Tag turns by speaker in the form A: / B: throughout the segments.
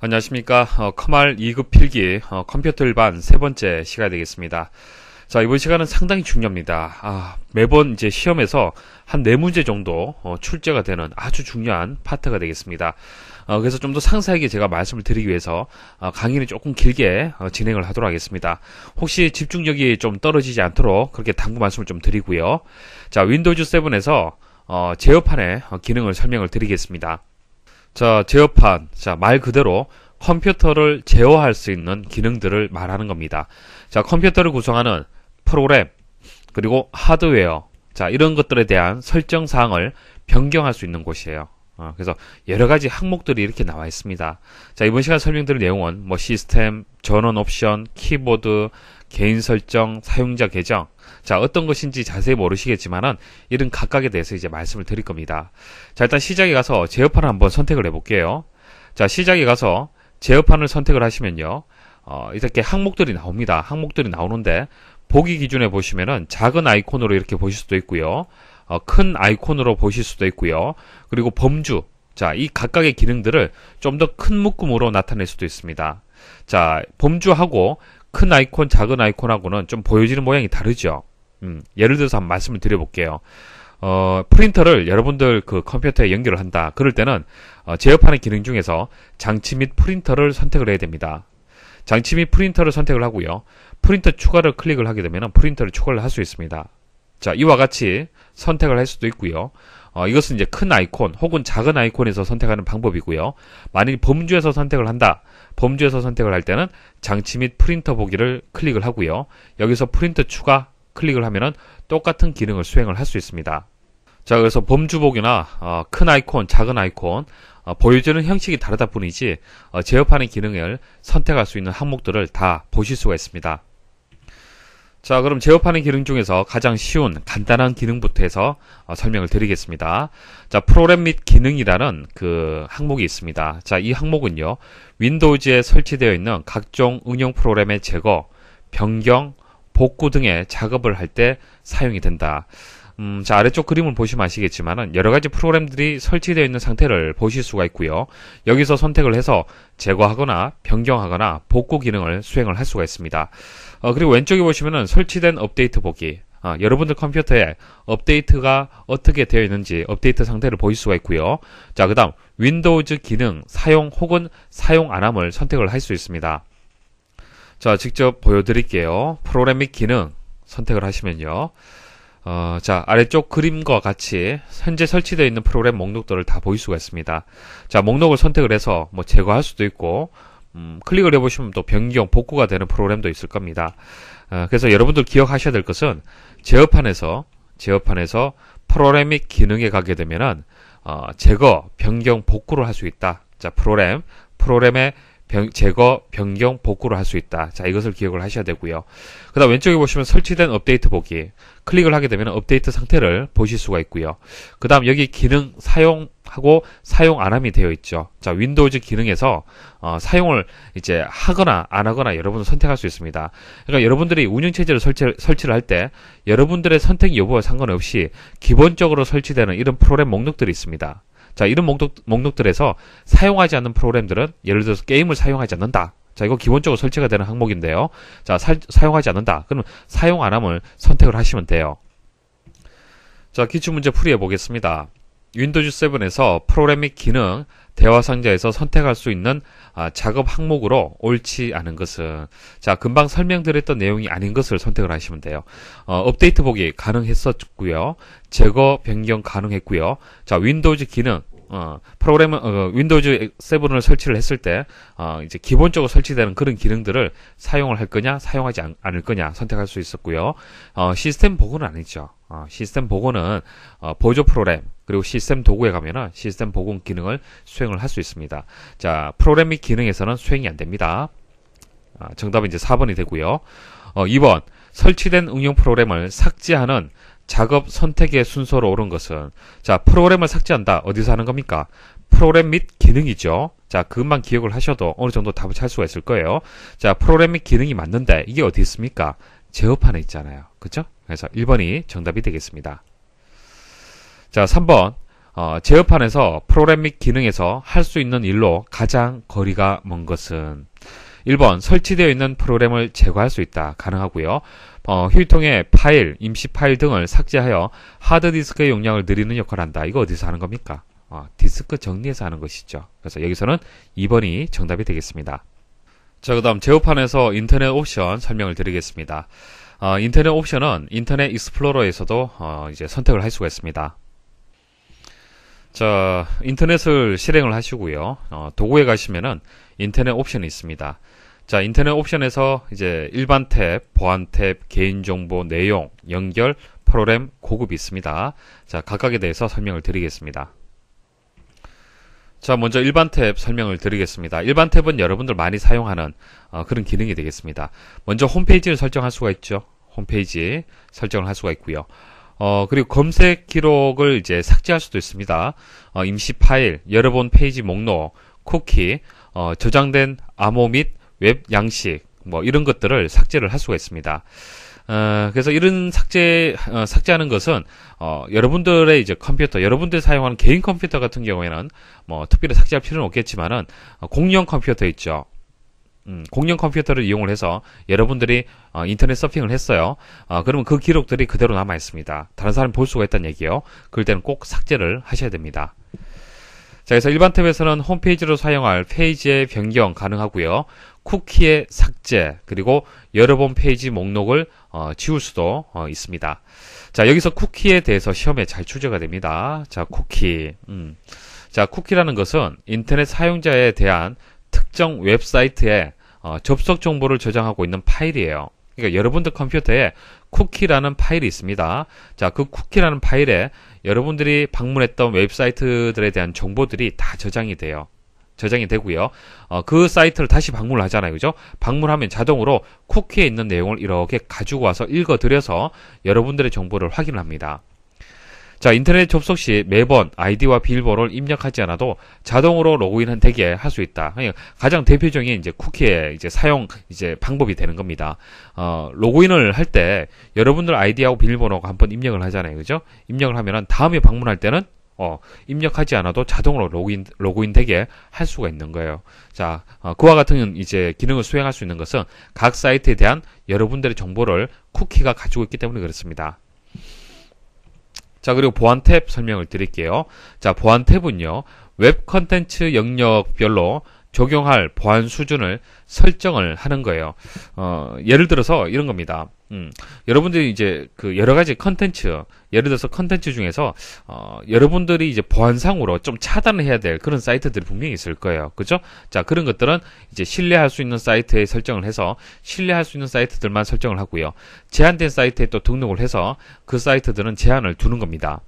A: 안녕하십니까. 커말 2급 필기 컴퓨터 일반 세 번째 시간이 되겠습니다. 자, 이번 시간은 상당히 중요합니다. 매번 이제 시험에서 한 4문제 정도 출제가 되는 아주 중요한 파트가 되겠습니다. 그래서 좀 더 상세하게 제가 말씀을 드리기 위해서 강의는 조금 길게 진행을 하도록 하겠습니다. 혹시 집중력이 좀 떨어지지 않도록 그렇게 당부 말씀을 좀 드리고요. 자, 윈도우즈 7에서 제어판의 기능을 설명을 드리겠습니다. 자, 제어판. 자, 말 그대로 컴퓨터를 제어할 수 있는 기능들을 말하는 겁니다. 자, 컴퓨터를 구성하는 프로그램, 그리고 하드웨어. 자, 이런 것들에 대한 설정 사항을 변경할 수 있는 곳이에요. 그래서 여러 가지 항목들이 이렇게 나와 있습니다. 자, 이번 시간 설명드릴 내용은 시스템, 전원 옵션, 키보드, 개인 설정, 사용자 계정. 자, 어떤 것인지 자세히 모르시겠지만은 이런 각각에 대해서 이제 말씀을 드릴 겁니다. 자, 일단 시작에 가서 제어판을 한번 선택을 해볼게요. 자, 시작에 가서 제어판을 선택을 하시면요. 이렇게 항목들이 나옵니다. 항목들이 나오는데 보기 기준에 보시면은 작은 아이콘으로 이렇게 보실 수도 있고요. 큰 아이콘으로 보실 수도 있고요. 그리고 범주. 자, 이 각각의 기능들을 좀 더 큰 묶음으로 나타낼 수도 있습니다. 자, 범주하고 큰 아이콘, 작은 아이콘하고는 좀 보여지는 모양이 다르죠. 예를 들어서 한번 말씀을 드려볼게요. 프린터를 여러분들 그 컴퓨터에 연결을 한다. 그럴 때는 제어판의 기능 중에서 장치 및 프린터를 선택을 해야 됩니다. 장치 및 프린터를 선택을 하고요. 프린터 추가를 클릭을 하게 되면 프린터를 추가를 할 수 있습니다. 자, 이와 같이 선택을 할 수도 있고요. 이것은 이제 큰 아이콘 혹은 작은 아이콘에서 선택하는 방법이고요. 만일 범주에서 선택을 한다. 범주에서 선택을 할 때는 장치 및 프린터 보기를 클릭을 하고요. 여기서 프린터 추가 클릭을 하면은 똑같은 기능을 수행을 할 수 있습니다. 자, 그래서 범주 보기나 큰 아이콘, 작은 아이콘 보여지는 형식이 다르다 뿐이지 제어판의 기능을 선택할 수 있는 항목들을 다 보실 수가 있습니다. 자, 그럼 제어판의 기능 중에서 가장 쉬운 간단한 기능부터 해서 설명을 드리겠습니다. 자, 프로그램 및 기능이라는 그 항목이 있습니다. 자, 이 항목은요. 윈도우즈에 설치되어 있는 각종 응용 프로그램의 제거, 변경, 복구 등의 작업을 할 때 사용이 된다. 자, 아래쪽 그림을 보시면 아시겠지만은 여러 가지 프로그램들이 설치되어 있는 상태를 보실 수가 있고요. 여기서 선택을 해서 제거하거나 변경하거나 복구 기능을 수행을 할 수가 있습니다. 그리고 왼쪽에 보시면은 설치된 업데이트 보기. 여러분들 컴퓨터에 업데이트가 어떻게 되어 있는지 업데이트 상태를 보실 수가 있고요. 자, 그 다음 윈도우즈 기능 사용 혹은 사용 안함을 선택을 할 수 있습니다. 자, 직접 보여드릴게요. 프로그램 및 기능 선택을 하시면요. 자, 아래쪽 그림과 같이 현재 설치되어 있는 프로그램 목록들을 다 보일 수가 있습니다. 자, 목록을 선택을 해서 제거할 수도 있고, 클릭을 해보시면 또 변경, 복구가 되는 프로그램도 있을 겁니다. 그래서 여러분들 기억하셔야 될 것은 제어판에서 프로그램 및 기능에 가게 되면은, 제거, 변경, 복구를 할 수 있다. 자, 프로그램의 제거, 변경, 복구를 할 수 있다. 자, 이것을 기억을 하셔야 되고요. 그 다음 왼쪽에 보시면 설치된 업데이트 보기. 클릭을 하게 되면 업데이트 상태를 보실 수가 있고요. 그 다음 여기 기능 사용하고 사용 안함이 되어 있죠. 자, 윈도우즈 기능에서 사용을 이제 하거나 안 하거나 여러분은 선택할 수 있습니다. 그러니까 여러분들이 운영체제를 설치를 할 때 여러분들의 선택 여부와 상관없이 기본적으로 설치되는 이런 프로그램 목록들이 있습니다. 자, 이런 목록들에서 사용하지 않는 프로그램들은 예를 들어서 게임을 사용하지 않는다. 자, 이거 기본적으로 설치가 되는 항목인데요. 자, 사용하지 않는다. 그러면 사용 안함을 선택을 하시면 돼요. 자, 기출문제 풀이해 보겠습니다. 윈도우즈 7에서 프로그램 및 기능 대화 상자에서 선택할 수 있는 작업 항목으로 옳지 않은 것은, 자, 금방 설명드렸던 내용이 아닌 것을 선택을 하시면 돼요. 업데이트 보기 가능했었고요. 제거, 변경 가능했고요. 자, 윈도우즈 기능, 프로그램은, 윈도우즈 7을 설치를 했을 때, 이제 기본적으로 설치되는 그런 기능들을 사용을 할 거냐, 사용하지 않을 거냐 선택할 수 있었고요. 시스템 보고는 아니죠. 시스템 보고는, 보조 프로그램, 그리고 시스템 도구에 가면은 시스템 보고 기능을 수행을 할 수 있습니다. 자, 프로그램 및 기능에서는 수행이 안 됩니다. 정답은 이제 4번이 되고요. 2번, 설치된 응용 프로그램을 삭제하는 작업 선택의 순서로 옳은 것은, 자, 프로그램을 삭제한다. 어디서 하는 겁니까? 프로그램 및 기능이죠. 자, 그것만 기억을 하셔도 어느 정도 답을 찾을 수가 있을 거예요. 자, 프로그램 및 기능이 맞는데 이게 어디 있습니까? 제어판에 있잖아요. 그죠? 그래서 1번이 정답이 되겠습니다. 자, 3번. 제어판에서 프로그램 및 기능에서 할 수 있는 일로 가장 거리가 먼 것은 1번 설치되어 있는 프로그램을 제거할 수 있다. 가능하고요. 휴대통의 파일, 임시 파일 등을 삭제하여 하드디스크의 용량을 늘리는 역할을 한다. 이거 어디서 하는 겁니까? 디스크 정리해서 하는 것이죠. 그래서 여기서는 2번이 정답이 되겠습니다. 자, 그 다음 제어판에서 인터넷 옵션 설명을 드리겠습니다. 인터넷 옵션은 인터넷 익스플로러에서도 이제 선택을 할 수가 있습니다. 자, 인터넷을 실행을 하시고요. 도구에 가시면은 인터넷 옵션이 있습니다. 자, 인터넷 옵션에서 이제 일반 탭, 보안 탭, 개인정보, 내용, 연결, 프로그램, 고급이 있습니다. 자, 각각에 대해서 설명을 드리겠습니다. 자, 먼저 일반 탭 설명을 드리겠습니다. 일반 탭은 여러분들 많이 사용하는 그런 기능이 되겠습니다. 먼저 홈페이지를 설정할 수가 있죠. 홈페이지 설정을 할 수가 있고요. 그리고 검색 기록을 이제 삭제할 수도 있습니다. 임시 파일, 여러 번 페이지 목록, 쿠키, 저장된 암호 및 웹 양식, 뭐 이런 것들을 삭제를 할 수가 있습니다. 그래서 이런 삭제하는 것은, 여러분들의 이제 컴퓨터, 여러분들이 사용하는 개인 컴퓨터 같은 경우에는 뭐 특별히 삭제할 필요는 없겠지만은, 공용 컴퓨터 있죠. 공용 컴퓨터를 이용을 해서 여러분들이 인터넷 서핑을 했어요. 그러면 그 기록들이 그대로 남아 있습니다. 다른 사람이 볼 수가 있다는 얘기예요. 그럴 때는 꼭 삭제를 하셔야 됩니다. 자, 그래서 일반 탭에서는 홈페이지로 사용할 페이지의 변경 가능하고요. 쿠키의 삭제, 그리고 여러 번 페이지 목록을 지울 수도 있습니다. 자, 여기서 쿠키에 대해서 시험에 잘 출제가 됩니다. 자, 쿠키. 자, 쿠키라는 것은 인터넷 사용자에 대한 특정 웹사이트에 접속 정보를 저장하고 있는 파일이에요. 그러니까 여러분들 컴퓨터에 쿠키라는 파일이 있습니다. 자, 그 쿠키라는 파일에 여러분들이 방문했던 웹사이트들에 대한 정보들이 다 저장이 되고요. 그 사이트를 다시 방문을 하잖아요. 그죠? 방문하면 자동으로 쿠키에 있는 내용을 이렇게 가지고 와서 읽어드려서 여러분들의 정보를 확인을 합니다. 자, 인터넷 접속 시 매번 아이디와 비밀번호를 입력하지 않아도 자동으로 로그인 되게 할 수 있다. 가장 대표적인 이제 쿠키의 이제 사용 이제 방법이 되는 겁니다. 로그인을 할 때 여러분들 아이디하고 비밀번호가 한번 입력을 하잖아요. 그죠? 입력을 하면은 다음에 방문할 때는 입력하지 않아도 자동으로 로그인 되게 할 수가 있는 거예요. 자, 그와 같은 이제 기능을 수행할 수 있는 것은 각 사이트에 대한 여러분들의 정보를 쿠키가 가지고 있기 때문에 그렇습니다. 자, 그리고 보안 탭 설명을 드릴게요. 자, 보안 탭은요, 웹 컨텐츠 영역별로 적용할 보안 수준을 설정을 하는 거예요. 예를 들어서 이런 겁니다. 여러분들이 이제 그 여러 가지 컨텐츠, 예를 들어서 컨텐츠 중에서 여러분들이 이제 보안상으로 좀 차단을 해야 될 그런 사이트들이 분명히 있을 거예요. 그죠? 자, 그런 것들은 이제 신뢰할 수 있는 사이트에 설정을 해서 신뢰할 수 있는 사이트들만 설정을 하고요. 제한된 사이트에 또 등록을 해서 그 사이트들은 제한을 두는 겁니다.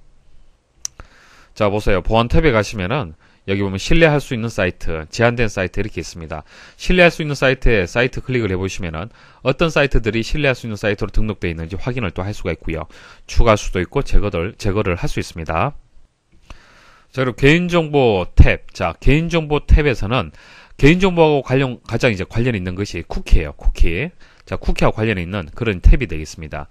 A: 자, 보세요. 보안 탭에 가시면은 여기 보면 신뢰할 수 있는 사이트, 제한된 사이트 이렇게 있습니다. 신뢰할 수 있는 사이트에 사이트 클릭을 해보시면은 어떤 사이트들이 신뢰할 수 있는 사이트로 등록되어 있는지 확인을 또 할 수가 있고요. 추가할 수도 있고 제거를 할 수 있습니다. 자, 그리고 개인정보 탭. 자, 개인정보 탭에서는 개인정보하고 가장 이제 관련이 있는 것이 쿠키예요. 쿠키. 자, 쿠키하고 관련이 있는 그런 탭이 되겠습니다.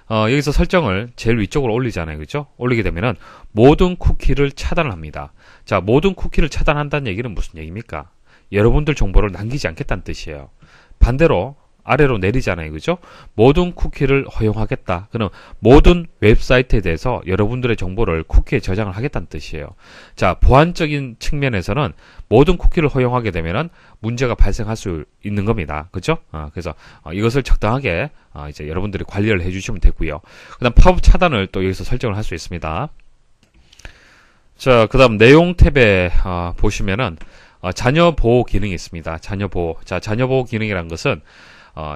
A: 여기서 설정을 제일 위쪽으로 올리잖아요. 그죠? 올리게 되면은 모든 쿠키를 차단을 합니다. 자, 모든 쿠키를 차단한다는 얘기는 무슨 얘기입니까? 여러분들 정보를 남기지 않겠다는 뜻이에요. 반대로 아래로 내리잖아요. 그죠? 모든 쿠키를 허용하겠다. 그럼 모든 웹사이트에 대해서 여러분들의 정보를 쿠키에 저장을 하겠다는 뜻이에요. 자, 보안적인 측면에서는 모든 쿠키를 허용하게 되면은 문제가 발생할 수 있는 겁니다. 그죠? 그래서 이것을 적당하게 이제 여러분들이 관리를 해주시면 되고요. 그다음 팝업 차단을 또 여기서 설정을 할 수 있습니다. 자, 그다음 내용 탭에 보시면은 자녀 보호 기능이 있습니다. 자녀 보호. 자, 자녀 보호 기능이란 것은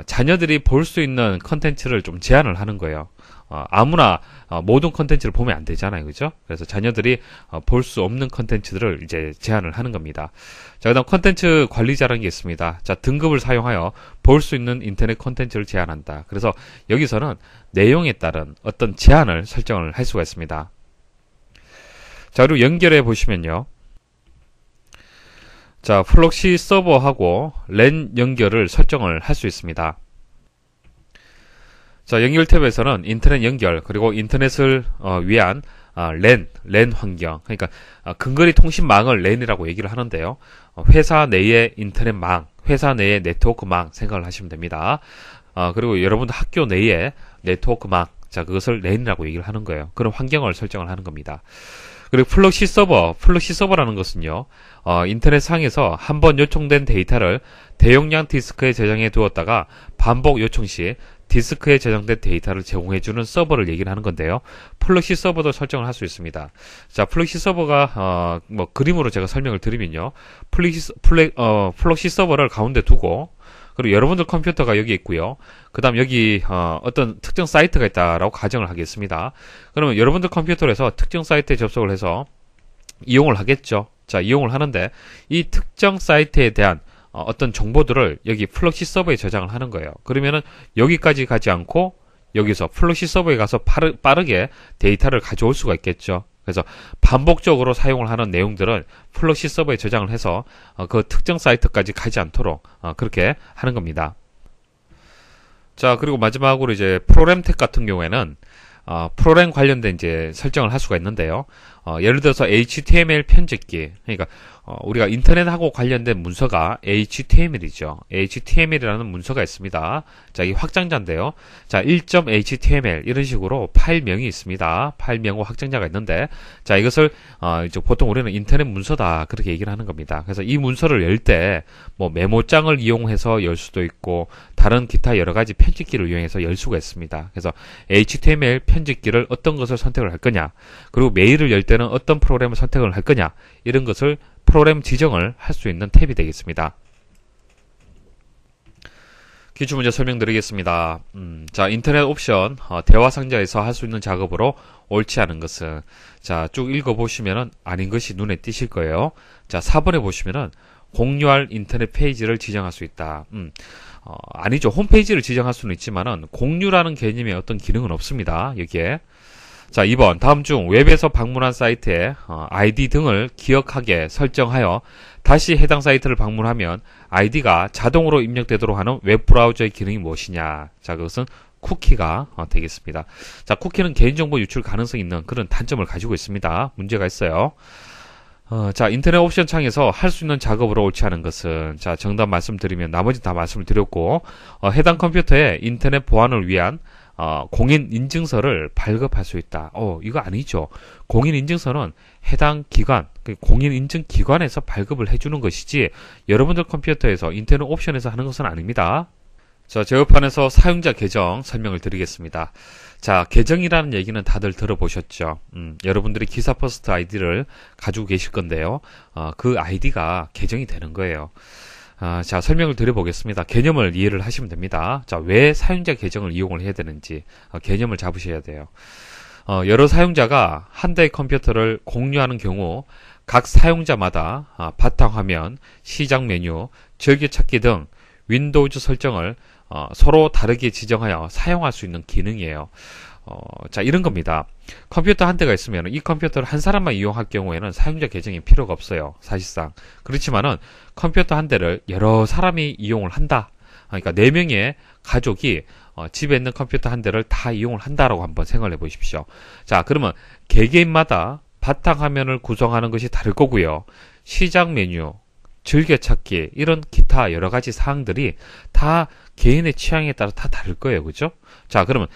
A: 자녀들이 볼 수 있는 컨텐츠를 좀 제한을 하는 거예요. 아무나 모든 컨텐츠를 보면 안 되잖아요. 그죠? 그래서 자녀들이 볼 수 없는 컨텐츠들을 이제 제한을 하는 겁니다. 자, 그다음 컨텐츠 관리자라는 게 있습니다. 자, 등급을 사용하여 볼 수 있는 인터넷 컨텐츠를 제한한다. 그래서 여기서는 내용에 따른 어떤 제한을 설정을 할 수가 있습니다. 자, 그리고 연결해 보시면요. 자, 플록시 서버하고 랜 연결을 설정을 할 수 있습니다. 자, 연결 탭에서는 인터넷 연결, 그리고 인터넷을 위한 랜 환경. 그러니까 근거리 통신망을 랜이라고 얘기를 하는데요. 회사 내의 인터넷망, 회사 내의 네트워크망 생각을 하시면 됩니다. 그리고 여러분들 학교 내에 네트워크망, 자, 그것을 랜이라고 얘기를 하는 거예요. 그런 환경을 설정을 하는 겁니다. 그리고 플럭시 서버라는 것은요, 인터넷상에서 한번 요청된 데이터를 대용량 디스크에 저장해 두었다가 반복 요청 시 디스크에 저장된 데이터를 제공해주는 서버를 얘기를 하는 건데요. 플럭시 서버도 설정을 할 수 있습니다. 자, 플럭시 서버가, 그림으로 제가 설명을 드리면요. 플럭시 서버를 가운데 두고, 그리고 여러분들 컴퓨터가 여기 있고요. 그 다음 여기 어떤 특정 사이트가 있다라고 가정을 하겠습니다. 그러면 여러분들 컴퓨터에서 특정 사이트에 접속을 해서 이용을 하겠죠. 자, 이용을 하는데 이 특정 사이트에 대한 어떤 정보들을 여기 플럭시 서버에 저장을 하는 거예요. 그러면은 여기까지 가지 않고 여기서 플럭시 서버에 가서 빠르게 데이터를 가져올 수가 있겠죠. 그래서 반복적으로 사용을 하는 내용들은 플럭시 서버에 저장을 해서 그 특정 사이트까지 가지 않도록 그렇게 하는 겁니다. 자, 그리고 마지막으로 이제 프로그램 탭 같은 경우에는 프로그램 관련된 이제 설정을 할 수가 있는데요. 예를 들어서 HTML 편집기, 그러니까 우리가 인터넷하고 관련된 문서가 HTML이죠. HTML이라는 문서가 있습니다. 자, 이 확장자인데요. 자, 1.html 이런 식으로 파일명이 있습니다. 파일명과 확장자가 있는데, 자, 이것을 이제 보통 우리는 인터넷 문서다 그렇게 얘기를 하는 겁니다. 그래서 이 문서를 열 때 뭐 메모장을 이용해서 열 수도 있고 다른 기타 여러 가지 편집기를 이용해서 열 수가 있습니다. 그래서 HTML 편집기를 어떤 것을 선택을 할 거냐, 그리고 메일을 열 때는 어떤 프로그램을 선택을 할 거냐, 이런 것을 프로그램 지정을 할 수 있는 탭이 되겠습니다. 기출문제 설명드리겠습니다. 자, 인터넷 옵션 대화 상자에서 할 수 있는 작업으로 옳지 않은 것은, 자, 쭉 읽어보시면은 아닌 것이 눈에 띄실 거예요. 자, 4번에 보시면은 공유할 인터넷 페이지를 지정할 수 있다. 아니죠. 홈페이지를 지정할 수는 있지만은 공유라는 개념의 어떤 기능은 없습니다. 여기에. 자, 2번. 다음 중 웹에서 방문한 사이트의 아이디 등을 기억하게 설정하여 다시 해당 사이트를 방문하면 아이디가 자동으로 입력되도록 하는 웹브라우저의 기능이 무엇이냐. 자, 그것은 쿠키가 되겠습니다. 자, 쿠키는 개인정보 유출 가능성이 있는 그런 단점을 가지고 있습니다. 문제가 있어요. 자, 인터넷 옵션 창에서 할 수 있는 작업으로 옳지 않은 것은, 자, 정답 말씀드리면 나머지 다 말씀을 드렸고, 해당 컴퓨터에 인터넷 보안을 위한 공인인증서를 발급할 수 있다. 이거 아니죠. 공인인증서는 해당 기관, 공인인증기관에서 발급을 해주는 것이지 여러분들 컴퓨터에서 인터넷 옵션에서 하는 것은 아닙니다. 자, 제어판에서 사용자 계정 설명을 드리겠습니다. 자, 계정이라는 얘기는 다들 들어보셨죠. 여러분들이 기사 퍼스트 아이디를 가지고 계실 건데요. 그 아이디가 계정이 되는 거예요. 자, 설명을 드려보겠습니다. 개념을 이해를 하시면 됩니다. 자, 왜 사용자 계정을 이용을 해야 되는지 개념을 잡으셔야 돼요. 여러 사용자가 한 대의 컴퓨터를 공유하는 경우 각 사용자마다 바탕화면, 시작 메뉴, 즐겨찾기 등 윈도우즈 설정을 서로 다르게 지정하여 사용할 수 있는 기능이에요. 자, 이런 겁니다. 컴퓨터 한 대가 있으면 이 컴퓨터를 한 사람만 이용할 경우에는 사용자 계정이 필요가 없어요. 사실상. 그렇지만은 컴퓨터 한 대를 여러 사람이 이용을 한다. 그러니까 4명의 가족이 집에 있는 컴퓨터 한 대를 다 이용을 한다라고 한번 생각을 해보십시오. 자, 그러면 개개인마다 바탕화면을 구성하는 것이 다를 거고요. 시작 메뉴, 즐겨찾기, 이런 기타 여러 가지 사항들이 다 개인의 취향에 따라 다 다를 거예요. 그죠? 자, 그러면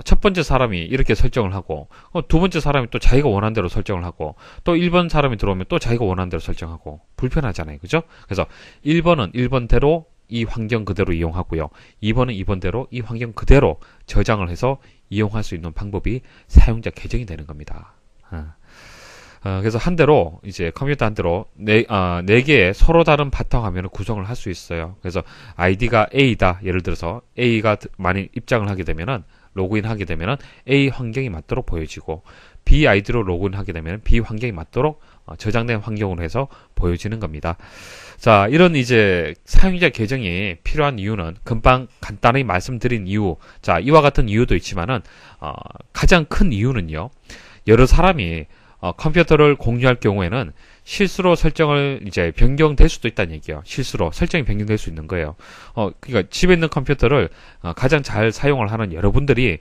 A: 첫 번째 사람이 이렇게 설정을 하고 두 번째 사람이 또 자기가 원하는 대로 설정을 하고 또 1번 사람이 들어오면 또 자기가 원하는 대로 설정하고 불편하잖아요. 그죠? 그래서 1번은 1번대로 이 환경 그대로 이용하고요. 2번은 2번대로 이 환경 그대로 저장을 해서 이용할 수 있는 방법이 사용자 계정이 되는 겁니다. 그래서 한 대로, 이제 컴퓨터 한 대로 네 개의 서로 다른 바탕화면을 구성을 할 수 있어요. 그래서 아이디가 A다. 예를 들어서 A가 만약 입장을 하게 되면은, 로그인 하게 되면은 A 환경이 맞도록 보여지고, B 아이디로 로그인 하게 되면 B 환경이 맞도록 저장된 환경으로 해서 보여지는 겁니다. 자, 이런 이제 사용자 계정이 필요한 이유는 금방 간단히 말씀드린 이유, 자, 이와 같은 이유도 있지만은, 가장 큰 이유는요, 여러 사람이 컴퓨터를 공유할 경우에는 실수로 설정을 이제 변경될 수도 있다는 얘기예요. 실수로 설정이 변경될 수 있는 거예요. 그러니까 집에 있는 컴퓨터를 가장 잘 사용을 하는 여러분들이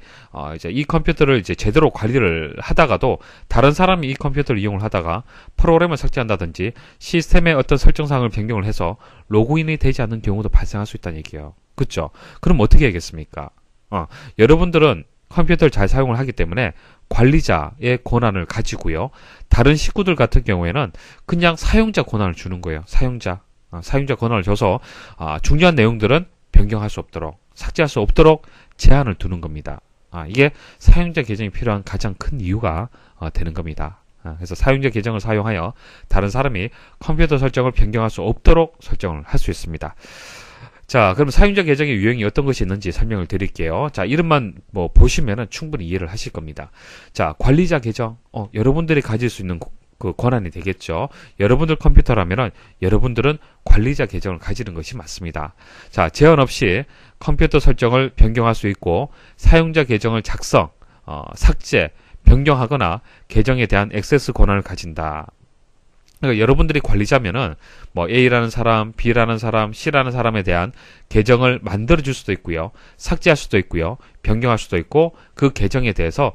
A: 이제 이 컴퓨터를 이제 제대로 관리를 하다가도 다른 사람이 이 컴퓨터를 이용을 하다가 프로그램을 삭제한다든지 시스템의 어떤 설정사항을 변경을 해서 로그인이 되지 않는 경우도 발생할 수 있다는 얘기예요. 그렇죠? 그럼 어떻게 해야겠습니까? 여러분들은 컴퓨터를 잘 사용을 하기 때문에 관리자의 권한을 가지고요. 다른 식구들 같은 경우에는 그냥 사용자 권한을 주는 거예요. 사용자 권한을 줘서 중요한 내용들은 변경할 수 없도록, 삭제할 수 없도록 제한을 두는 겁니다. 이게 사용자 계정이 필요한 가장 큰 이유가 되는 겁니다. 그래서 사용자 계정을 사용하여 다른 사람이 컴퓨터 설정을 변경할 수 없도록 설정을 할 수 있습니다. 자, 그럼 사용자 계정의 유형이 어떤 것이 있는지 설명을 드릴게요. 자, 이름만 보시면은 충분히 이해를 하실 겁니다. 자, 관리자 계정, 여러분들이 가질 수 있는 그 권한이 되겠죠. 여러분들 컴퓨터라면은 여러분들은 관리자 계정을 가지는 것이 맞습니다. 자, 제한 없이 컴퓨터 설정을 변경할 수 있고 사용자 계정을 작성, 삭제, 변경하거나 계정에 대한 액세스 권한을 가진다. 그러니까 여러분들이 관리자면은 A라는 사람, B라는 사람, C라는 사람에 대한 계정을 만들어줄 수도 있고요. 삭제할 수도 있고요. 변경할 수도 있고 그 계정에 대해서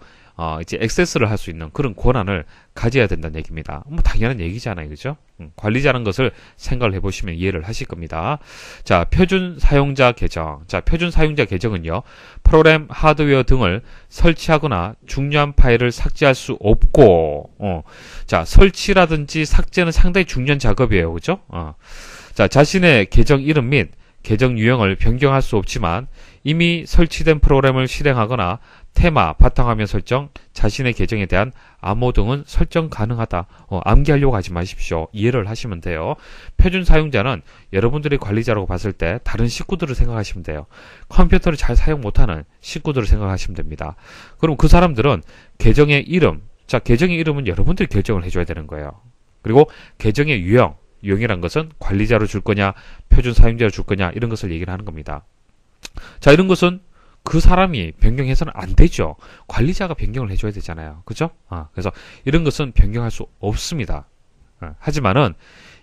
A: 이제 액세스를 할 수 있는 그런 권한을 가져야 된다는 얘기입니다. 당연한 얘기잖아요. 그죠? 관리자라는 것을 생각을 해보시면 이해를 하실 겁니다. 자, 표준 사용자 계정. 자, 표준 사용자 계정은요, 프로그램, 하드웨어 등을 설치하거나 중요한 파일을 삭제할 수 없고, 자, 설치라든지 삭제는 상당히 중요한 작업이에요. 그죠? 자, 자신의 계정 이름 및 계정 유형을 변경할 수 없지만 이미 설치된 프로그램을 실행하거나 테마, 바탕화면 설정, 자신의 계정에 대한 암호 등은 설정 가능하다. 암기하려고 하지 마십시오. 이해를 하시면 돼요. 표준 사용자는 여러분들이 관리자라고 봤을 때 다른 식구들을 생각하시면 돼요. 컴퓨터를 잘 사용 못하는 식구들을 생각하시면 됩니다. 그럼 그 사람들은 계정의 이름, 자, 계정의 이름은 여러분들이 결정을 해줘야 되는 거예요. 그리고 계정의 유형이란 것은 관리자로 줄 거냐, 표준 사용자로 줄 거냐, 이런 것을 얘기를 하는 겁니다. 자, 이런 것은 그 사람이 변경해서는 안 되죠. 관리자가 변경을 해줘야 되잖아요. 그죠? 그래서 이런 것은 변경할 수 없습니다. 하지만은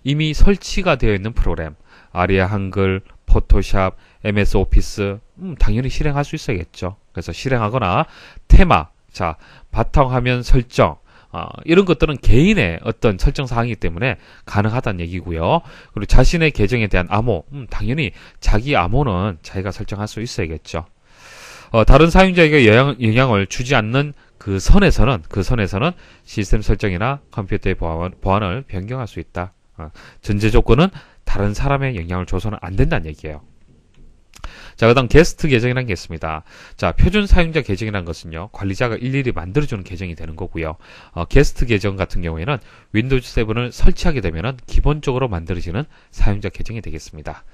A: 이미 설치가 되어 있는 프로그램, 아리아 한글, 포토샵, MS 오피스, 당연히 실행할 수 있어야겠죠. 그래서 실행하거나 테마, 자, 바탕화면 설정, 이런 것들은 개인의 어떤 설정 사항이기 때문에 가능하다는 얘기고요. 그리고 자신의 계정에 대한 암호, 당연히 자기 암호는 자기가 설정할 수 있어야겠죠. 다른 사용자에게 영향을 주지 않는 그 선에서는 시스템 설정이나 컴퓨터의 보안을 변경할 수 있다. 전제 조건은 다른 사람의 영향을 줘서는 안 된다는 얘기예요. 자, 그 다음 게스트 계정이라는 게 있습니다. 자, 표준 사용자 계정이라는 것은요, 관리자가 일일이 만들어주는 계정이 되는 거고요. 게스트 계정 같은 경우에는 윈도우 7을 설치하게 되면은 기본적으로 만들어지는 사용자 계정이 되겠습니다.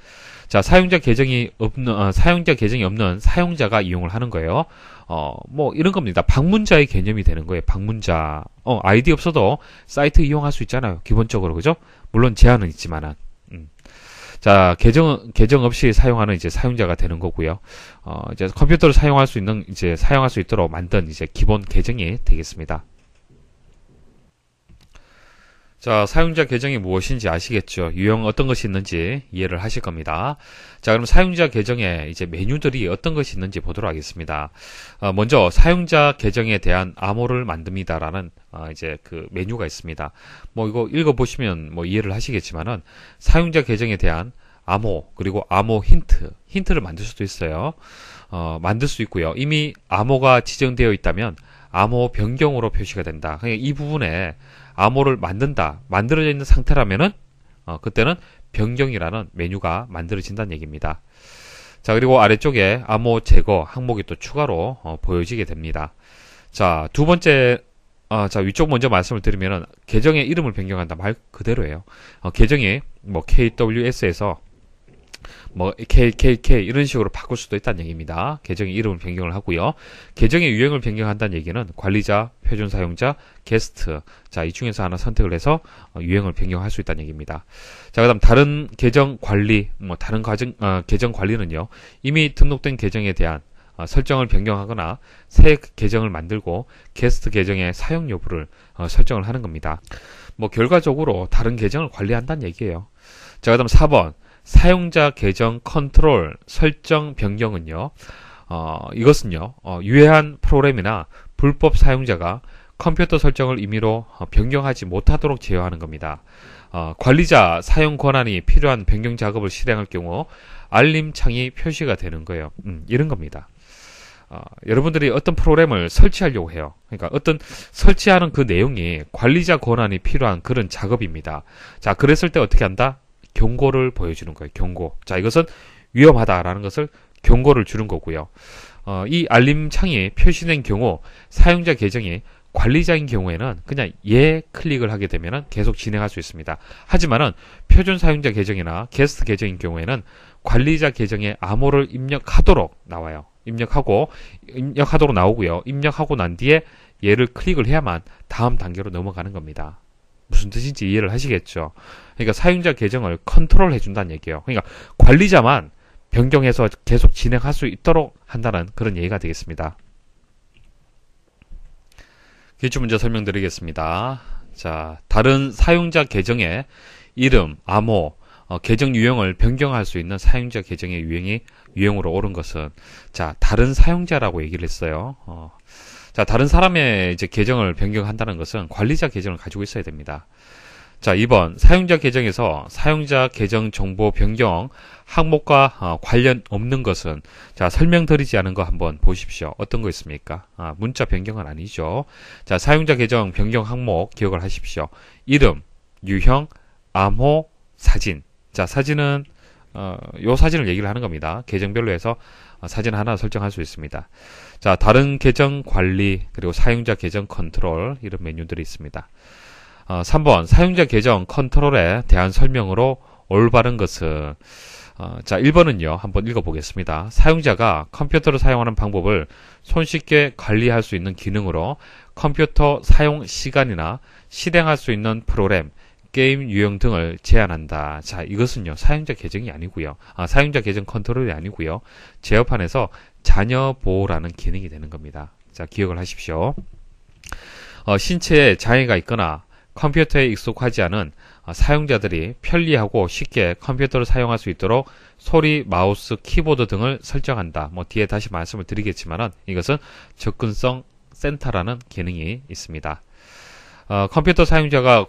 A: 자, 사용자 계정이 없는 사용자가 이용을 하는 거예요. 이런 겁니다. 방문자의 개념이 되는 거예요. 방문자. 아이디 없어도 사이트 이용할 수 있잖아요. 기본적으로. 그죠? 물론 제한은 있지만은. 자, 계정 없이 사용하는 이제 사용자가 되는 거고요. 이제 컴퓨터를 사용할 수 있도록 만든 이제 기본 계정이 되겠습니다. 자, 사용자 계정이 무엇인지 아시겠죠? 유형 어떤 것이 있는지 이해를 하실 겁니다. 자, 그럼 사용자 계정에 이제 메뉴들이 어떤 것이 있는지 보도록 하겠습니다. 먼저 사용자 계정에 대한 암호를 만듭니다라는 이제 그 메뉴가 있습니다. 이거 읽어보시면 이해를 하시겠지만은 사용자 계정에 대한 암호, 그리고 암호 힌트를 만들 수도 있어요. 만들 수 있고요. 이미 암호가 지정되어 있다면 암호 변경으로 표시가 된다. 그러니까 이 부분에 암호를 만들어져 있는 상태라면은 그때는 변경이라는 메뉴가 만들어진다는 얘기입니다. 자, 그리고 아래쪽에 암호 제거 항목이 또 추가로 보여지게 됩니다. 자, 두 번째, 자, 위쪽 먼저 말씀을 드리면은 계정의 이름을 변경한다 말 그대로예요. 계정이 KWS에서 KKK 이런 식으로 바꿀 수도 있다는 얘기입니다. 계정의 이름을 변경을 하고요. 계정의 유형을 변경한다는 얘기는 관리자, 표준 사용자, 게스트, 자, 이 중에서 하나 선택을 해서 유형을 변경할 수 있다는 얘기입니다. 자, 그다음 다른 계정 관리, 다른 계정 관리는요, 이미 등록된 계정에 대한 설정을 변경하거나 새 계정을 만들고 게스트 계정의 사용 여부를 설정을 하는 겁니다. 뭐 결과적으로 다른 계정을 관리한다는 얘기예요. 자, 그다음 4번 사용자 계정 컨트롤 설정 변경은요. 이것은요. 유해한 프로그램이나 불법 사용자가 컴퓨터 설정을 임의로 변경하지 못하도록 제어하는 겁니다. 관리자 사용 권한이 필요한 변경 작업을 실행할 경우 알림 창이 표시가 되는 거예요. 이런 겁니다. 여러분들이 어떤 프로그램을 설치하려고 해요. 그러니까 어떤 설치하는 그 내용이 관리자 권한이 필요한 그런 작업입니다. 자, 그랬을 때 어떻게 한다? 경고를 보여주는 거예요. 경고. 자, 이것은 위험하다라는 것을 경고를 주는 거고요. 이 알림 창이 표시된 경우 사용자 계정이 관리자인 경우에는 그냥 예 클릭을 하게 되면 계속 진행할 수 있습니다. 하지만은 표준 사용자 계정이나 게스트 계정인 경우에는 관리자 계정에 암호를 입력하도록 나와요. 입력하도록 나오고요. 입력하고 난 뒤에 얘를 클릭을 해야만 다음 단계로 넘어가는 겁니다. 무슨 뜻인지 이해를 하시겠죠? 그러니까 사용자 계정을 컨트롤 해준다는 얘기예요. 그러니까 관리자만 변경해서 계속 진행할 수 있도록 한다는 그런 얘기가 되겠습니다. 기출문제 설명드리겠습니다. 자, 다른 사용자 계정의 이름, 암호, 계정 유형을 변경할 수 있는 사용자 계정의 유형으로 옳은 것은, 자, 다른 사용자라고 얘기를 했어요. 자, 다른 사람의 이제 계정을 변경한다는 것은 관리자 계정을 가지고 있어야 됩니다. 자, 2번 사용자 계정에서 사용자 계정 정보 변경 항목과 관련 없는 것은, 자, 설명드리지 않은 거 한번 보십시오. 어떤 거 있습니까? 문자 변경은 아니죠. 자, 사용자 계정 변경 항목 기억을 하십시오. 이름, 유형, 암호, 사진. 자, 사진은 요 사진을 얘기를 하는 겁니다. 계정별로 해서 사진 하나 설정할 수 있습니다. 자, 다른 계정 관리, 그리고 사용자 계정 컨트롤, 이런 메뉴들이 있습니다. 3번 사용자 계정 컨트롤에 대한 설명으로 올바른 것은, 자, 1번은요. 한번 읽어보겠습니다. 사용자가 컴퓨터를 사용하는 방법을 손쉽게 관리할 수 있는 기능으로 컴퓨터 사용 시간이나 실행할 수 있는 프로그램, 게임 유형 등을 제한한다. 자, 이것은요. 사용자 계정이 아니고요. 사용자 계정 컨트롤이 아니고요. 제어판에서 자녀 보호라는 기능이 되는 겁니다. 자, 기억을 하십시오. 신체에 장애가 있거나 컴퓨터에 익숙하지 않은 사용자들이 편리하고 쉽게 컴퓨터를 사용할 수 있도록 소리, 마우스, 키보드 등을 설정한다. 뭐 뒤에 다시 말씀을 드리겠지만은 이것은 접근성 센터라는 기능이 있습니다. 컴퓨터 사용자가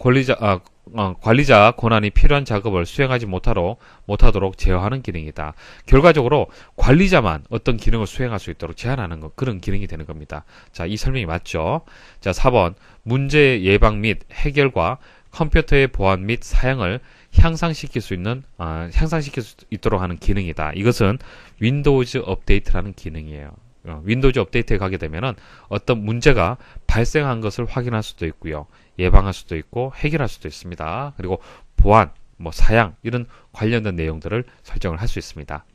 A: 관리자 권한이 필요한 작업을 수행하지 못하도록 제어하는 기능이다. 결과적으로 관리자만 어떤 기능을 수행할 수 있도록 제한하는 그런 기능이 되는 겁니다. 자, 이 설명이 맞죠? 자, 4번 문제 예방 및 해결과 컴퓨터의 보안 및 사양을 향상시킬 수 있도록 하는 기능이다. 이것은 윈도우즈 업데이트라는 기능이에요. 윈도우즈 업데이트에 가게 되면은 어떤 문제가 발생한 것을 확인할 수도 있고요. 예방할 수도 있고 해결할 수도 있습니다. 그리고 보안, 사양 이런 관련된 내용들을 설정을 할 수 있습니다.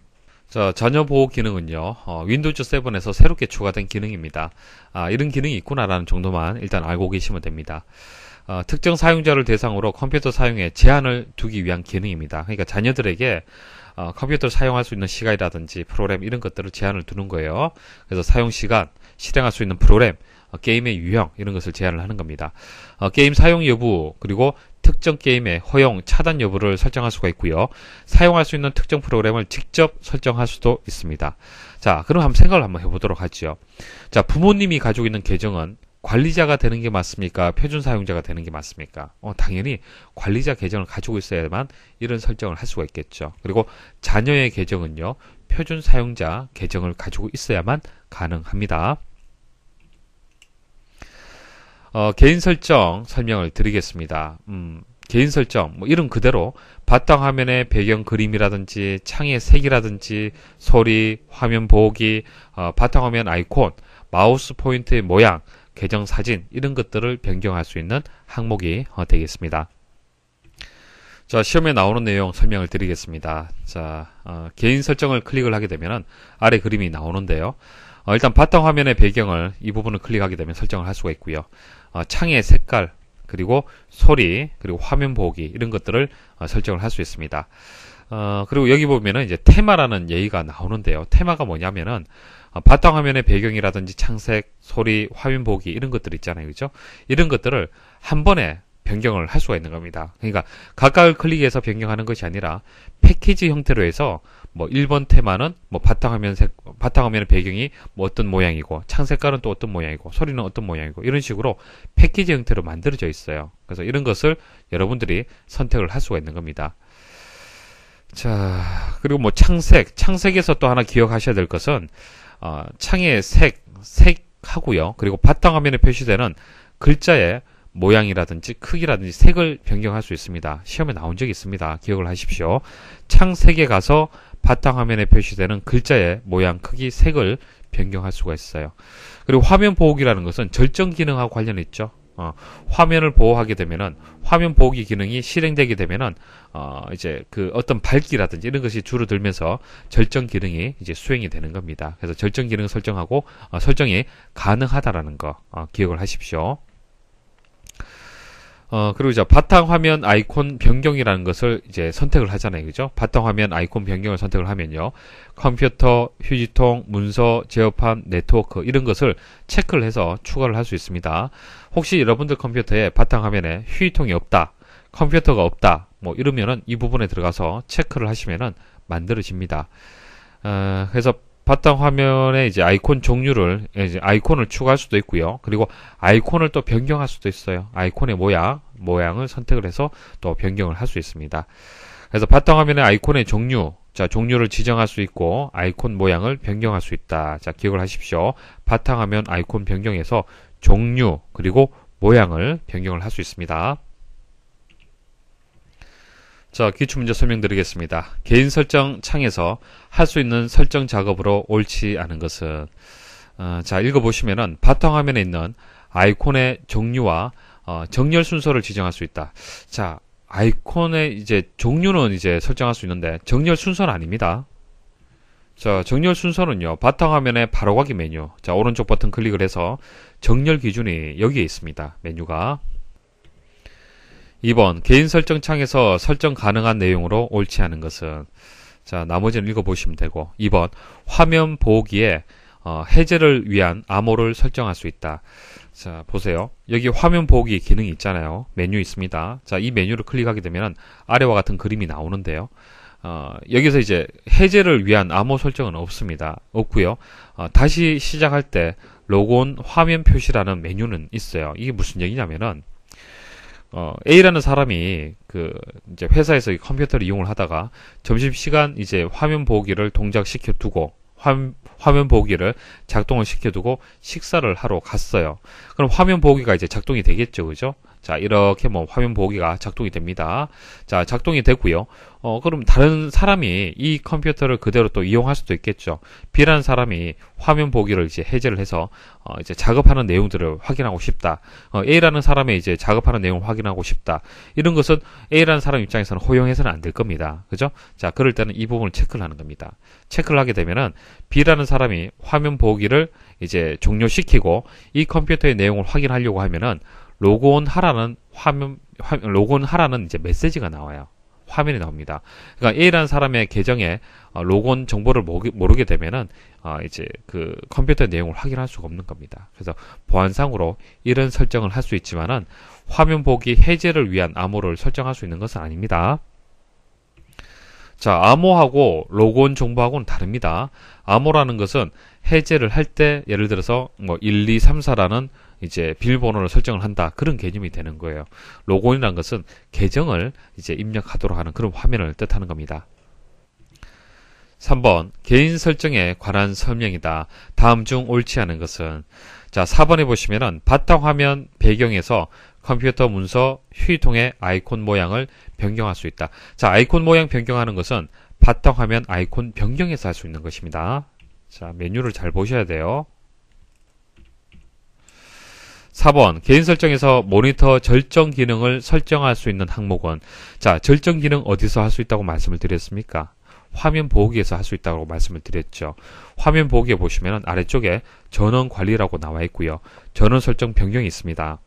A: 자, 자녀 보호 기능은요. 윈도우즈 7에서 새롭게 추가된 기능입니다. 이런 기능이 있구나라는 정도만 일단 알고 계시면 됩니다. 특정 사용자를 대상으로 컴퓨터 사용에 제한을 두기 위한 기능입니다. 그러니까 자녀들에게 컴퓨터를 사용할 수 있는 시간이라든지 프로그램 이런 것들을 제한을 두는 거예요. 그래서 사용 시간, 실행할 수 있는 프로그램, 게임의 유형 이런 것을 제한을 하는 겁니다. 게임 사용 여부 그리고 특정 게임의 허용, 차단 여부를 설정할 수가 있고요. 사용할 수 있는 특정 프로그램을 직접 설정할 수도 있습니다. 자, 그럼 한번 생각을 한번 해보도록 하죠. 자, 부모님이 가지고 있는 계정은 관리자가 되는 게 맞습니까? 표준 사용자가 되는 게 맞습니까? 당연히 관리자 계정을 가지고 있어야만 이런 설정을 할 수가 있겠죠. 그리고 자녀의 계정은요, 표준 사용자 계정을 가지고 있어야만 가능합니다. 개인 설정 설명을 드리겠습니다. 개인 설정, 이름 그대로 바탕화면의 배경 그림이라든지 창의 색이라든지 소리, 화면 보기, 바탕화면 아이콘, 마우스 포인트의 모양, 계정 사진 이런 것들을 변경할 수 있는 항목이 되겠습니다. 자, 시험에 나오는 내용 설명을 드리겠습니다. 자, 개인 설정을 클릭을 하게 되면 아래 그림이 나오는데요. 일단 바탕화면의 배경을 이 부분을 클릭하게 되면 설정을 할 수가 있고요. 창의 색깔, 그리고 소리, 그리고 화면 보기 이런 것들을 설정을 할 수 있습니다. 그리고 여기 보면은 이제 테마라는 얘기가 나오는데요. 테마가 뭐냐면은 바탕화면의 배경이라든지 창색, 소리, 화면 보기 이런 것들 있잖아요. 그죠? 이런 것들을 한 번에 변경을 할 수가 있는 겁니다. 그러니까 각각을 클릭해서 변경하는 것이 아니라 패키지 형태로 해서 뭐 1번 테마는 뭐 바탕화면의 배경이 뭐 어떤 모양이고 창색깔은 또 어떤 모양이고 소리는 어떤 모양이고 이런 식으로 패키지 형태로 만들어져 있어요. 그래서 이런 것을 여러분들이 선택을 할 수가 있는 겁니다. 자, 그리고 뭐 창색에서 또 하나 기억하셔야 될 것은 창의 색하고요. 그리고 바탕화면에 표시되는 글자의 모양이라든지 크기라든지 색을 변경할 수 있습니다. 시험에 나온 적이 있습니다. 기억을 하십시오. 창색에 가서 바탕화면에 표시되는 글자의 모양, 크기, 색을 변경할 수가 있어요. 그리고 화면 보호기라는 것은 절정 기능하고 관련이 있죠. 화면을 보호하게 되면은 화면 보호기 기능이 실행되게 되면은 이제 그 어떤 밝기라든지 이런 것이 줄어들면서 절정 기능이 이제 수행이 되는 겁니다. 그래서 절정 기능 설정하고 설정이 가능하다라는 거 기억을 하십시오. 그리고 이제 바탕화면 아이콘 변경이라는 것을 이제 선택을 하잖아요. 그죠? 바탕화면 아이콘 변경을 선택을 하면요. 컴퓨터, 휴지통, 문서, 제어판, 네트워크 이런 것을 체크를 해서 추가를 할 수 있습니다. 혹시 여러분들 컴퓨터에 바탕화면에 휴지통이 없다, 컴퓨터가 없다, 뭐 이러면은 이 부분에 들어가서 체크를 하시면은 만들어집니다. 그래서 바탕화면에 이제 아이콘 종류를, 이제 아이콘을 추가할 수도 있고요. 그리고 아이콘을 또 변경할 수도 있어요. 아이콘의 모양을 선택을 해서 또 변경을 할 수 있습니다. 그래서 바탕화면의 아이콘의 종류, 자, 종류를 지정할 수 있고, 아이콘 모양을 변경할 수 있다. 자, 기억을 하십시오. 바탕화면 아이콘 변경에서 종류, 그리고 모양을 변경을 할 수 있습니다. 자, 기출문제 설명드리겠습니다. 개인 설정 창에서 할 수 있는 설정 작업으로 옳지 않은 것은 자, 읽어보시면은 바탕화면에 있는 아이콘의 종류와 정렬 순서를 지정할 수 있다. 자, 아이콘의 이제 종류는 이제 설정할 수 있는데 정렬 순서는 아닙니다. 자, 정렬 순서는요. 바탕화면의 바로가기 메뉴. 자, 오른쪽 버튼 클릭을 해서 정렬 기준이 여기에 있습니다. 메뉴가. 2번 개인 설정 창에서 설정 가능한 내용으로 옳지 않은 것은, 자, 나머지는 읽어보시면 되고, 2번 화면 보호기에 해제를 위한 암호를 설정할 수 있다. 자, 보세요. 여기 화면 보호기 기능이 있잖아요. 메뉴 있습니다. 자, 이 메뉴를 클릭하게 되면 아래와 같은 그림이 나오는데요. 여기서 이제 해제를 위한 암호 설정은 없습니다. 없고요. 다시 시작할 때 로그온 화면 표시라는 메뉴는 있어요. 이게 무슨 얘기냐면은 A라는 사람이 이제 회사에서 컴퓨터를 이용을 하다가 점심시간 이제 화면 보기를 동작시켜 두고 화면 보기를 작동을 시켜두고 식사를 하러 갔어요. 그럼 화면 보기가 이제 작동이 되겠죠, 그죠? 자, 이렇게 뭐 화면 보기가 작동이 됩니다. 자, 작동이 되고요. 그럼 다른 사람이 이 컴퓨터를 그대로 또 이용할 수도 있겠죠. B라는 사람이 화면 보기를 이제 해제를 해서 이제 작업하는 내용들을 확인하고 싶다. A라는 사람의 이제 작업하는 내용을 확인하고 싶다. 이런 것은 A라는 사람 입장에서는 허용해서는 안 될 겁니다. 그죠? 자, 그럴 때는 이 부분을 체크를 하는 겁니다. 체크를 하게 되면은 B라는 사람이 화면 보기를 이제 종료시키고 이 컴퓨터의 내용을 확인하려고 하면은 로그온 하라는 로그온 하라는 이제 메시지가 나와요. 화면이 나옵니다. 그러니까 A라는 사람의 계정에 로그온 정보를 모르게 되면은 이제 그 컴퓨터의 내용을 확인할 수가 없는 겁니다. 그래서 보안상으로 이런 설정을 할 수 있지만은 화면 보기 해제를 위한 암호를 설정할 수 있는 것은 아닙니다. 자, 암호하고 로그온 정보하고는 다릅니다. 암호라는 것은 해제를 할 때 예를 들어서 뭐 1, 2, 3, 4라는 이제 비밀번호를 설정을 한다. 그런 개념이 되는 거예요. 로그온이라는 것은 계정을 이제 입력하도록 하는 그런 화면을 뜻하는 겁니다. 3번 개인 설정에 관한 설명이다. 다음 중 옳지 않은 것은, 자, 4번에 보시면은 바탕화면 배경에서 컴퓨터 문서 휴지통의 아이콘 모양을 변경할 수 있다. 자, 아이콘 모양 변경하는 것은 바탕화면 아이콘 변경에서 할 수 있는 것입니다. 자, 메뉴를 잘 보셔야 돼요. 4번 개인 설정에서 모니터 절정 기능을 설정할 수 있는 항목은, 자, 절정 기능 어디서 할 수 있다고 말씀을 드렸습니까? 화면 보기에서 할 수 있다고 말씀을 드렸죠. 화면 보기에 보시면 아래쪽에 전원 관리라고 나와 있고요. 전원 설정 변경이 있습니다.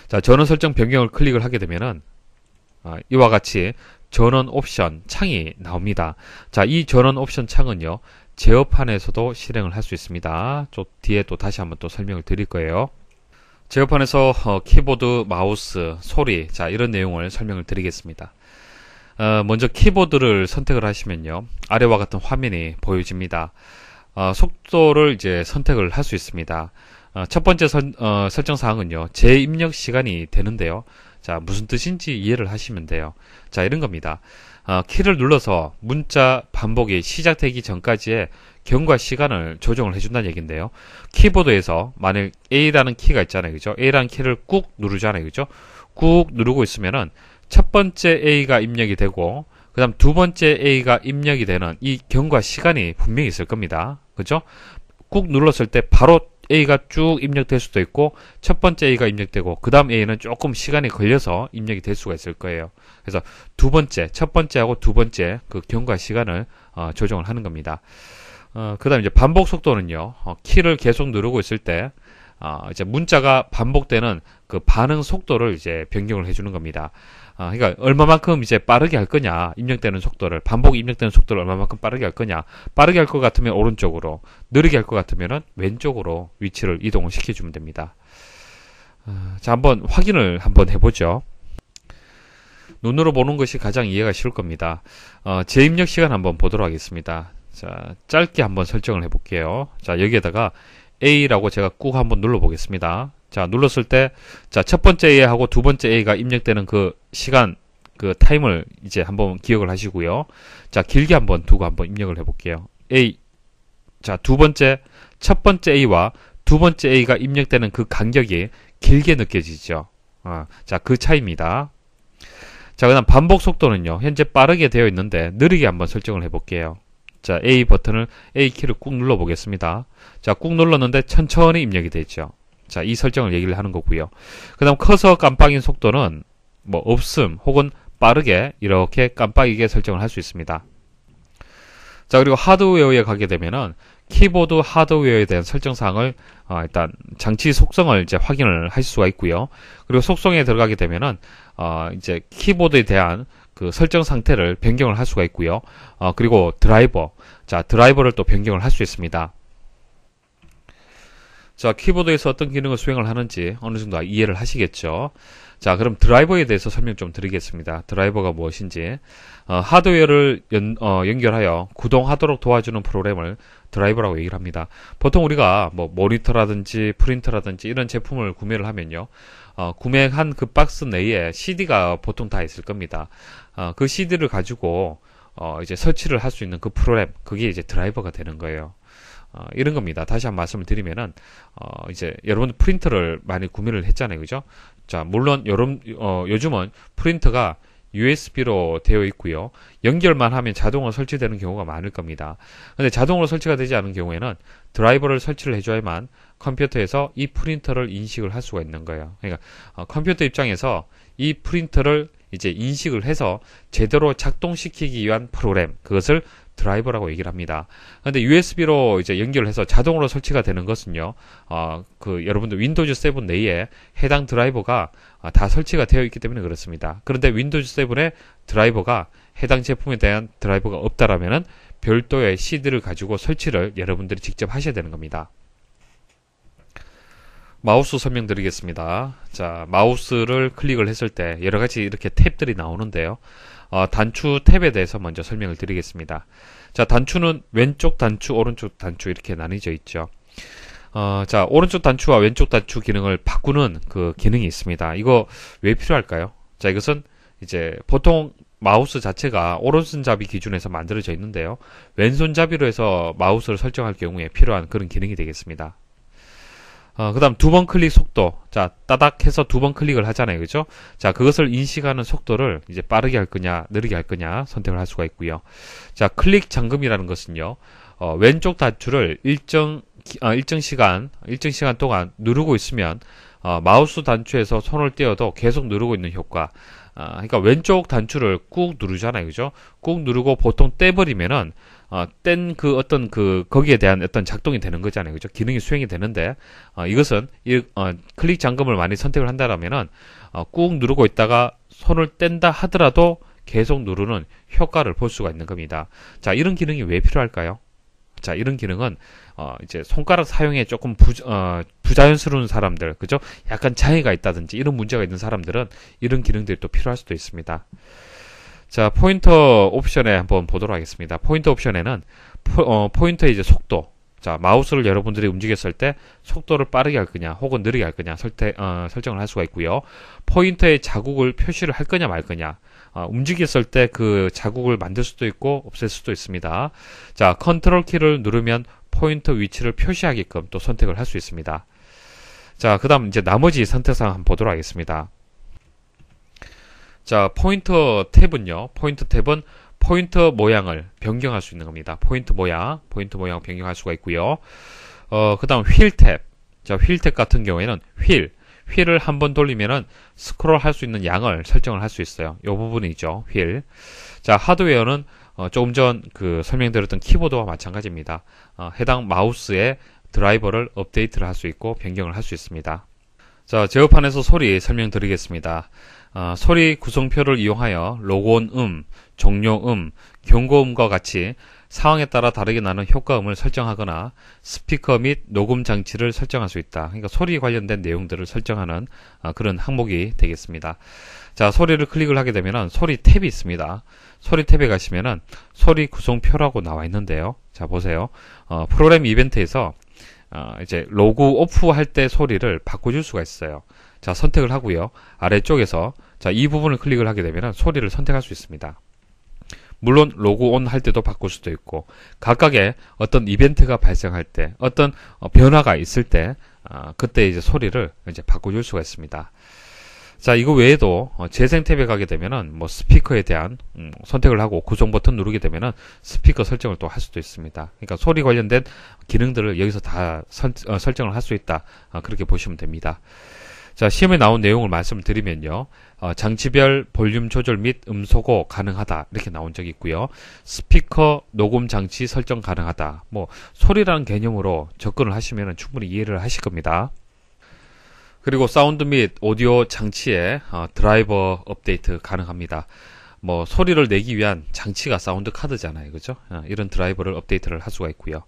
A: 자, 전원 설정 변경을 클릭을 하게 되면은 이와 같이 전원 옵션 창이 나옵니다. 자, 이 전원 옵션 창은요, 제어판에서도 실행을 할 수 있습니다. 좀 뒤에 또 다시 한번 또 설명을 드릴 거예요. 제어판에서 키보드, 마우스, 소리, 자 이런 내용을 설명을 드리겠습니다. 먼저 키보드를 선택을 하시면요, 아래와 같은 화면이 보여집니다. 속도를 이제 선택을 할 수 있습니다. 첫 번째 설정 사항은요, 재입력 시간이 되는데요. 자, 무슨 뜻인지 이해를 하시면 돼요. 자, 이런 겁니다. 키를 눌러서 문자 반복이 시작되기 전까지의 경과 시간을 조정을 해준다는 얘기인데요. 키보드에서 만약 A라는 키가 있잖아요. 그죠? A라는 키를 꾹 누르잖아요. 그죠? 꾹 누르고 있으면은 첫 번째 A가 입력이 되고, 그 다음 두 번째 A가 입력이 되는 이 경과 시간이 분명히 있을 겁니다. 그죠? 꾹 눌렀을 때 바로 A가 쭉 입력될 수도 있고, 첫 번째 A가 입력되고, 그 다음 A는 조금 시간이 걸려서 입력이 될 수가 있을 거예요. 그래서 첫 번째하고 두 번째 그 경과 시간을 조정을 하는 겁니다. 그 다음 이제 반복 속도는요, 키를 계속 누르고 있을 때, 이제 문자가 반복되는 그 반응 속도를 이제 변경을 해주는 겁니다. 그러니까 얼마만큼 이제 빠르게 할 거냐, 입력되는 속도를, 반복 입력되는 속도를 얼마만큼 빠르게 할 거냐, 빠르게 할 것 같으면 오른쪽으로, 느리게 할 것 같으면 왼쪽으로 위치를 이동을 시켜주면 됩니다. 자, 한번 확인을 한번 해보죠. 눈으로 보는 것이 가장 이해가 쉬울 겁니다. 재입력 시간 한번 보도록 하겠습니다. 자, 짧게 한번 설정을 해볼게요. 자, 여기에다가 A라고 제가 꾹 한번 눌러보겠습니다. 자, 눌렀을 때, 자, 첫 번째 A하고 두 번째 A가 입력되는 그 시간, 그 타임을 이제 한번 기억을 하시고요. 자, 길게 한번 두고 한번 입력을 해볼게요. A. 자, 첫 번째 A와 두 번째 A가 입력되는 그 간격이 길게 느껴지죠. 자, 그 차이입니다. 자, 그 다음 반복 속도는요, 현재 빠르게 되어 있는데, 느리게 한번 설정을 해볼게요. 자, A 키를 꾹 눌러 보겠습니다. 자, 꾹 눌렀는데 천천히 입력이 되죠. 자, 이 설정을 얘기를 하는 거고요. 그 다음 커서 깜빡인 속도는 뭐 없음 혹은 빠르게 이렇게 깜빡이게 설정을 할 수 있습니다. 자, 그리고 하드웨어에 가게 되면은 키보드 하드웨어에 대한 설정사항을 일단 장치 속성을 이제 확인을 할 수가 있고요. 그리고 속성에 들어가게 되면은 이제 키보드에 대한 그 설정 상태를 변경을 할 수가 있고요. 그리고 드라이버를 또 변경을 할 수 있습니다. 자, 키보드에서 어떤 기능을 수행을 하는지 어느 정도 이해를 하시겠죠. 자, 그럼 드라이버에 대해서 설명 좀 드리겠습니다. 드라이버가 무엇인지. 하드웨어를 연결하여 구동하도록 도와주는 프로그램을 드라이버라고 얘기를 합니다. 보통 우리가 뭐 모니터라든지 프린터라든지 이런 제품을 구매를 하면요, 구매한 그 박스 내에 CD가 보통 다 있을 겁니다. 그 CD를 가지고 이제 설치를 할 수 있는 그 프로그램, 그게 이제 드라이버가 되는 거예요. 이런 겁니다. 다시 한번 말씀을 드리면은, 이제 여러분들 프린터를 많이 구매를 했잖아요. 그죠? 자, 물론 요즘은 프린터가 USB로 되어 있고요. 연결만 하면 자동으로 설치되는 경우가 많을 겁니다. 근데 자동으로 설치가 되지 않은 경우에는 드라이버를 설치를 해줘야만 컴퓨터에서 이 프린터를 인식을 할 수가 있는 거예요. 그러니까 컴퓨터 입장에서 이 프린터를 이제 인식을 해서 제대로 작동시키기 위한 프로그램, 그것을 드라이버라고 얘기를 합니다. 근데 USB로 이제 연결해서 자동으로 설치가 되는 것은요, 여러분들 윈도우즈 7 내에 해당 드라이버가 다 설치가 되어 있기 때문에 그렇습니다. 그런데 윈도우즈 7에 드라이버가 해당 제품에 대한 드라이버가 없다라면은 별도의 CD를 가지고 설치를 여러분들이 직접 하셔야 되는 겁니다. 마우스 설명드리겠습니다. 자, 마우스를 클릭을 했을 때 여러가지 이렇게 탭들이 나오는데요. 단추 탭에 대해서 먼저 설명을 드리겠습니다. 자, 단추는 왼쪽 단추, 오른쪽 단추 이렇게 나뉘어져 있죠. 자, 오른쪽 단추와 왼쪽 단추 기능을 바꾸는 그 기능이 있습니다. 이거 왜 필요할까요? 자, 이것은 이제 보통 마우스 자체가 오른손잡이 기준에서 만들어져 있는데요. 왼손잡이로 해서 마우스를 설정할 경우에 필요한 그런 기능이 되겠습니다. 그 다음 두 번 클릭 속도. 자, 따닥 해서 두 번 클릭을 하잖아요. 그죠? 자, 그것을 인식하는 속도를 이제 빠르게 할 거냐, 느리게 할 거냐 선택을 할 수가 있고요. 자, 클릭 잠금이라는 것은요, 왼쪽 단추를 일정 시간 동안 누르고 있으면, 마우스 단추에서 손을 떼어도 계속 누르고 있는 효과. 그러니까 왼쪽 단추를 꾹 누르잖아요. 그죠? 꾹 누르고 보통 떼버리면은, 거기에 대한 어떤 작동이 되는 거잖아요. 그죠? 기능이 수행이 되는데, 이것은, 클릭 잠금을 많이 선택을 한다면은, 꾹 누르고 있다가 손을 뗀다 하더라도 계속 누르는 효과를 볼 수가 있는 겁니다. 자, 이런 기능이 왜 필요할까요? 자, 이런 기능은 이제 손가락 사용에 조금 부자연스러운 사람들, 그죠? 약간 장애가 있다든지 이런 문제가 있는 사람들은 이런 기능들이 또 필요할 수도 있습니다. 자, 포인터 옵션에 한번 보도록 하겠습니다. 포인터 옵션에는 포인터의 이제 속도, 자, 마우스를 여러분들이 움직였을 때 속도를 빠르게 할 거냐 혹은 느리게 할 거냐 설정을 할 수가 있고요. 포인터의 자국을 표시를 할 거냐 말 거냐, 움직였을 때 그 자국을 만들 수도 있고 없앨 수도 있습니다. 자, 컨트롤 키를 누르면 포인터 위치를 표시하게끔 또 선택을 할 수 있습니다. 자, 그 다음 이제 나머지 선택사항 한번 보도록 하겠습니다. 자, 포인터 탭은요, 포인터 탭은 포인터 모양을 변경할 수 있는 겁니다. 포인터 모양 변경할 수가 있고요. 그 다음 휠 탭. 자, 휠 탭 같은 경우에는 휠을 한번 돌리면은 스크롤 할 수 있는 양을 설정을 할 수 있어요. 이 부분이죠, 휠. 자, 하드웨어는 조금 전 그 설명드렸던 키보드와 마찬가지입니다. 해당 마우스의 드라이버를 업데이트를 할 수 있고 변경을 할 수 있습니다. 자, 제어판에서 소리 설명드리겠습니다. 소리 구성표를 이용하여 로그온 종료 경고음과 같이 상황에 따라 다르게 나는 효과음을 설정하거나 스피커 및 녹음 장치를 설정할 수 있다. 그러니까 소리 관련된 내용들을 설정하는 그런 항목이 되겠습니다. 자, 소리를 클릭을 하게 되면 소리 탭이 있습니다. 소리 탭에 가시면은 소리 구성표라고 나와 있는데요. 자, 보세요. 프로그램 이벤트에서 이제 로그 오프 할 때 소리를 바꿔줄 수가 있어요. 자, 선택을 하고요. 아래쪽에서 자, 이 부분을 클릭을 하게 되면 소리를 선택할 수 있습니다. 물론 로그 온 할 때도 바꿀 수도 있고, 각각의 어떤 이벤트가 발생할 때, 어떤 변화가 있을 때 그때 이제 소리를 이제 바꿔줄 수가 있습니다. 자, 이거 외에도 재생 탭에 가게 되면은 뭐 스피커에 대한 선택을 하고 구성 버튼 누르게 되면은 스피커 설정을 또 할 수도 있습니다. 그러니까 소리 관련된 기능들을 여기서 다 설정을 할 수 있다. 그렇게 보시면 됩니다. 자, 시험에 나온 내용을 말씀드리면요. 장치별 볼륨 조절 및 음소거 가능하다. 이렇게 나온 적이 있고요. 스피커 녹음 장치 설정 가능하다. 뭐 소리라는 개념으로 접근을 하시면 충분히 이해를 하실 겁니다. 그리고 사운드 및 오디오 장치에 드라이버 업데이트 가능합니다. 뭐 소리를 내기 위한 장치가 사운드 카드잖아요, 그죠? 이런 드라이버를 업데이트를 할 수가 있고요.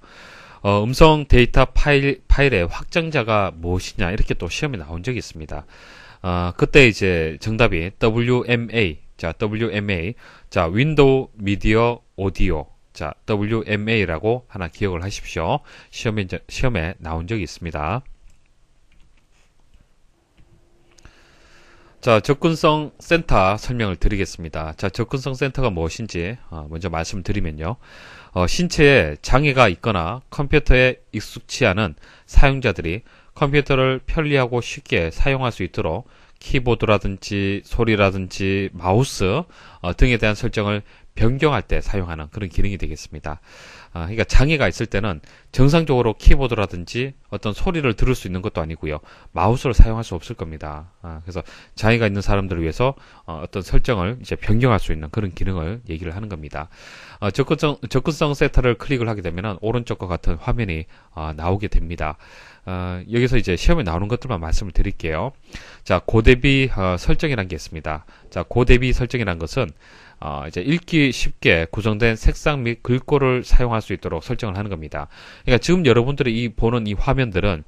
A: 음성 데이터 파일의 확장자가 무엇이냐, 이렇게 또 시험에 나온 적이 있습니다. 그때 이제 정답이 WMA, 자, WMA, 자, 윈도우 미디어 오디오, 자, WMA라고 하나 기억을 하십시오. 시험에 나온 적이 있습니다. 자, 접근성 센터 설명을 드리겠습니다. 자, 접근성 센터가 무엇인지 먼저 말씀드리면요. 신체에 장애가 있거나 컴퓨터에 익숙치 않은 사용자들이 컴퓨터를 편리하고 쉽게 사용할 수 있도록 키보드라든지 소리라든지 마우스 등에 대한 설정을 변경할 때 사용하는 그런 기능이 되겠습니다. 그러니까 장애가 있을 때는 정상적으로 키보드라든지 어떤 소리를 들을 수 있는 것도 아니고요. 마우스를 사용할 수 없을 겁니다. 그래서 장애가 있는 사람들을 위해서 어떤 설정을 이제 변경할 수 있는 그런 기능을 얘기를 하는 겁니다. 접근성 세터를 클릭을 하게 되면 오른쪽과 같은 화면이 나오게 됩니다. 여기서 이제 시험에 나오는 것들만 말씀을 드릴게요. 자, 고대비 설정이라는 게 있습니다. 자, 고대비 설정이라는 것은 이제 읽기 쉽게 구성된 색상 및 글꼴을 사용할 수 있도록 설정을 하는 겁니다. 그러니까 지금 여러분들이 보는 이 화면들은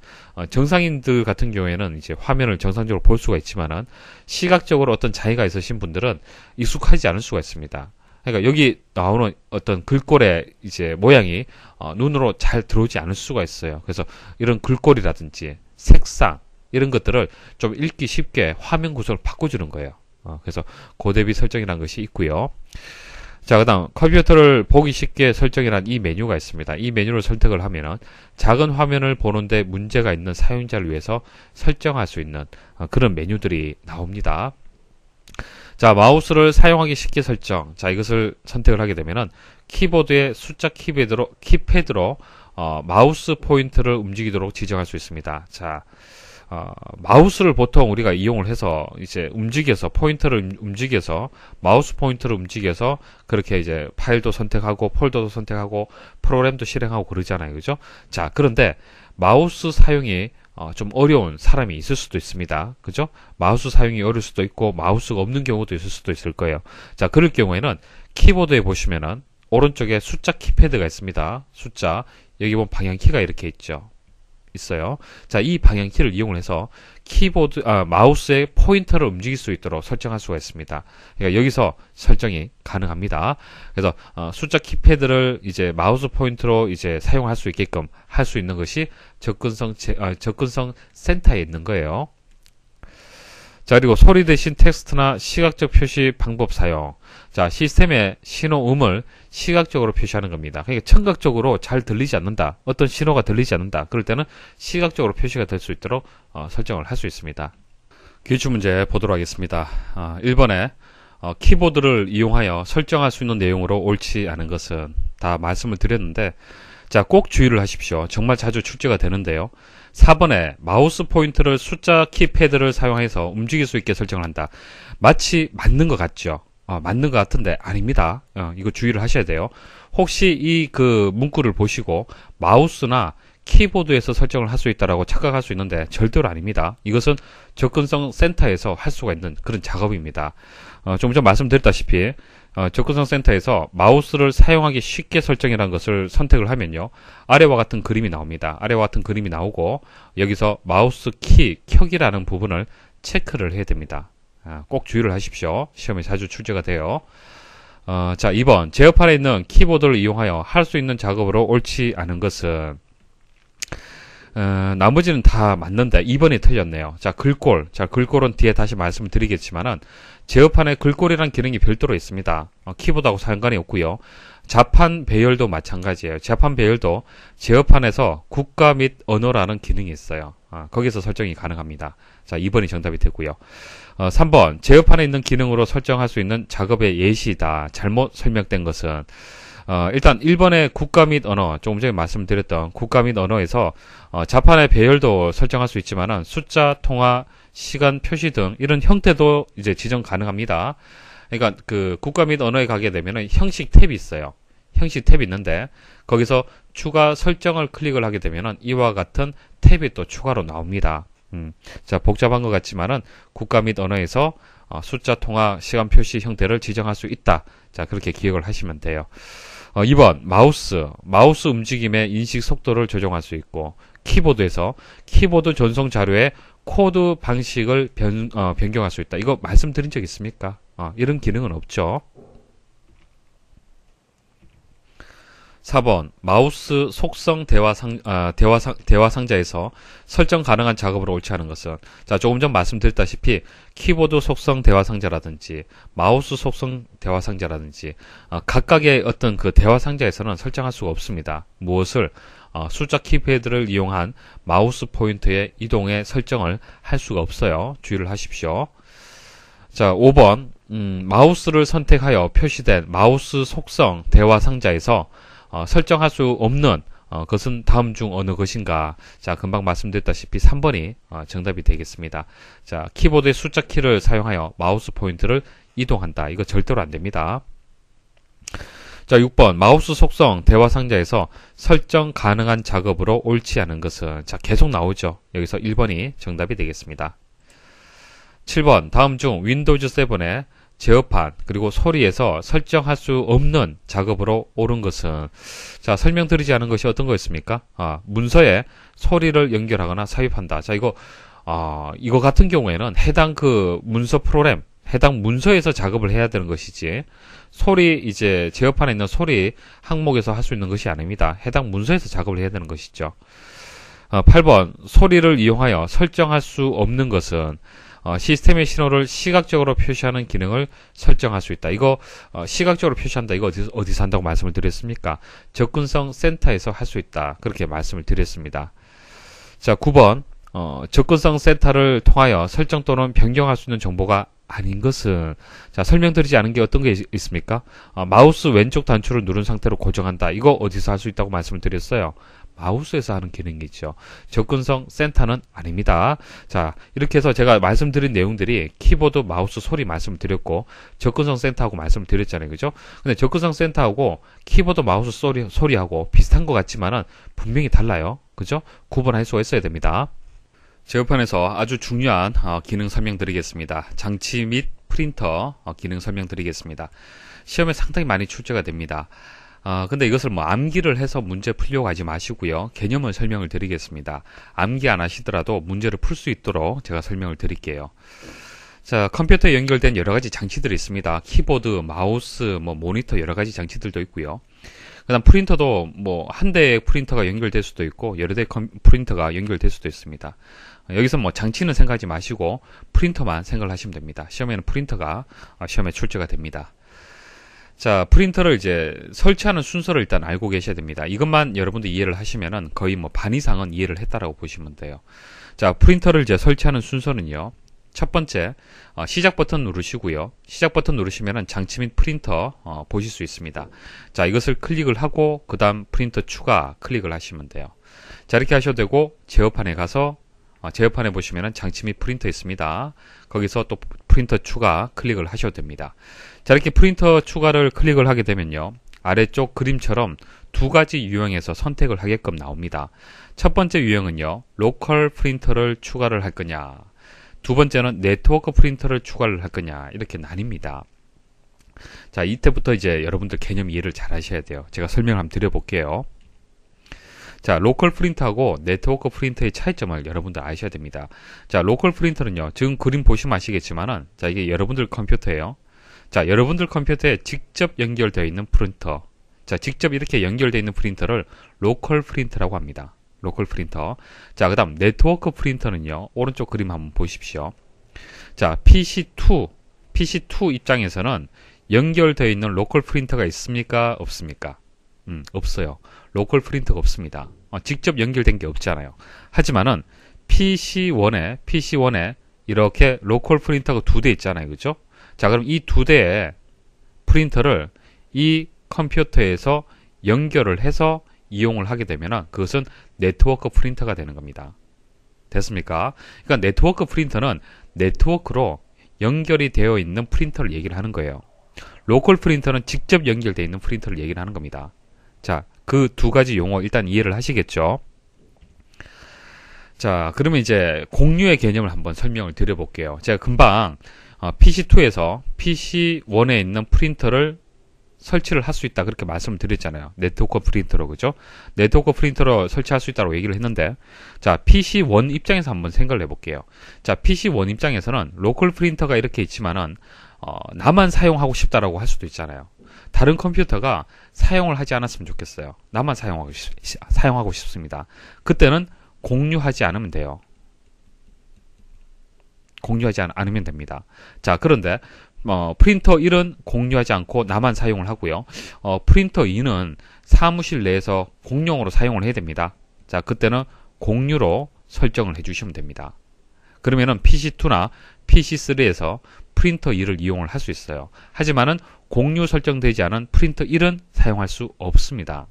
A: 정상인들 같은 경우에는 이제 화면을 정상적으로 볼 수가 있지만은 시각적으로 어떤 장애가 있으신 분들은 익숙하지 않을 수가 있습니다. 그러니까 여기 나오는 어떤 글꼴의 이제 모양이 눈으로 잘 들어오지 않을 수가 있어요. 그래서 이런 글꼴이라든지 색상 이런 것들을 좀 읽기 쉽게 화면 구성을 바꿔주는 거예요. 그래서 고대비 설정이라는 것이 있고요. 자, 그 다음 컴퓨터를 보기 쉽게 설정이라는 이 메뉴가 있습니다. 이 메뉴를 선택을 하면은 작은 화면을 보는데 문제가 있는 사용자를 위해서 설정할 수 있는 그런 메뉴들이 나옵니다. 자, 마우스를 사용하기 쉽게 설정. 자, 이것을 선택을 하게 되면은 키보드의 숫자 키패드로 마우스 포인트를 움직이도록 지정할 수 있습니다. 자, 마우스를 보통 우리가 이용을 해서 이제 포인터를 움직여서 마우스 포인터를 움직여서 그렇게 이제 파일도 선택하고 폴더도 선택하고 프로그램도 실행하고 그러잖아요, 그죠? 자, 그런데 마우스 사용이 좀 어려운 사람이 있을 수도 있습니다. 그죠? 마우스 사용이 어려울 수도 있고 마우스가 없는 경우도 있을 수도 있을 거예요. 자, 그럴 경우에는 키보드에 보시면은 오른쪽에 숫자 키패드가 있습니다. 숫자, 여기 보면 방향키가 이렇게 있어요. 자, 이 방향키를 이용해서 마우스의 포인터를 움직일 수 있도록 설정할 수가 있습니다. 그러니까 여기서 설정이 가능합니다. 그래서 숫자 키패드를 이제 마우스 포인터로 이제 사용할 수 있게끔 할 수 있는 것이 접근성 센터에 있는 거예요. 자, 그리고 소리 대신 텍스트나 시각적 표시 방법 사용. 자, 시스템의 신호음을 시각적으로 표시하는 겁니다. 그러니까 청각적으로 잘 들리지 않는다. 어떤 신호가 들리지 않는다. 그럴 때는 시각적으로 표시가 될 수 있도록 설정을 할 수 있습니다. 기출문제 보도록 하겠습니다. 1번에 키보드를 이용하여 설정할 수 있는 내용으로 옳지 않은 것은 다 말씀을 드렸는데, 자, 꼭 주의를 하십시오. 정말 자주 출제가 되는데요. 4번에 마우스 포인터를 숫자 키패드를 사용해서 움직일 수 있게 설정을 한다. 마치 맞는 것 같죠? 맞는 것 같은데 아닙니다. 이거 주의를 하셔야 돼요. 혹시 이 문구를 보시고 마우스나 키보드에서 설정을 할 수 있다라고 착각할 수 있는데 절대로 아닙니다. 이것은 접근성 센터에서 할 수가 있는 그런 작업입니다. 좀 전 말씀드렸다시피 접근성 센터에서 마우스를 사용하기 쉽게 설정이라는 것을 선택을 하면요, 아래와 같은 그림이 나옵니다. 아래와 같은 그림이 나오고 여기서 마우스 켜기라는 부분을 체크를 해야 됩니다. 꼭 주의를 하십시오. 시험에 자주 출제가 돼요. 자, 2번 제어판에 있는 키보드를 이용하여 할 수 있는 작업으로 옳지 않은 것은, 나머지는 다 맞는데 2번이 틀렸네요. 자, 글꼴은 뒤에 다시 말씀을 드리겠지만은 제어판에 글꼴이라는 기능이 별도로 있습니다. 키보드하고 상관이 없고요. 자판 배열도 마찬가지예요. 자판 배열도 제어판에서 국가 및 언어라는 기능이 있어요. 거기서 설정이 가능합니다. 자, 2번이 정답이 되고요. 3번 제어판에 있는 기능으로 설정할 수 있는 작업의 예시다. 잘못 설명된 것은, 일단 1번의 국가 및 언어, 조금 전에 말씀드렸던 국가 및 언어에서 자판의 배열도 설정할 수 있지만은 숫자, 통화, 시간 표시 등 이런 형태도 이제 지정 가능합니다. 그러니까 국가 및 언어에 가게 되면은 형식 탭이 있어요. 형식 탭이 있는데 거기서 추가 설정을 클릭을 하게 되면은 이와 같은 탭이 또 추가로 나옵니다. 자, 복잡한 것 같지만은 국가 및 언어에서 숫자, 통화, 시간 표시 형태를 지정할 수 있다. 자, 그렇게 기억을 하시면 돼요. 2번 마우스 움직임의 인식 속도를 조정할 수 있고, 키보드에서 키보드 전송 자료의 코드 방식을 변경할 수 있다. 이거 말씀드린 적 있습니까? 이런 기능은 없죠. 4번 마우스 속성 대화 상자에서 설정 가능한 작업으로 옳지 않은 것은, 자, 조금 전 말씀드렸다시피 키보드 속성 대화 상자라든지 마우스 속성 대화 상자라든지 각각의 어떤 그 대화 상자에서는 설정할 수가 없습니다. 무엇을? 숫자 키패드를 이용한 마우스 포인터의 이동의 설정을 할 수가 없어요. 주의를 하십시오. 자, 5번 마우스를 선택하여 표시된 마우스 속성 대화 상자에서 설정할 수 없는 것은 다음 중 어느 것인가? 자, 금방 말씀드렸다시피 3번이 정답이 되겠습니다. 자, 키보드의 숫자 키를 사용하여 마우스 포인트를 이동한다. 이거 절대로 안 됩니다. 자, 6번 마우스 속성 대화 상자에서 설정 가능한 작업으로 옳지 않은 것은, 자, 계속 나오죠. 여기서 1번이 정답이 되겠습니다. 7번 다음 중 윈도우즈 7의 제어판 그리고 소리에서 설정할 수 없는 작업으로 옳은 것은, 자, 설명드리지 않은 것이 어떤 거였습니까? 문서에 소리를 연결하거나 삽입한다. 자, 이거 같은 경우에는 해당 문서 프로그램, 해당 문서에서 작업을 해야 되는 것이지, 이제 제어판에 있는 소리 항목에서 할 수 있는 것이 아닙니다. 해당 문서에서 작업을 해야 되는 것이죠. 8번 소리를 이용하여 설정할 수 없는 것은, 시스템의 신호를 시각적으로 표시하는 기능을 설정할 수 있다. 이거 시각적으로 표시한다. 이거 어디서 한다고 말씀을 드렸습니까? 접근성 센터에서 할 수 있다. 그렇게 말씀을 드렸습니다. 자, 9번 접근성 센터를 통하여 설정 또는 변경할 수 있는 정보가 아닌 것은, 자, 설명드리지 않은 게 어떤 게 있습니까? 마우스 왼쪽 단추를 누른 상태로 고정한다. 이거 어디서 할 수 있다고 말씀을 드렸어요? 마우스에서 하는 기능이죠. 접근성 센터는 아닙니다. 자, 이렇게 해서 제가 말씀드린 내용들이 키보드, 마우스, 소리 말씀을 드렸고, 접근성 센터하고 말씀을 드렸잖아요. 그죠? 근데 접근성 센터하고 키보드, 마우스, 소리하고 비슷한 것 같지만은 분명히 달라요. 그죠? 구분할 수가 있어야 됩니다. 제어판에서 아주 중요한 기능 설명드리겠습니다. 장치 및 프린터 기능 설명드리겠습니다. 시험에 상당히 많이 출제가 됩니다. 근데 이것을 뭐 암기를 해서 문제 풀려고 하지 마시고요. 개념을 설명을 드리겠습니다. 암기 안 하시더라도 문제를 풀 수 있도록 제가 설명을 드릴게요. 자, 컴퓨터에 연결된 여러 가지 장치들이 있습니다. 키보드, 마우스, 뭐 모니터 여러 가지 장치들도 있고요. 그다음 프린터도 뭐 한 대의 프린터가 연결될 수도 있고 여러 대의 프린터가 연결될 수도 있습니다. 여기서 뭐 장치는 생각하지 마시고 프린터만 생각을 하시면 됩니다. 시험에는 프린터가 시험에 출제가 됩니다. 자, 프린터를 이제 설치하는 순서를 일단 알고 계셔야 됩니다. 이것만 여러분들 이해를 하시면은 거의 뭐 반 이상은 이해를 했다라고 보시면 돼요. 자, 프린터를 이제 설치하는 순서는요. 첫 번째, 시작 버튼 누르시고요. 시작 버튼 누르시면은 장치 및 프린터 보실 수 있습니다. 자, 이것을 클릭을 하고 그 다음 프린터 추가 클릭을 하시면 돼요. 자, 이렇게 하셔도 되고 제어판에 가서 제어판에 보시면은 장치 및 프린터 있습니다. 거기서 또 프린터 추가 클릭을 하셔도 됩니다. 자, 이렇게 프린터 추가를 클릭을 하게 되면요. 아래쪽 그림처럼 두 가지 유형에서 선택을 하게끔 나옵니다. 첫 번째 유형은요. 로컬 프린터를 추가를 할 거냐. 두 번째는 네트워크 프린터를 추가를 할 거냐. 이렇게 나뉩니다. 자, 이때부터 이제 여러분들 개념 이해를 잘 하셔야 돼요. 제가 설명을 한번 드려볼게요. 자, 로컬 프린터하고 네트워크 프린터의 차이점을 여러분들 아셔야 됩니다. 자, 로컬 프린터는요. 지금 그림 보시면 아시겠지만은, 자, 이게 여러분들 컴퓨터예요. 자, 여러분들 컴퓨터에 직접 연결되어 있는 프린터. 자, 직접 이렇게 연결되어 있는 프린터를 로컬 프린터라고 합니다. 로컬 프린터. 자, 그 다음 네트워크 프린터는요. 오른쪽 그림 한번 보십시오. 자, PC2 입장에서는 연결되어 있는 로컬 프린터가 있습니까? 없습니까? 없어요. 로컬 프린터가 없습니다. 직접 연결된 게 없잖아요. 하지만은 PC1에 이렇게 로컬 프린터가 두 대 있잖아요. 그죠? 자, 그럼 이 두 대의 프린터를 이 컴퓨터에서 연결을 해서 이용을 하게 되면 그것은 네트워크 프린터가 되는 겁니다. 됐습니까? 그러니까 네트워크 프린터는 네트워크로 연결이 되어 있는 프린터를 얘기를 하는 거예요. 로컬 프린터는 직접 연결되어 있는 프린터를 얘기를 하는 겁니다. 자, 그 두 가지 용어 일단 이해를 하시겠죠? 자, 그러면 이제 공유의 개념을 한번 설명을 드려볼게요. 제가 금방 PC2에서 PC1에 있는 프린터를 설치를 할 수 있다 그렇게 말씀을 드렸잖아요. 네트워크 프린터로. 그죠? 네트워크 프린터로 설치할 수 있다고 얘기를 했는데, 자, PC1 입장에서 한번 생각을 해볼게요. 자, PC1 입장에서는 로컬 프린터가 이렇게 있지만은 나만 사용하고 싶다라고 할 수도 있잖아요. 다른 컴퓨터가 사용을 하지 않았으면 좋겠어요. 나만 사용하고 싶습니다. 그때는 공유하지 않으면 돼요. 공유하지 않으면 됩니다. 자, 그런데 프린터 1은 공유하지 않고 나만 사용을 하고요. 프린터 2는 사무실 내에서 공용으로 사용을 해야 됩니다. 자, 그때는 공유로 설정을 해주시면 됩니다. 그러면은 PC2나 PC3에서 프린터 2를 이용을 할 수 있어요. 하지만은 공유 설정되지 않은 프린터 1은 사용할 수 없습니다.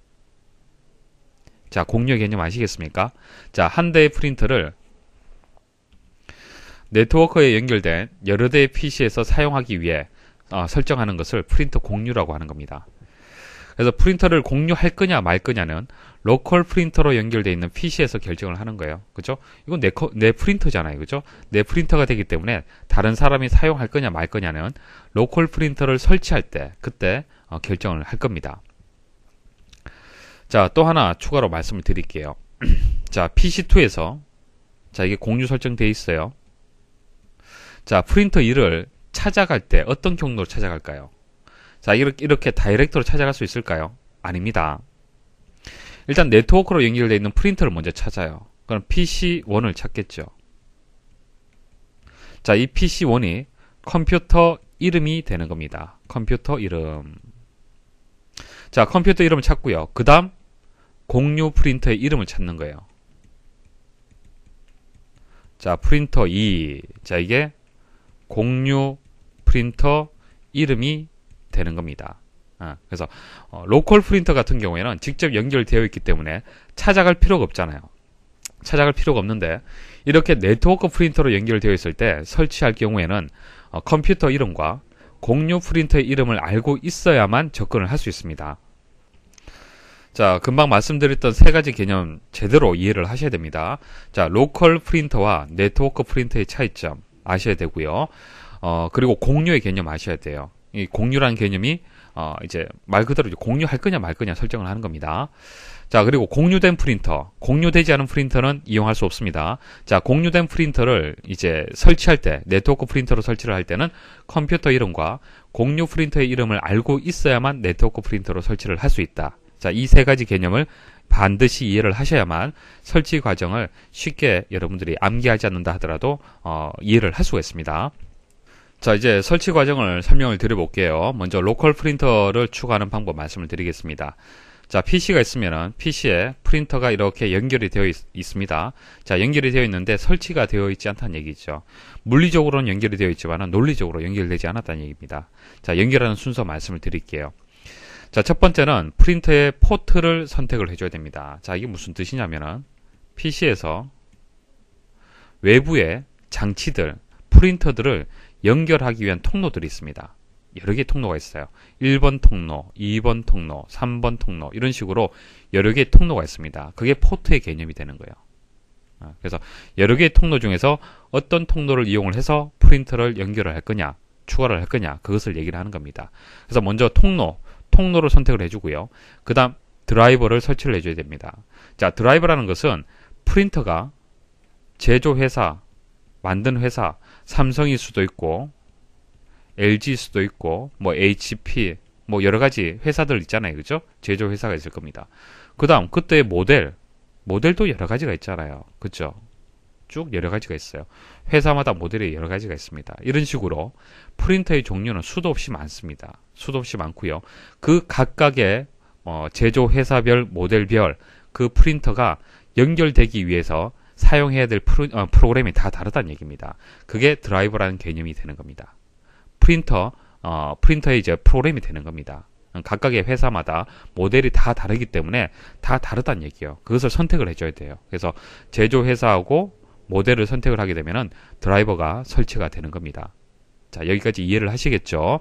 A: 자, 공유의 개념 아시겠습니까? 자, 한 대의 프린터를 네트워크에 연결된 여러 대의 PC에서 사용하기 위해 설정하는 것을 프린터 공유라고 하는 겁니다. 그래서 프린터를 공유할 거냐 말 거냐는 로컬 프린터로 연결되어 있는 PC에서 결정을 하는 거예요. 그죠? 이건 내 프린터잖아요. 그죠? 내 프린터가 되기 때문에 다른 사람이 사용할 거냐 말 거냐는 로컬 프린터를 설치할 때 그때 결정을 할 겁니다. 자, 또 하나 추가로 말씀을 드릴게요. 자, PC2에서 자, 이게 공유 설정되어 있어요. 자, 프린터 2를 찾아갈 때 어떤 경로로 찾아갈까요? 자, 이렇게 다이렉트로 찾아갈 수 있을까요? 아닙니다. 일단 네트워크로 연결되어 있는 프린터를 먼저 찾아요. 그럼 PC1을 찾겠죠. 자, 이 PC1이 컴퓨터 이름이 되는 겁니다. 컴퓨터 이름. 자, 컴퓨터 이름을 찾고요. 그 다음 공유 프린터의 이름을 찾는 거예요. 자, 프린터 2. 자, 이게 공유 프린터 이름이 되는 겁니다. 그래서 로컬 프린터 같은 경우에는 직접 연결되어 있기 때문에 찾아갈 필요가 없잖아요. 찾아갈 필요가 없는데 이렇게 네트워크 프린터로 연결되어 있을 때 설치할 경우에는 컴퓨터 이름과 공유 프린터의 이름을 알고 있어야만 접근을 할 수 있습니다. 자, 금방 말씀드렸던 세 가지 개념 제대로 이해를 하셔야 됩니다. 자, 로컬 프린터와 네트워크 프린터의 차이점 아셔야 되고요. 그리고 공유의 개념 아셔야 돼요. 이 공유라는 개념이 이제 말 그대로 이제 공유할 거냐 말 거냐 설정을 하는 겁니다. 자, 그리고 공유된 프린터, 공유되지 않은 프린터는 이용할 수 없습니다. 자, 공유된 프린터를 이제 설치할 때, 네트워크 프린터로 설치를 할 때는 컴퓨터 이름과 공유 프린터의 이름을 알고 있어야만 네트워크 프린터로 설치를 할 수 있다. 자, 이 세 가지 개념을 반드시 이해를 하셔야만 설치 과정을 쉽게 여러분들이 암기하지 않는다 하더라도 이해를 할 수가 있습니다. 자, 이제 설치 과정을 설명을 드려볼게요. 먼저 로컬 프린터를 추가하는 방법 말씀을 드리겠습니다. 자, PC가 있으면은 PC에 프린터가 이렇게 연결이 되어 있습니다. 자, 연결이 되어 있는데 설치가 되어 있지 않다는 얘기죠. 물리적으로는 연결이 되어 있지만 논리적으로 연결되지 않았다는 얘기입니다. 자, 연결하는 순서 말씀을 드릴게요. 자, 첫 번째는 프린터의 포트를 선택을 해줘야 됩니다. 자, 이게 무슨 뜻이냐면은 PC에서 외부의 장치들, 프린터들을 연결하기 위한 통로들이 있습니다. 여러 개의 통로가 있어요. 1번 통로, 2번 통로, 3번 통로 이런 식으로 여러 개의 통로가 있습니다. 그게 포트의 개념이 되는 거예요. 그래서 여러 개의 통로 중에서 어떤 통로를 이용을 해서 프린터를 연결을 할 거냐, 추가를 할 거냐 그것을 얘기를 하는 겁니다. 그래서 먼저 통로를 선택을 해주고요. 그 다음 드라이버를 설치를 해줘야 됩니다. 자, 드라이버라는 것은 프린터가 제조회사, 만든 회사, 삼성일 수도 있고 LG일 수도 있고 뭐 HP 뭐 여러 가지 회사들 있잖아요. 그죠? 제조 회사가 있을 겁니다. 그다음 그때의 모델도 여러 가지가 있잖아요. 그죠? 쭉 여러 가지가 있어요. 회사마다 모델이 여러 가지가 있습니다. 이런 식으로 프린터의 종류는 수도 없이 많습니다. 수도 없이 많고요. 그 각각의 제조 회사별 모델별 그 프린터가 연결되기 위해서 사용해야 될 프로그램이 다 다르다는 얘기입니다. 그게 드라이버라는 개념이 되는 겁니다. 프린터의 이제 프로그램이 되는 겁니다. 각각의 회사마다 모델이 다 다르기 때문에 다 다르다는 얘기예요. 그것을 선택을 해줘야 돼요. 그래서 제조 회사하고 모델을 선택을 하게 되면은 드라이버가 설치가 되는 겁니다. 자, 여기까지 이해를 하시겠죠?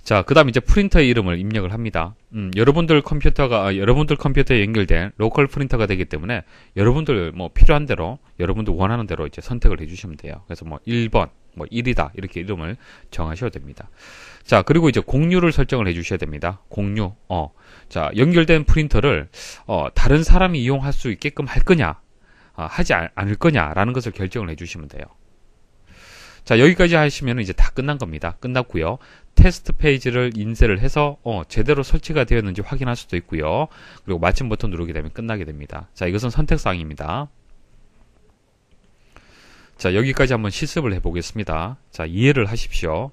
A: 자, 그 다음 이제 프린터의 이름을 입력을 합니다. 여러분들 컴퓨터에 연결된 로컬 프린터가 되기 때문에 여러분들 뭐 필요한 대로, 여러분들 원하는 대로 이제 선택을 해주시면 돼요. 그래서 뭐 1번, 뭐 1이다 이렇게 이름을 정하셔도 됩니다. 자, 그리고 이제 공유를 설정을 해주셔야 됩니다. 공유. 자, 연결된 프린터를 다른 사람이 이용할 수 있게끔 할 거냐, 하지 않을 거냐라는 것을 결정을 해주시면 돼요. 자, 여기까지 하시면 이제 다 끝난 겁니다. 끝났고요. 테스트 페이지를 인쇄를 해서 제대로 설치가 되었는지 확인할 수도 있고요. 그리고 마침 버튼 누르게 되면 끝나게 됩니다. 자, 이것은 선택사항입니다. 자, 여기까지 한번 실습을 해보겠습니다. 자, 이해를 하십시오.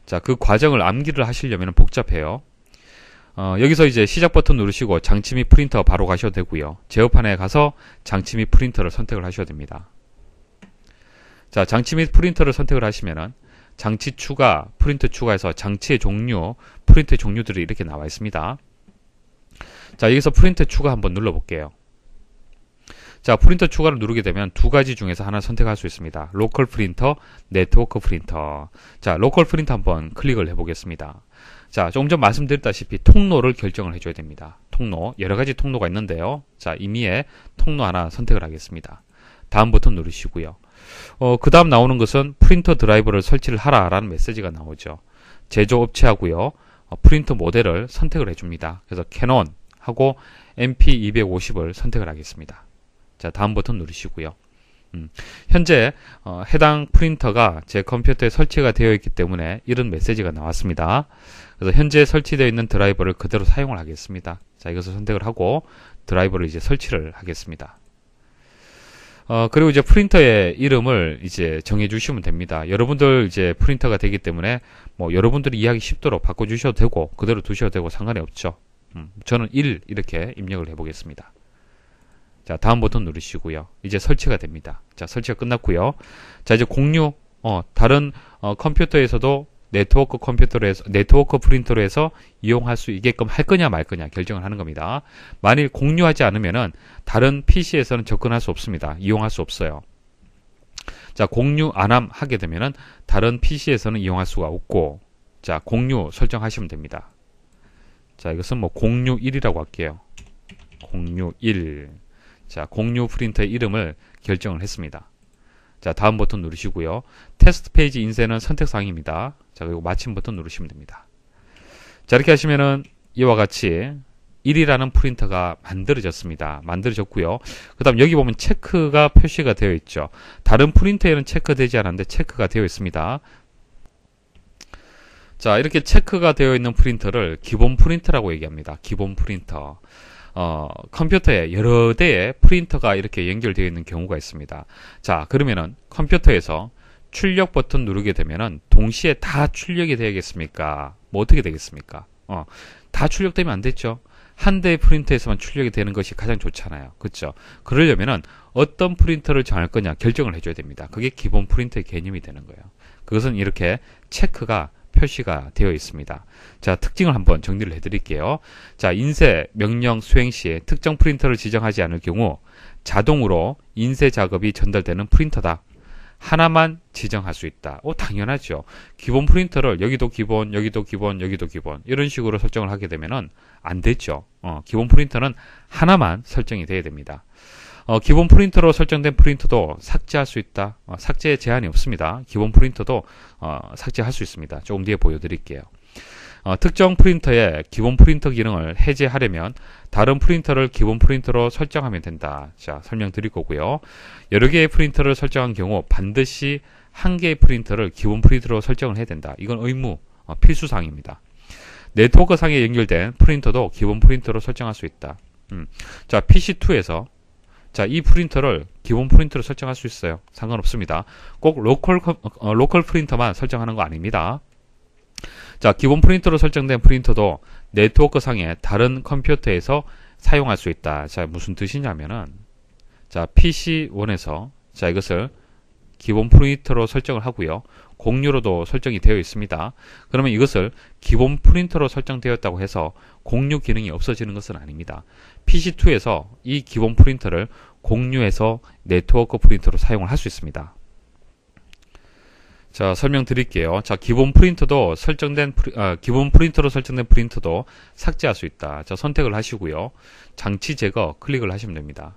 A: 자, 그 과정을 암기를 하시려면 복잡해요. 여기서 이제 시작 버튼 누르시고 장치 및 프린터 바로 가셔도 되고요. 제어판에 가서 장치 및 프린터를 선택을 하셔야 됩니다. 자, 장치 및 프린터를 선택을 하시면은 장치 추가, 프린터 추가해서 장치의 종류, 프린터의 종류들이 이렇게 나와 있습니다. 자, 여기서 프린터 추가 한번 눌러볼게요. 자, 프린터 추가를 누르게 되면 두 가지 중에서 하나 선택할 수 있습니다. 로컬 프린터, 네트워크 프린터. 자, 로컬 프린터 한번 클릭을 해보겠습니다. 자, 조금 전 말씀드렸다시피 통로를 결정을 해줘야 됩니다. 통로, 여러 가지 통로가 있는데요. 자, 임의의 통로 하나 선택을 하겠습니다. 다음 버튼 누르시고요. 그 다음 나오는 것은 프린터 드라이버를 설치를 하라 라는 메시지가 나오죠. 제조업체하고요. 프린터 모델을 선택을 해줍니다. 그래서 캐논 하고 MP250을 선택을 하겠습니다. 자, 다음 버튼 누르시고요. 현재 해당 프린터가 제 컴퓨터에 설치가 되어 있기 때문에 이런 메시지가 나왔습니다. 그래서 현재 설치되어 있는 드라이버를 그대로 사용을 하겠습니다. 자, 이것을 선택을 하고 드라이버를 이제 설치를 하겠습니다. 그리고 이제 프린터의 이름을 이제 정해 주시면 됩니다. 여러분들 이제 프린터가 되기 때문에 뭐 여러분들이 이해하기 쉽도록 바꿔 주셔도 되고 그대로 두셔도 되고 상관이 없죠. 저는 1 이렇게 입력을 해 보겠습니다. 자, 다음 버튼 누르시고요. 이제 설치가 됩니다. 자, 설치가 끝났고요. 자, 이제 공유, 다른 컴퓨터에서도 네트워크 프린터로 해서 이용할 수 있게끔 할 거냐 말 거냐 결정을 하는 겁니다. 만일 공유하지 않으면은 다른 PC에서는 접근할 수 없습니다. 이용할 수 없어요. 자, 공유 안함 하게 되면은 다른 PC에서는 이용할 수가 없고, 자, 공유 설정하시면 됩니다. 자, 이것은 뭐 공유 1이라고 할게요. 공유 1. 자, 공유 프린터의 이름을 결정을 했습니다. 자, 다음 버튼 누르시고요. 테스트 페이지 인쇄는 선택사항입니다. 자, 그리고 마침 버튼 누르시면 됩니다. 자, 이렇게 하시면은 이와 같이 1이라는 프린터가 만들어졌습니다. 만들어졌고요. 그 다음 여기 보면 체크가 표시가 되어 있죠. 다른 프린터에는 체크되지 않았는데 체크가 되어 있습니다. 자, 이렇게 체크가 되어 있는 프린터를 기본 프린터라고 얘기합니다. 기본 프린터. 컴퓨터에 여러 대의 프린터가 이렇게 연결되어 있는 경우가 있습니다. 자, 그러면은 컴퓨터에서 출력 버튼 누르게 되면은 동시에 다 출력이 되겠습니까? 뭐 어떻게 되겠습니까? 다 출력되면 안 됐죠. 한 대의 프린터에서만 출력이 되는 것이 가장 좋잖아요. 그렇죠? 그러려면은 어떤 프린터를 정할 거냐 결정을 해줘야 됩니다. 그게 기본 프린터의 개념이 되는 거예요. 그것은 이렇게 체크가 표시가 되어 있습니다. 자, 특징을 한번 정리를 해드릴게요. 자, 인쇄 명령 수행 시 특정 프린터를 지정하지 않을 경우 자동으로 인쇄 작업이 전달되는 프린터다. 하나만 지정할 수 있다. 당연하죠. 기본 프린터를 여기도 기본, 여기도 기본, 여기도 기본 이런 식으로 설정을 하게 되면은 안 되죠. 기본 프린터는 하나만 설정이 돼야 됩니다. 기본 프린터로 설정된 프린터도 삭제할 수 있다. 삭제 제한이 없습니다. 기본 프린터도 삭제할 수 있습니다. 조금 뒤에 보여드릴게요. 특정 프린터의 기본 프린터 기능을 해제하려면 다른 프린터를 기본 프린터로 설정하면 된다. 자, 설명드릴 거고요. 여러 개의 프린터를 설정한 경우 반드시 한 개의 프린터를 기본 프린터로 설정을 해야 된다. 이건 의무, 필수사항입니다. 네트워크상에 연결된 프린터도 기본 프린터로 설정할 수 있다. 자, PC2에서 자, 이 프린터를 기본 프린터로 설정할 수 있어요. 상관없습니다. 꼭 로컬 프린터만 설정하는 거 아닙니다. 자, 기본 프린터로 설정된 프린터도 네트워크 상의 다른 컴퓨터에서 사용할 수 있다. 자, 무슨 뜻이냐면은 자, PC1에서 자, 이것을 기본 프린터로 설정을 하고요. 공유로도 설정이 되어 있습니다. 그러면 이것을 기본 프린터로 설정되었다고 해서 공유 기능이 없어지는 것은 아닙니다. PC2에서 이 기본 프린터를 공유해서 네트워크 프린터로 사용을 할 수 있습니다. 자, 설명드릴게요. 자, 기본 프린터로 설정된 프린터도 삭제할 수 있다. 자, 선택을 하시고요. 장치 제거 클릭을 하시면 됩니다.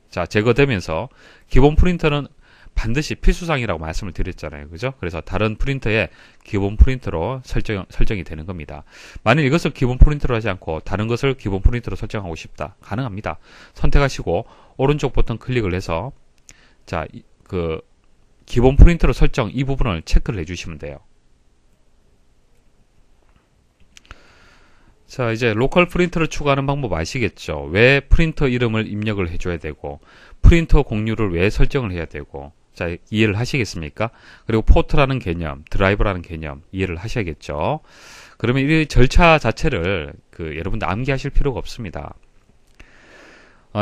A: 자, 제거되면서 기본 프린터는 반드시 필수사항이라고 말씀을 드렸잖아요. 그죠? 그래서 다른 프린터에 기본 프린터로 설정이 되는 겁니다. 만일 이것을 기본 프린터로 하지 않고 다른 것을 기본 프린터로 설정하고 싶다. 가능합니다. 선택하시고 오른쪽 버튼 클릭을 해서 자, 기본 프린터로 설정 이 부분을 체크를 해주시면 돼요. 자, 이제 로컬 프린터를 추가하는 방법 아시겠죠? 왜 프린터 이름을 입력을 해줘야 되고 프린터 공유를 왜 설정을 해야 되고 자, 이해를 하시겠습니까? 그리고 포트라는 개념, 드라이버라는 개념 이해를 하셔야겠죠? 그러면 이 절차 자체를 여러분들 암기하실 필요가 없습니다.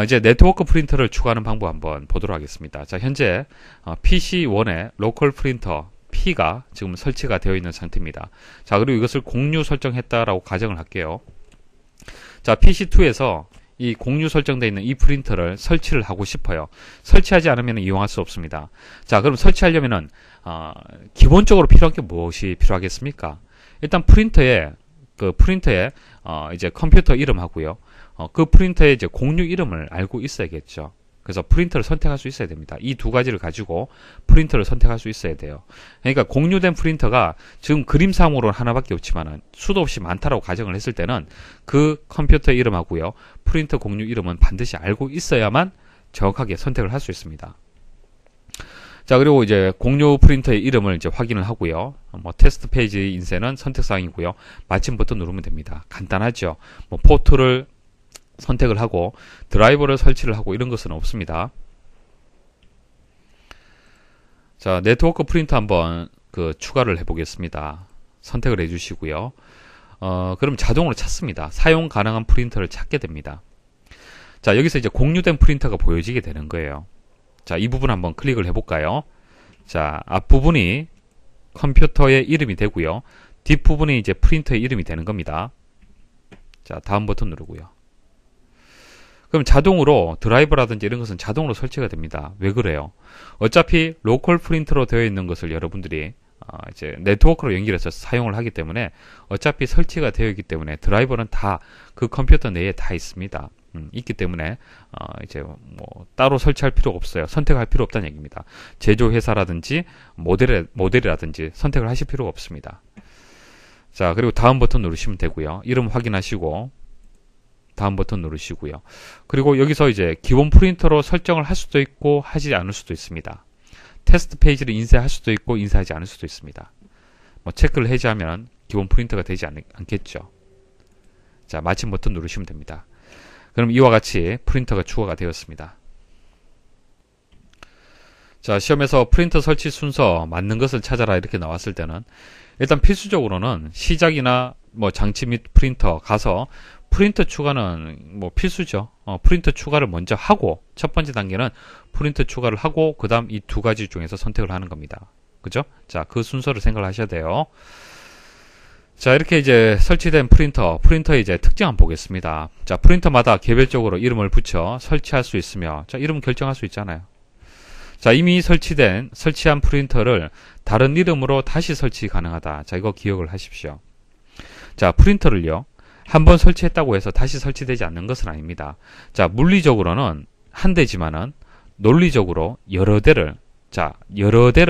A: 이제 네트워크 프린터를 추가하는 방법 한번 보도록 하겠습니다. 자, 현재 PC1에 로컬 프린터 P가 지금 설치가 되어 있는 상태입니다. 자, 그리고 이것을 공유 설정했다라고 가정을 할게요. 자, PC2에서 이 공유 설정되어 있는 이 프린터를 설치를 하고 싶어요. 설치하지 않으면 이용할 수 없습니다. 자, 그럼 설치하려면은 기본적으로 필요한 게 무엇이 필요하겠습니까? 일단 프린터에 이제 컴퓨터 이름하고요. 그 프린터의 이제 공유 이름을 알고 있어야겠죠. 그래서 프린터를 선택할 수 있어야 됩니다. 이 두 가지를 가지고 프린터를 선택할 수 있어야 돼요. 그러니까 공유된 프린터가 지금 그림상으로는 하나밖에 없지만은 수도 없이 많다라고 가정을 했을 때는 그 컴퓨터 이름하고요. 프린터 공유 이름은 반드시 알고 있어야만 정확하게 선택을 할 수 있습니다. 자, 그리고 이제 공유 프린터의 이름을 이제 확인을 하고요. 테스트 페이지 인쇄는 선택사항이고요. 마침 버튼 누르면 됩니다. 간단하죠. 포트를 선택을 하고 드라이버를 설치를 하고 이런 것은 없습니다. 자, 네트워크 프린터 한번 추가를 해 보겠습니다. 선택을 해 주시고요. 그럼 자동으로 찾습니다. 사용 가능한 프린터를 찾게 됩니다. 자, 여기서 이제 공유된 프린터가 보여지게 되는 거예요. 자, 이 부분 한번 클릭을 해 볼까요? 자, 앞부분이 컴퓨터의 이름이 되고요. 뒷부분이 이제 프린터의 이름이 되는 겁니다. 자, 다음 버튼 누르고요. 그럼 자동으로 드라이버라든지 이런 것은 자동으로 설치가 됩니다. 왜 그래요? 어차피 로컬 프린터로 되어 있는 것을 여러분들이 이제 네트워크로 연결해서 사용을 하기 때문에 어차피 설치가 되어 있기 때문에 드라이버는 다 그 컴퓨터 내에 다 있습니다. 있기 때문에 이제 따로 설치할 필요가 없어요. 선택할 필요 없다는 얘기입니다. 제조 회사라든지 모델이라든지 선택을 하실 필요가 없습니다. 자, 그리고 다음 버튼 누르시면 되고요. 이름 확인하시고 다음 버튼 누르시고요. 그리고 여기서 이제 기본 프린터로 설정을 할 수도 있고 하지 않을 수도 있습니다. 테스트 페이지를 인쇄할 수도 있고 인쇄하지 않을 수도 있습니다. 뭐 체크를 해제하면 기본 프린터가 되지 않겠죠. 자, 마침 버튼 누르시면 됩니다. 그럼 이와 같이 프린터가 추가가 되었습니다. 자, 시험에서 프린터 설치 순서 맞는 것을 찾아라 이렇게 나왔을 때는 일단 필수적으로는 시작이나 뭐 장치 및 프린터 가서 프린터 추가는 뭐 필수죠. 프린터 추가를 먼저 하고 첫 번째 단계는 프린터 추가를 하고 그 다음 이 두 가지 중에서 선택을 하는 겁니다. 그죠? 자, 그 순서를 생각을 하셔야 돼요. 자, 이렇게 이제 설치된 프린터의 이제 특징 한번 보겠습니다. 자, 프린터마다 개별적으로 이름을 붙여 설치할 수 있으며, 자, 이름 결정할 수 있잖아요. 자, 이미 설치한 프린터를 다른 이름으로 다시 설치 가능하다. 자, 이거 기억을 하십시오. 자, 프린터를요, 한번 설치했다고 해서 다시 설치되지 않는 것은 아닙니다. 자, 물리적으로는 한 대지만은 논리적으로 여러 대를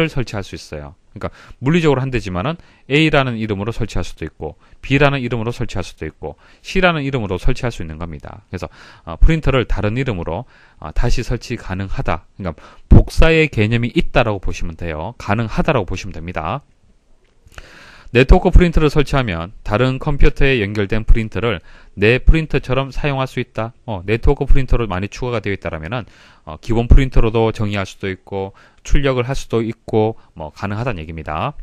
A: 설치할 수 있어요. 그러니까 물리적으로 한 대지만은 A라는 이름으로 설치할 수도 있고 B라는 이름으로 설치할 수도 있고 C라는 이름으로 설치할 수 있는 겁니다. 그래서 프린터를 다른 이름으로 다시 설치 가능하다. 그러니까 복사의 개념이 있다라고 보시면 돼요. 가능하다라고 보시면 됩니다. 네트워크 프린터를 설치하면 다른 컴퓨터에 연결된 프린터를 내 프린터처럼 사용할 수 있다. 네트워크 프린터로 많이 추가가 되어 있다라면은 기본 프린터로도 정의할 수도 있고 출력을 할 수도 있고 뭐 가능하다는 얘기입니다.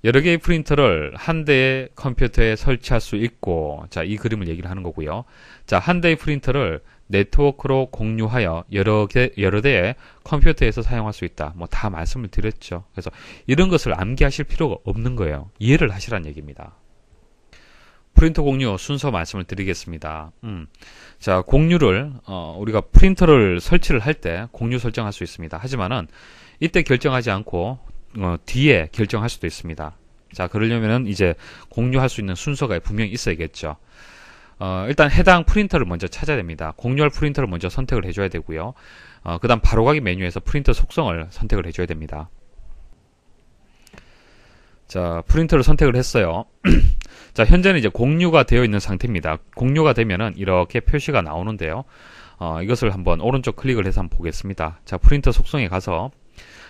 A: 여러 개의 프린터를 한 대의 컴퓨터에 설치할 수 있고, 자, 이 그림을 얘기를 하는 거고요. 자, 한 대의 프린터를 네트워크로 공유하여 여러 대의 컴퓨터에서 사용할 수 있다. 뭐 다 말씀을 드렸죠. 그래서 이런 것을 암기하실 필요가 없는 거예요. 이해를 하시라는 얘기입니다. 프린터 공유 순서 말씀을 드리겠습니다. 자, 공유를 우리가 프린터를 설치를 할 때 공유 설정할 수 있습니다. 하지만은 이때 결정하지 않고 뒤에 결정할 수도 있습니다. 자, 그러려면은 이제 공유할 수 있는 순서가 분명히 있어야겠죠. 일단 해당 프린터를 먼저 찾아야 됩니다. 공유할 프린터를 먼저 선택을 해줘야 되고요. 그 다음 바로가기 메뉴에서 프린터 속성을 선택을 해줘야 됩니다. 자, 프린터를 선택을 했어요. 자, 현재는 이제 공유가 되어 있는 상태입니다. 공유가 되면은 이렇게 표시가 나오는데요. 이것을 한번 오른쪽 클릭을 해서 한번 보겠습니다. 자, 프린터 속성에 가서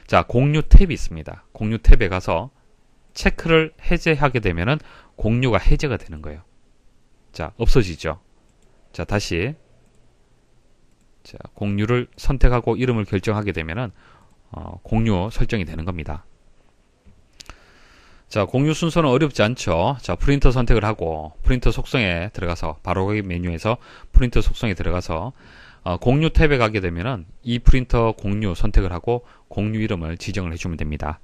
A: 자, 공유 탭이 있습니다. 공유 탭에 가서 체크를 해제하게 되면은 공유가 해제가 되는 거예요. 자, 없어지죠. 자, 다시 자, 공유를 선택하고 이름을 결정하게 되면은 공유 설정이 되는 겁니다. 자, 공유 순서는 어렵지 않죠. 자, 프린터 선택을 하고 프린터 속성에 들어가서 바로가기 메뉴에서 프린터 속성에 들어가서 공유 탭에 가게 되면은 이 프린터 공유 선택을 하고 공유 이름을 지정을 해주면 됩니다.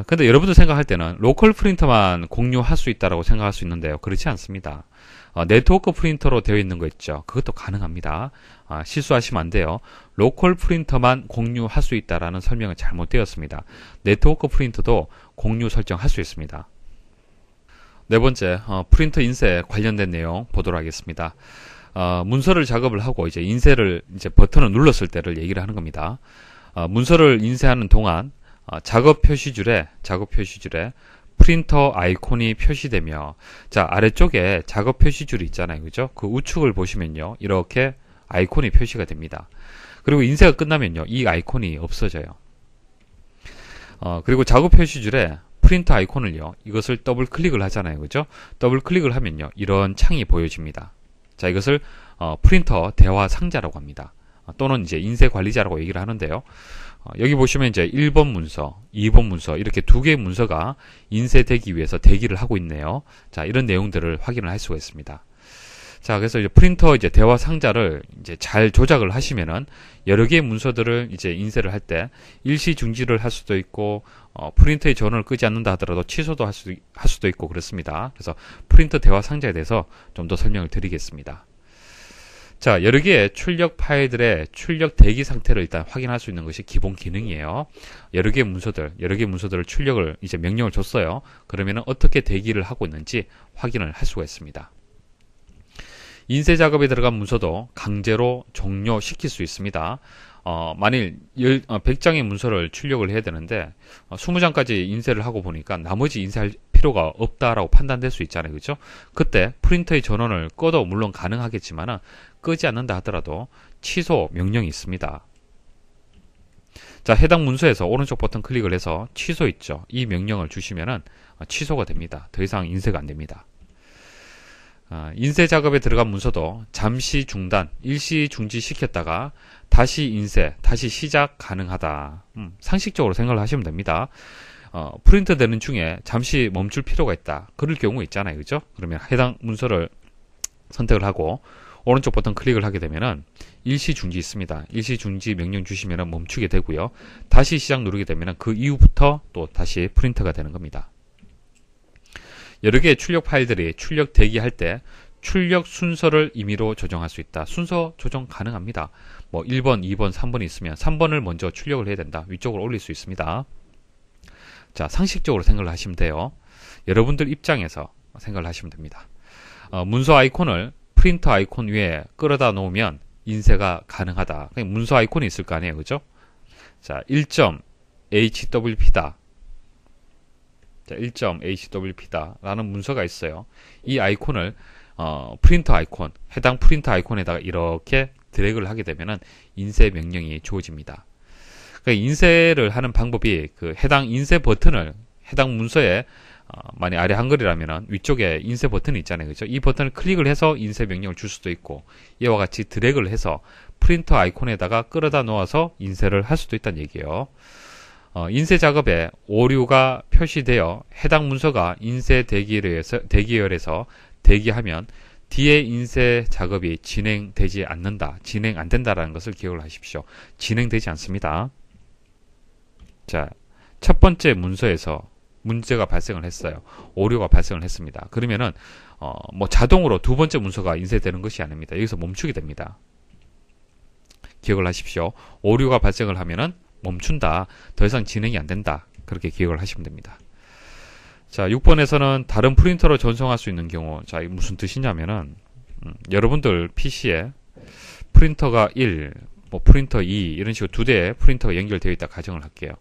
A: 근데 여러분들 생각할 때는 로컬 프린터만 공유할 수 있다라고 생각할 수 있는데요. 그렇지 않습니다. 네트워크 프린터로 되어 있는 거 있죠. 그것도 가능합니다. 실수하시면 안 돼요. 로컬 프린터만 공유할 수 있다라는 설명은 잘못되었습니다. 네트워크 프린터도 공유 설정할 수 있습니다. 네 번째, 프린터 인쇄 관련된 내용 보도록 하겠습니다. 문서를 작업을 하고 이제 인쇄를 이제 버튼을 눌렀을 때를 얘기를 하는 겁니다. 문서를 인쇄하는 동안 작업 표시줄에 프린터 아이콘이 표시되며, 자, 아래쪽에 작업 표시줄이 있잖아요. 그죠? 그 우측을 보시면요. 이렇게 아이콘이 표시가 됩니다. 그리고 인쇄가 끝나면요. 이 아이콘이 없어져요. 그리고 작업 표시줄에 프린터 아이콘을요. 이것을 더블 클릭을 하잖아요. 그죠? 더블 클릭을 하면요. 이런 창이 보여집니다. 자, 이것을 프린터 대화 상자라고 합니다. 또는 이제 인쇄 관리자라고 얘기를 하는데요. 여기 보시면 이제 1번 문서, 2번 문서 이렇게 두 개의 문서가 인쇄되기 위해서 대기를 하고 있네요. 자, 이런 내용들을 확인을 할 수가 있습니다. 자, 그래서 이제 프린터 이제 대화 상자를 이제 잘 조작을 하시면은 여러 개의 문서들을 이제 인쇄를 할 때 일시 중지를 할 수도 있고 프린터의 전원을 끄지 않는다 하더라도 취소도 할 수도 있고 그렇습니다. 그래서 프린터 대화 상자에 대해서 좀 더 설명을 드리겠습니다. 자, 여러 개의 출력 파일들의 출력 대기 상태를 일단 확인할 수 있는 것이 기본 기능이에요. 여러 개의 문서들을 출력을 이제 명령을 줬어요. 그러면은 어떻게 대기를 하고 있는지 확인을 할 수가 있습니다. 인쇄 작업에 들어간 문서도 강제로 종료시킬 수 있습니다. 만일 100장의 문서를 출력을 해야 되는데 20장까지 인쇄를 하고 보니까 나머지 인쇄할 필요가 없다라고 판단될 수 있잖아요. 그죠? 그때 프린터의 전원을 꺼도 물론 가능하겠지만 끄지 않는다 하더라도 취소 명령이 있습니다. 자, 해당 문서에서 오른쪽 버튼 클릭을 해서 취소 있죠. 이 명령을 주시면은 취소가 됩니다. 더 이상 인쇄가 안 됩니다. 인쇄 작업에 들어간 문서도 잠시 중단, 일시 중지시켰다가 다시 인쇄, 다시 시작 가능하다. 상식적으로 생각을 하시면 됩니다. 프린트 되는 중에 잠시 멈출 필요가 있다. 그럴 경우 있잖아요. 그죠? 그러면 해당 문서를 선택을 하고 오른쪽 버튼 클릭을 하게 되면은 일시 중지 있습니다. 일시 중지 명령 주시면은 멈추게 되고요. 다시 시작 누르게 되면은 그 이후부터 또 다시 프린터가 되는 겁니다. 여러 개의 출력 파일들이 출력 대기할 때 출력 순서를 임의로 조정할 수 있다. 순서 조정 가능합니다. 뭐 1번, 2번, 3번이 있으면 3번을 먼저 출력을 해야 된다. 위쪽으로 올릴 수 있습니다. 자, 상식적으로 생각을 하시면 돼요. 여러분들 입장에서 생각을 하시면 됩니다. 문서 아이콘을 프린터 아이콘 위에 끌어다 놓으면 인쇄가 가능하다. 문서 아이콘이 있을 거 아니에요. 그죠? 자, 1.hwp다. 자, 1.hwp다 라는 문서가 있어요. 이 아이콘을 프린터 아이콘, 해당 프린터 아이콘에다가 이렇게 드래그를 하게 되면은 인쇄 명령이 주어집니다. 그러니까 인쇄를 하는 방법이 그 해당 인쇄 버튼을 해당 문서에 만약 아래 한글이라면은 위쪽에 인쇄 버튼이 있잖아요. 그죠? 이 버튼을 클릭을 해서 인쇄 명령을 줄 수도 있고 이와 같이 드래그를 해서 프린터 아이콘에다가 끌어다 놓아서 인쇄를 할 수도 있다는 얘기예요. 인쇄 작업에 오류가 표시되어 해당 문서가 인쇄 대기열에서 대기하면 뒤에 인쇄 작업이 진행되지 않는다. 진행 안 된다라는 것을 기억을 하십시오. 진행되지 않습니다. 자, 첫 번째 문서에서 문제가 발생을 했어요. 오류가 발생을 했습니다. 그러면은 뭐 자동으로 두 번째 문서가 인쇄되는 것이 아닙니다. 여기서 멈추게 됩니다. 기억을 하십시오. 오류가 발생을 하면은 멈춘다. 더 이상 진행이 안 된다. 그렇게 기억을 하시면 됩니다. 자, 6번에서는 다른 프린터로 전송할 수 있는 경우, 자, 이게 무슨 뜻이냐면은 여러분들 PC에 프린터가 1, 뭐 프린터 2 이런 식으로 두 대의 프린터가 연결되어 있다 가정을 할게요.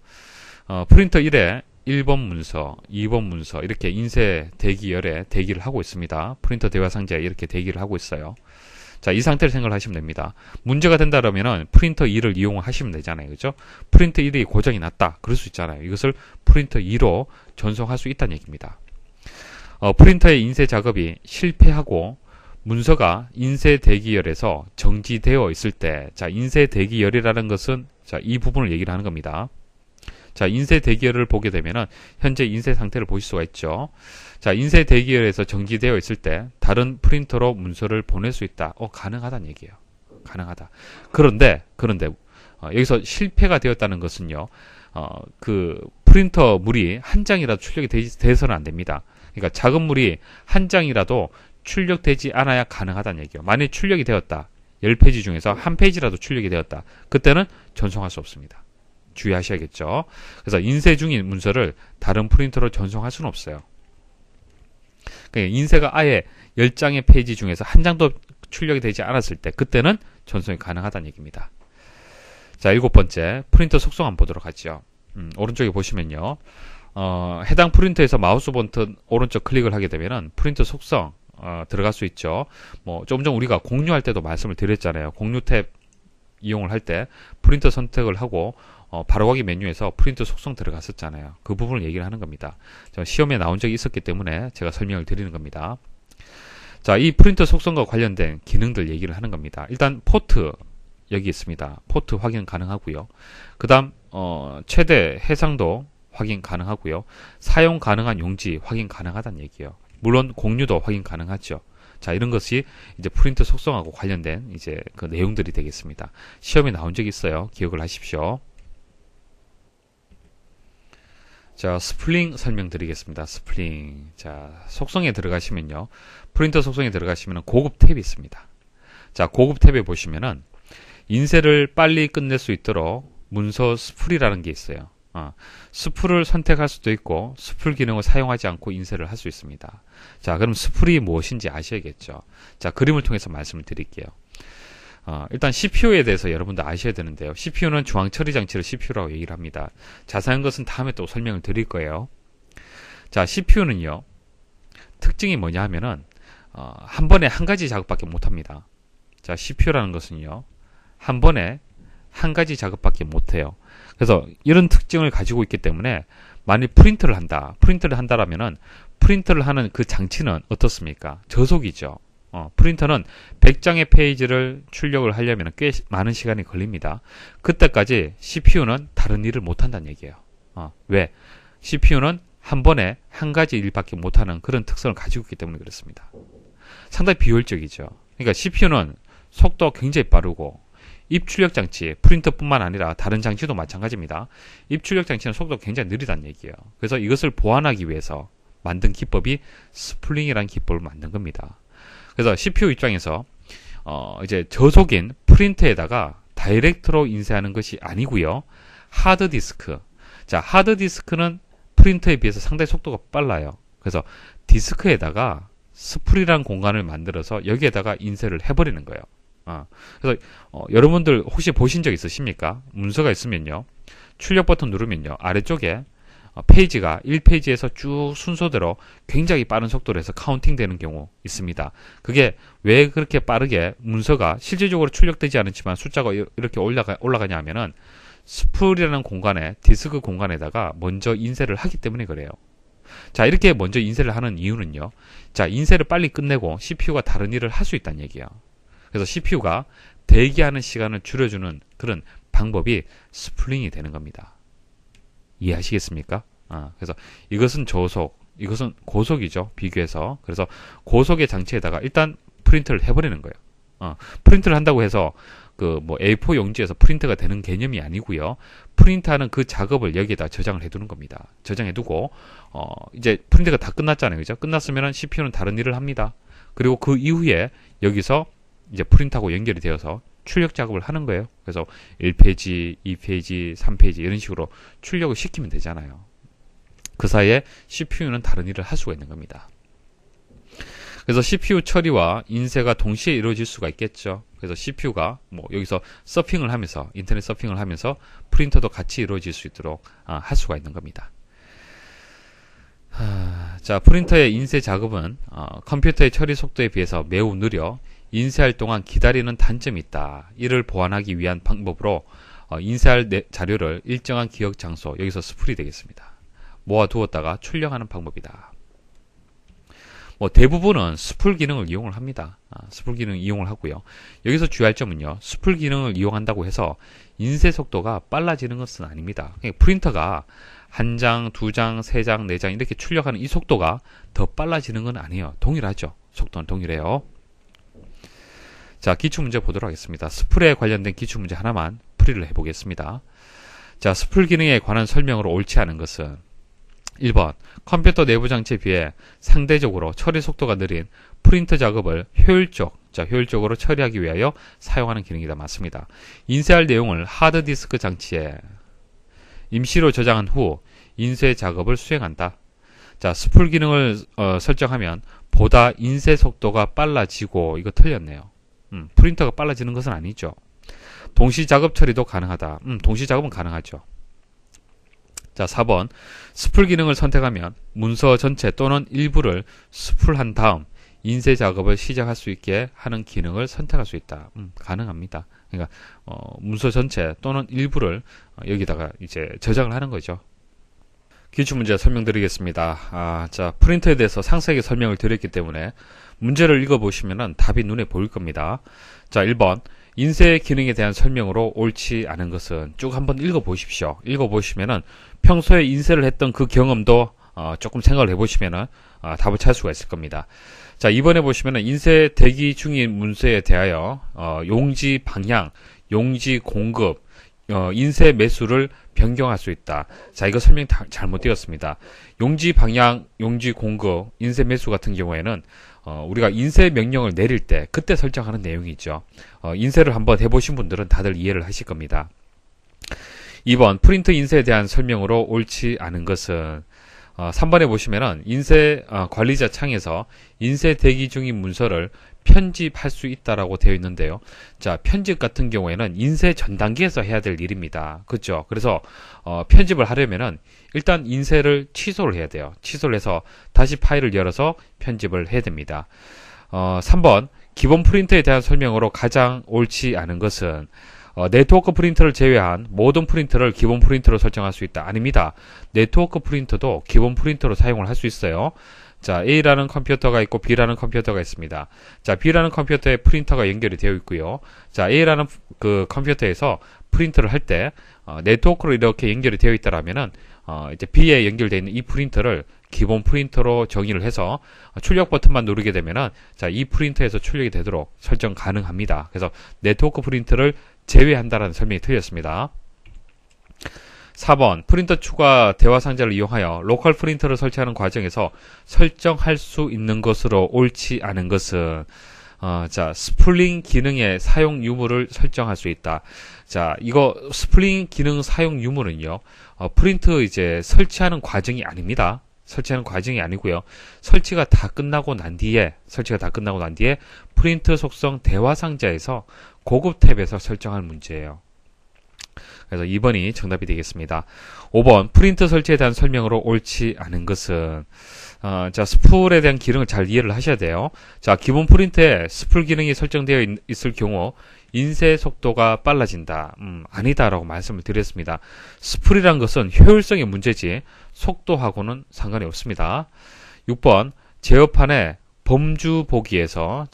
A: 프린터 1에 1번 문서, 2번 문서 이렇게 인쇄 대기열에 대기를 하고 있습니다. 프린터 대화 상자에 이렇게 대기를 하고 있어요. 자, 이 상태를 생각을 하시면 됩니다. 문제가 된다라면은 프린터 2를 이용하시면 되잖아요. 그죠? 프린터 1이 고장이 났다. 그럴 수 있잖아요. 이것을 프린터 2로 전송할 수 있다는 얘기입니다. 프린터의 인쇄 작업이 실패하고 문서가 인쇄 대기열에서 정지되어 있을 때, 자, 인쇄 대기열이라는 것은 자, 이 부분을 얘기를 하는 겁니다. 자, 인쇄 대기열을 보게 되면은 현재 인쇄 상태를 보실 수가 있죠. 자, 인쇄 대기열에서 정지되어 있을 때 다른 프린터로 문서를 보낼 수 있다. 가능하다는 얘기예요. 가능하다. 그런데 여기서 실패가 되었다는 것은요. 그 프린터 물이 한 장이라도 출력이 돼서는 안 됩니다. 그러니까 작은 물이 한 장이라도 출력되지 않아야 가능하다는 얘기예요. 만약 출력이 되었다. 10페이지 중에서 한 페이지라도 출력이 되었다. 그때는 전송할 수 없습니다. 주의하셔야겠죠. 그래서 인쇄 중인 문서를 다른 프린터로 전송할 수는 없어요. 그러니까 인쇄가 아예 10장의 페이지 중에서 한 장도 출력이 되지 않았을 때 그때는 전송이 가능하다는 얘기입니다. 자, 7번째 프린터 속성 한번 보도록 하죠. 오른쪽에 보시면요. 해당 프린터에서 마우스 버튼 오른쪽 클릭을 하게 되면은 프린터 속성 들어갈 수 있죠. 뭐 조금 전 우리가 공유할 때도 말씀을 드렸잖아요. 공유 탭 이용을 할 때 프린터 선택을 하고 바로가기 메뉴에서 프린터 속성 들어갔었잖아요. 그 부분을 얘기를 하는 겁니다. 시험에 나온 적이 있었기 때문에 제가 설명을 드리는 겁니다. 자, 이 프린터 속성과 관련된 기능들 얘기를 하는 겁니다. 일단 포트 여기 있습니다. 포트 확인 가능하고요. 그 다음 최대 해상도 확인 가능하고요. 사용 가능한 용지 확인 가능하다는 얘기예요. 물론 공유도 확인 가능하죠. 자, 이런 것이 이제 프린터 속성하고 관련된 이제 그 내용들이 되겠습니다. 시험에 나온 적이 있어요. 기억을 하십시오. 자, 스플링 설명드리겠습니다. 스플링. 자, 속성에 들어가시면요. 프린터 속성에 들어가시면 고급 탭이 있습니다. 자, 고급 탭에 보시면은 인쇄를 빨리 끝낼 수 있도록 문서 스풀이라는 게 있어요. 스풀을 선택할 수도 있고 스풀 기능을 사용하지 않고 인쇄를 할 수 있습니다. 자, 그럼 스풀이 무엇인지 아셔야겠죠. 자, 그림을 통해서 말씀을 드릴게요. 일단 CPU에 대해서 여러분들 아셔야 되는데요. CPU는 중앙 처리 장치를 CPU라고 얘기를 합니다. 자세한 것은 다음에 또 설명을 드릴 거예요. 자, CPU는요, 특징이 뭐냐 하면은, 한 번에 한 가지 작업밖에 못 합니다. 자, CPU라는 것은요, 한 번에 한 가지 작업밖에 못 해요. 그래서 이런 특징을 가지고 있기 때문에, 만일 프린트를 한다라면은, 프린트를 하는 그 장치는 어떻습니까? 저속이죠. 프린터는 100장의 페이지를 출력을 하려면 꽤 많은 시간이 걸립니다. 그때까지 CPU는 다른 일을 못 한다는 얘기예요. 왜? CPU는 한 번에 한 가지 일밖에 못하는 그런 특성을 가지고 있기 때문에 그렇습니다. 상당히 비효율적이죠. 그러니까 CPU는 속도가 굉장히 빠르고 입출력 장치, 프린터뿐만 아니라 다른 장치도 마찬가지입니다. 입출력 장치는 속도가 굉장히 느리다는 얘기예요. 그래서 이것을 보완하기 위해서 만든 기법이 스플링이라는 기법을 만든 겁니다. 그래서 CPU 입장에서 이제 저속인 프린터에다가 다이렉트로 인쇄하는 것이 아니고요. 하드디스크. 자, 하드디스크는 프린터에 비해서 상당히 속도가 빨라요. 그래서 디스크에다가 스프리라는 공간을 만들어서 여기에다가 인쇄를 해버리는 거예요. 그래서 여러분들 혹시 보신 적 있으십니까? 문서가 있으면요. 출력 버튼 누르면요. 아래쪽에 페이지가 1페이지에서 쭉 순서대로 굉장히 빠른 속도로 해서 카운팅 되는 경우 있습니다. 그게 왜 그렇게 빠르게 문서가 실질적으로 출력되지 않지만 숫자가 이렇게 올라가냐 하면은 스프리라는 공간에, 디스크 공간에다가 먼저 인쇄를 하기 때문에 그래요. 자, 이렇게 먼저 인쇄를 하는 이유는요. 자, 인쇄를 빨리 끝내고 CPU가 다른 일을 할 수 있다는 얘기예요. 그래서 CPU가 대기하는 시간을 줄여주는 그런 방법이 스플링이 되는 겁니다. 이해하시겠습니까? 그래서 이것은 저속, 이것은 고속이죠. 비교해서. 그래서 고속의 장치에다가 일단 프린트를 해버리는 거예요. 프린트를 한다고 해서 그 뭐 A4 용지에서 프린트가 되는 개념이 아니고요. 프린트하는 그 작업을 여기에다 저장을 해두는 겁니다. 저장해두고 이제 프린트가 다 끝났잖아요, 그죠? 끝났으면은 CPU는 다른 일을 합니다. 그리고 그 이후에 여기서 이제 프린트하고 연결이 되어서 출력 작업을 하는 거예요. 그래서 1페이지, 2페이지, 3페이지 이런 식으로 출력을 시키면 되잖아요. 그 사이에 CPU는 다른 일을 할 수가 있는 겁니다. 그래서 CPU 처리와 인쇄가 동시에 이루어질 수가 있겠죠. 그래서 CPU가 뭐 여기서 서핑을 하면서, 인터넷 서핑을 하면서 프린터도 같이 이루어질 수 있도록 할 수가 있는 겁니다. 자, 프린터의 인쇄 작업은 컴퓨터의 처리 속도에 비해서 매우 느려 인쇄할 동안 기다리는 단점이 있다. 이를 보완하기 위한 방법으로 인쇄할 자료를 일정한 기억 장소, 여기서 스프리 되겠습니다. 모아두었다가 출력하는 방법이다. 뭐 대부분은 스풀 기능을 이용을 합니다. 스풀 기능 이용을 하고요. 여기서 주의할 점은요. 스풀 기능을 이용한다고 해서 인쇄 속도가 빨라지는 것은 아닙니다. 그러니까 프린터가 한 장, 두 장, 세 장, 네 장 이렇게 출력하는 이 속도가 더 빨라지는 건 아니에요. 동일하죠. 속도는 동일해요. 자, 기출문제 보도록 하겠습니다. 스풀에 관련된 기출문제 하나만 풀이를 해보겠습니다. 자, 스풀 기능에 관한 설명으로 옳지 않은 것은 1번, 컴퓨터 내부 장치에 비해 상대적으로 처리 속도가 느린 프린터 작업을 효율적으로 처리하기 위하여 사용하는 기능이다. 맞습니다. 인쇄할 내용을 하드디스크 장치에 임시로 저장한 후 인쇄 작업을 수행한다. 자, 스풀 기능을 설정하면 보다 인쇄 속도가 빨라지고, 이거 틀렸네요. 프린터가 빨라지는 것은 아니죠. 동시 작업 처리도 가능하다. 동시 작업은 가능하죠. 자, 4번. 스풀 기능을 선택하면 문서 전체 또는 일부를 스풀한 다음 인쇄 작업을 시작할 수 있게 하는 기능을 선택할 수 있다. 가능합니다. 그러니까 문서 전체 또는 일부를 여기다가 이제 저장을 하는 거죠. 기출문제 설명드리겠습니다. 자, 프린터에 대해서 상세하게 설명을 드렸기 때문에 문제를 읽어보시면 답이 눈에 보일 겁니다. 자, 1번. 인쇄 기능에 대한 설명으로 옳지 않은 것은 쭉 한번 읽어보십시오. 읽어보시면은 평소에 인쇄를 했던 그 경험도 조금 생각을 해보시면은 답을 찾을 수가 있을 겁니다. 자, 이번에 보시면은 인쇄 대기 중인 문서에 대하여 용지 방향, 용지 공급, 인쇄 매수를 변경할 수 있다. 자, 이거 설명 잘못 드렸습니다. 용지 방향, 용지 공급, 인쇄 매수 같은 경우에는 우리가 인쇄 명령을 내릴 때 그때 설정하는 내용이죠. 인쇄를 한번 해보신 분들은 다들 이해를 하실 겁니다. 2번, 프린트 인쇄에 대한 설명으로 옳지 않은 것은 3번에 보시면은 인쇄 관리자 창에서 인쇄 대기 중인 문서를 편집할 수 있다라고 되어 있는데요. 자, 편집 같은 경우에는 인쇄 전 단계에서 해야 될 일입니다. 그렇죠? 그래서 편집을 하려면은 일단 인쇄를 취소를 해야 돼요. 취소를 해서 다시 파일을 열어서 편집을 해야 됩니다. 3번 기본 프린터에 대한 설명으로 가장 옳지 않은 것은 네트워크 프린터를 제외한 모든 프린터를 기본 프린터로 설정할 수 있다. 아닙니다. 네트워크 프린터도 기본 프린터로 사용을 할 수 있어요. 자, A라는 컴퓨터가 있고 B라는 컴퓨터가 있습니다. 자, B라는 컴퓨터에 프린터가 연결이 되어 있고요. 자, A라는 그 컴퓨터에서 프린터를 할 때 네트워크로 이렇게 연결이 되어 있다라면은 이제 B에 연결되어 있는 이 프린터를 기본 프린터로 정의를 해서 출력 버튼만 누르게 되면은 자, 이 프린터에서 출력이 되도록 설정 가능합니다. 그래서 네트워크 프린터를 제외한다라는 설명이 틀렸습니다. 4번 프린터 추가 대화 상자를 이용하여 로컬 프린터를 설치하는 과정에서 설정할 수 있는 것으로 옳지 않은 것은 자, 스플링 기능의 사용 유무를 설정할 수 있다. 자, 이거 스플링 기능 사용 유무는요, 프린트 이제 설치하는 과정이 아닙니다. 설치하는 과정이 아니고요. 설치가 다 끝나고 난 뒤에 프린트 속성 대화 상자에서 고급 탭에서 설정할 문제예요. 그래서 2번이 정답이 되겠습니다. 5번 프린터 설치에 대한 설명으로 옳지 않은 것은 자, 스풀에 대한 기능을 잘 이해를 하셔야 돼요. 자, 기본 프린터에 스풀 기능이 설정되어 있을 경우 인쇄 속도가 빨라진다. 아니다라고 말씀을 드렸습니다. 스풀이란 것은 효율성의 문제지 속도하고는 상관이 없습니다. 6번 제어판의 범주 보기에서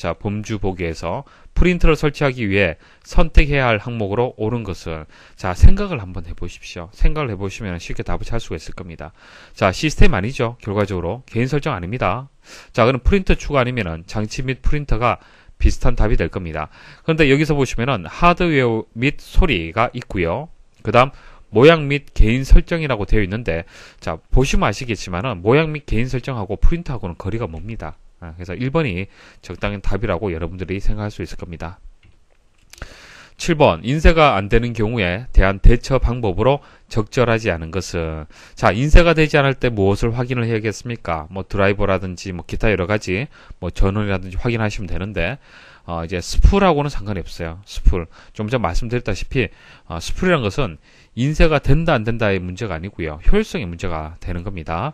A: 프린터를 설치하기 위해 선택해야 할 항목으로 옳은 것은 자, 생각을 한번 해보십시오. 생각을 해보시면 쉽게 답을 찾을 수가 있을 겁니다. 자, 시스템 아니죠. 결과적으로 개인 설정 아닙니다. 자, 그럼 프린터 추가 아니면은 장치 및 프린터가 비슷한 답이 될 겁니다. 그런데 여기서 보시면은 하드웨어 및 소리가 있고요. 그 다음 모양 및 개인 설정이라고 되어 있는데 자, 보시면 아시겠지만은 모양 및 개인 설정하고 프린터하고는 거리가 멉니다. 그래서 1번이 적당한 답이라고 여러분들이 생각할 수 있을 겁니다. 7번 인쇄가 안 되는 경우에 대한 대처 방법으로 적절하지 않은 것은 자, 인쇄가 되지 않을 때 무엇을 확인을 해야겠습니까? 뭐 드라이버라든지 뭐 기타 여러 가지 뭐 전원이라든지 확인하시면 되는데 이제 스풀하고는 상관이 없어요. 스풀 좀 전 말씀드렸다시피 스풀이란 것은 인쇄가 된다 안 된다의 문제가 아니고요. 효율성의 문제가 되는 겁니다.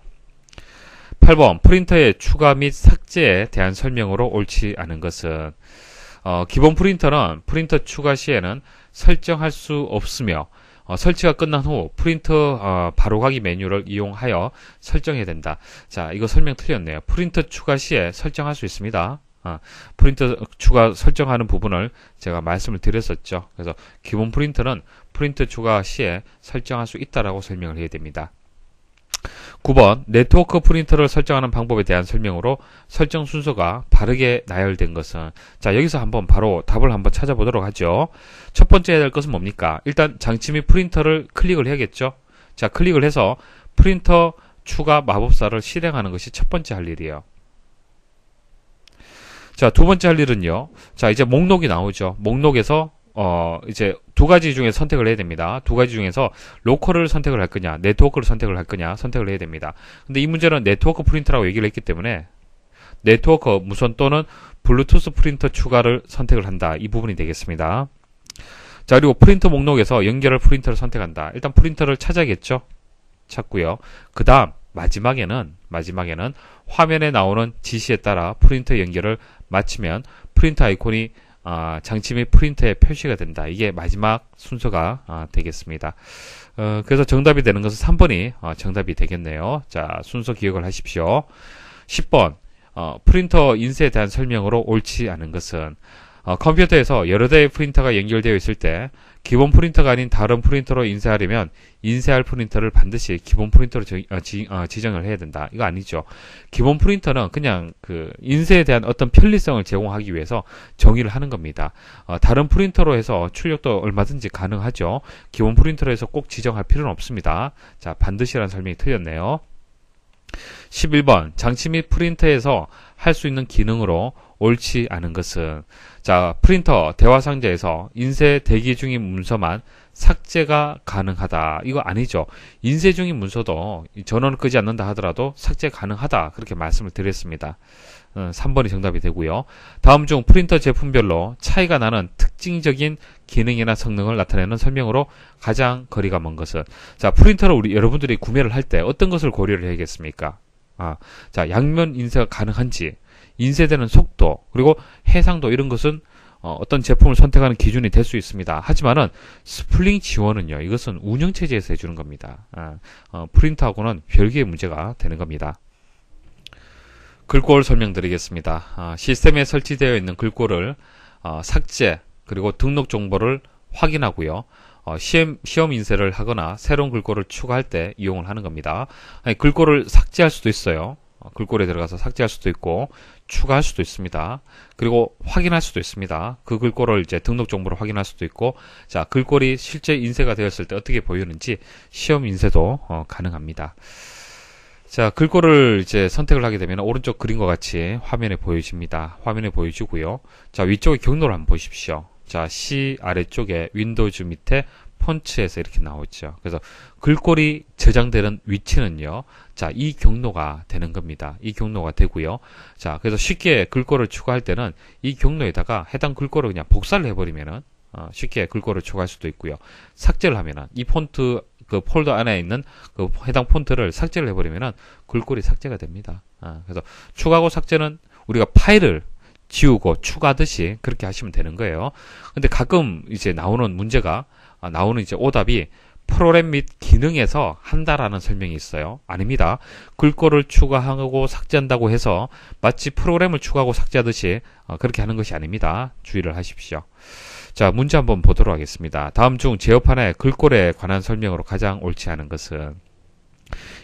A: 8번 프린터의 추가 및 삭제에 대한 설명으로 옳지 않은 것은 기본 프린터는 프린터 추가 시에는 설정할 수 없으며 설치가 끝난 후 프린터 바로가기 메뉴를 이용하여 설정해야 된다. 자, 이거 설명 틀렸네요. 프린터 추가 시에 설정할 수 있습니다. 프린터 추가 설정하는 부분을 제가 말씀을 드렸었죠. 그래서 기본 프린터는 프린터 추가 시에 설정할 수 있다라고 설명을 해야 됩니다. 9번 네트워크 프린터를 설정하는 방법에 대한 설명으로 설정 순서가 바르게 나열된 것은 자, 여기서 한번 바로 답을 한번 찾아보도록 하죠. 첫 번째 해야 될 것은 뭡니까? 일단 장치 및 프린터를 클릭을 해야겠죠. 자, 클릭을 해서 프린터 추가 마법사를 실행하는 것이 첫 번째 할 일이에요. 자, 두 번째 할 일은요. 자, 이제 목록이 나오죠. 목록에서 이제 두 가지 중에 선택을 해야 됩니다. 두 가지 중에서 로컬을 선택을 할 거냐, 네트워크를 선택을 할 거냐 선택을 해야 됩니다. 근데 이 문제는 네트워크 프린터라고 얘기를 했기 때문에 네트워크 무선 또는 블루투스 프린터 추가를 선택을 한다. 이 부분이 되겠습니다. 자, 그리고 프린터 목록에서 연결할 프린터를 선택한다. 일단 프린터를 찾아야겠죠. 찾고요. 그 다음 마지막에는 화면에 나오는 지시에 따라 프린터 연결을 마치면 프린터 아이콘이 장치 및 프린터에 표시가 된다. 이게 마지막 순서가 되겠습니다. 그래서 정답이 되는 것은 3번이 정답이 되겠네요. 자, 순서 기억을 하십시오. 10번 프린터 인쇄에 대한 설명으로 옳지 않은 것은 컴퓨터에서 여러 대의 프린터가 연결되어 있을 때 기본 프린터가 아닌 다른 프린터로 인쇄하려면 인쇄할 프린터를 반드시 기본 프린터로 지정을 해야 된다. 이거 아니죠. 기본 프린터는 그냥 그 인쇄에 대한 어떤 편리성을 제공하기 위해서 정의를 하는 겁니다. 다른 프린터로 해서 출력도 얼마든지 가능하죠. 기본 프린터로 해서 꼭 지정할 필요는 없습니다. 자, 반드시라는 설명이 틀렸네요. 11번 장치 및 프린터에서 할 수 있는 기능으로 옳지 않은 것은, 자, 프린터 대화 상자에서 인쇄 대기 중인 문서만 삭제가 가능하다. 이거 아니죠. 인쇄 중인 문서도 전원을 끄지 않는다 하더라도 삭제 가능하다. 그렇게 말씀을 드렸습니다. 3번이 정답이 되고요. 다음 중 프린터 제품별로 차이가 나는 특징적인 기능이나 성능을 나타내는 설명으로 가장 거리가 먼 것은, 자, 프린터를 여러분들이 구매를 할 때 어떤 것을 고려를 해야겠습니까? 자, 양면 인쇄가 가능한지, 인쇄되는 속도, 그리고 해상도, 이런 것은 어떤 제품을 선택하는 기준이 될 수 있습니다. 하지만은 스플링 지원은요, 이것은 운영체제에서 해주는 겁니다. 프린터하고는 별개의 문제가 되는 겁니다. 글꼴 설명드리겠습니다. 시스템에 설치되어 있는 글꼴을 삭제, 그리고 등록 정보를 확인하고요. 시험 인쇄를 하거나 새로운 글꼴을 추가할 때 이용을 하는 겁니다. 글꼴을 삭제할 수도 있어요. 글꼴에 들어가서 삭제할 수도 있고 추가할 수도 있습니다. 그리고 확인할 수도 있습니다. 그 글꼴을 이제 등록 정보를 확인할 수도 있고, 자, 글꼴이 실제 인쇄가 되었을 때 어떻게 보이는지 시험 인쇄도 가능합니다. 자, 글꼴을 이제 선택을 하게 되면 오른쪽 그림과 같이 화면에 보여집니다. 화면에 보여지고요. 자, 위쪽에 경로를 한번 보십시오. 자, C 아래쪽에 윈도우즈 밑에 폰츠에서 이렇게 나오죠. 그래서 글꼴이 저장되는 위치는요, 자, 이 경로가 되는 겁니다. 이 경로가 되고요. 자, 그래서 쉽게 글꼴을 추가할 때는 이 경로에다가 해당 글꼴을 그냥 복사를 해버리면은 쉽게 글꼴을 추가할 수도 있고요. 삭제를 하면은 이 폰트 그 폴더 안에 있는 그 해당 폰트를 삭제를 해버리면은 글꼴이 삭제가 됩니다. 그래서 추가하고 삭제는 우리가 파일을 지우고 추가하듯이 그렇게 하시면 되는 거예요. 근데 가끔 이제 나오는 문제가, 나오는 이제 오답이 프로그램 및 기능에서 한다라는 설명이 있어요. 아닙니다. 글꼴을 추가하고 삭제한다고 해서 마치 프로그램을 추가하고 삭제하듯이 그렇게 하는 것이 아닙니다. 주의를 하십시오. 자, 문제 한번 보도록 하겠습니다. 다음 중 제어판의 글꼴에 관한 설명으로 가장 옳지 않은 것은,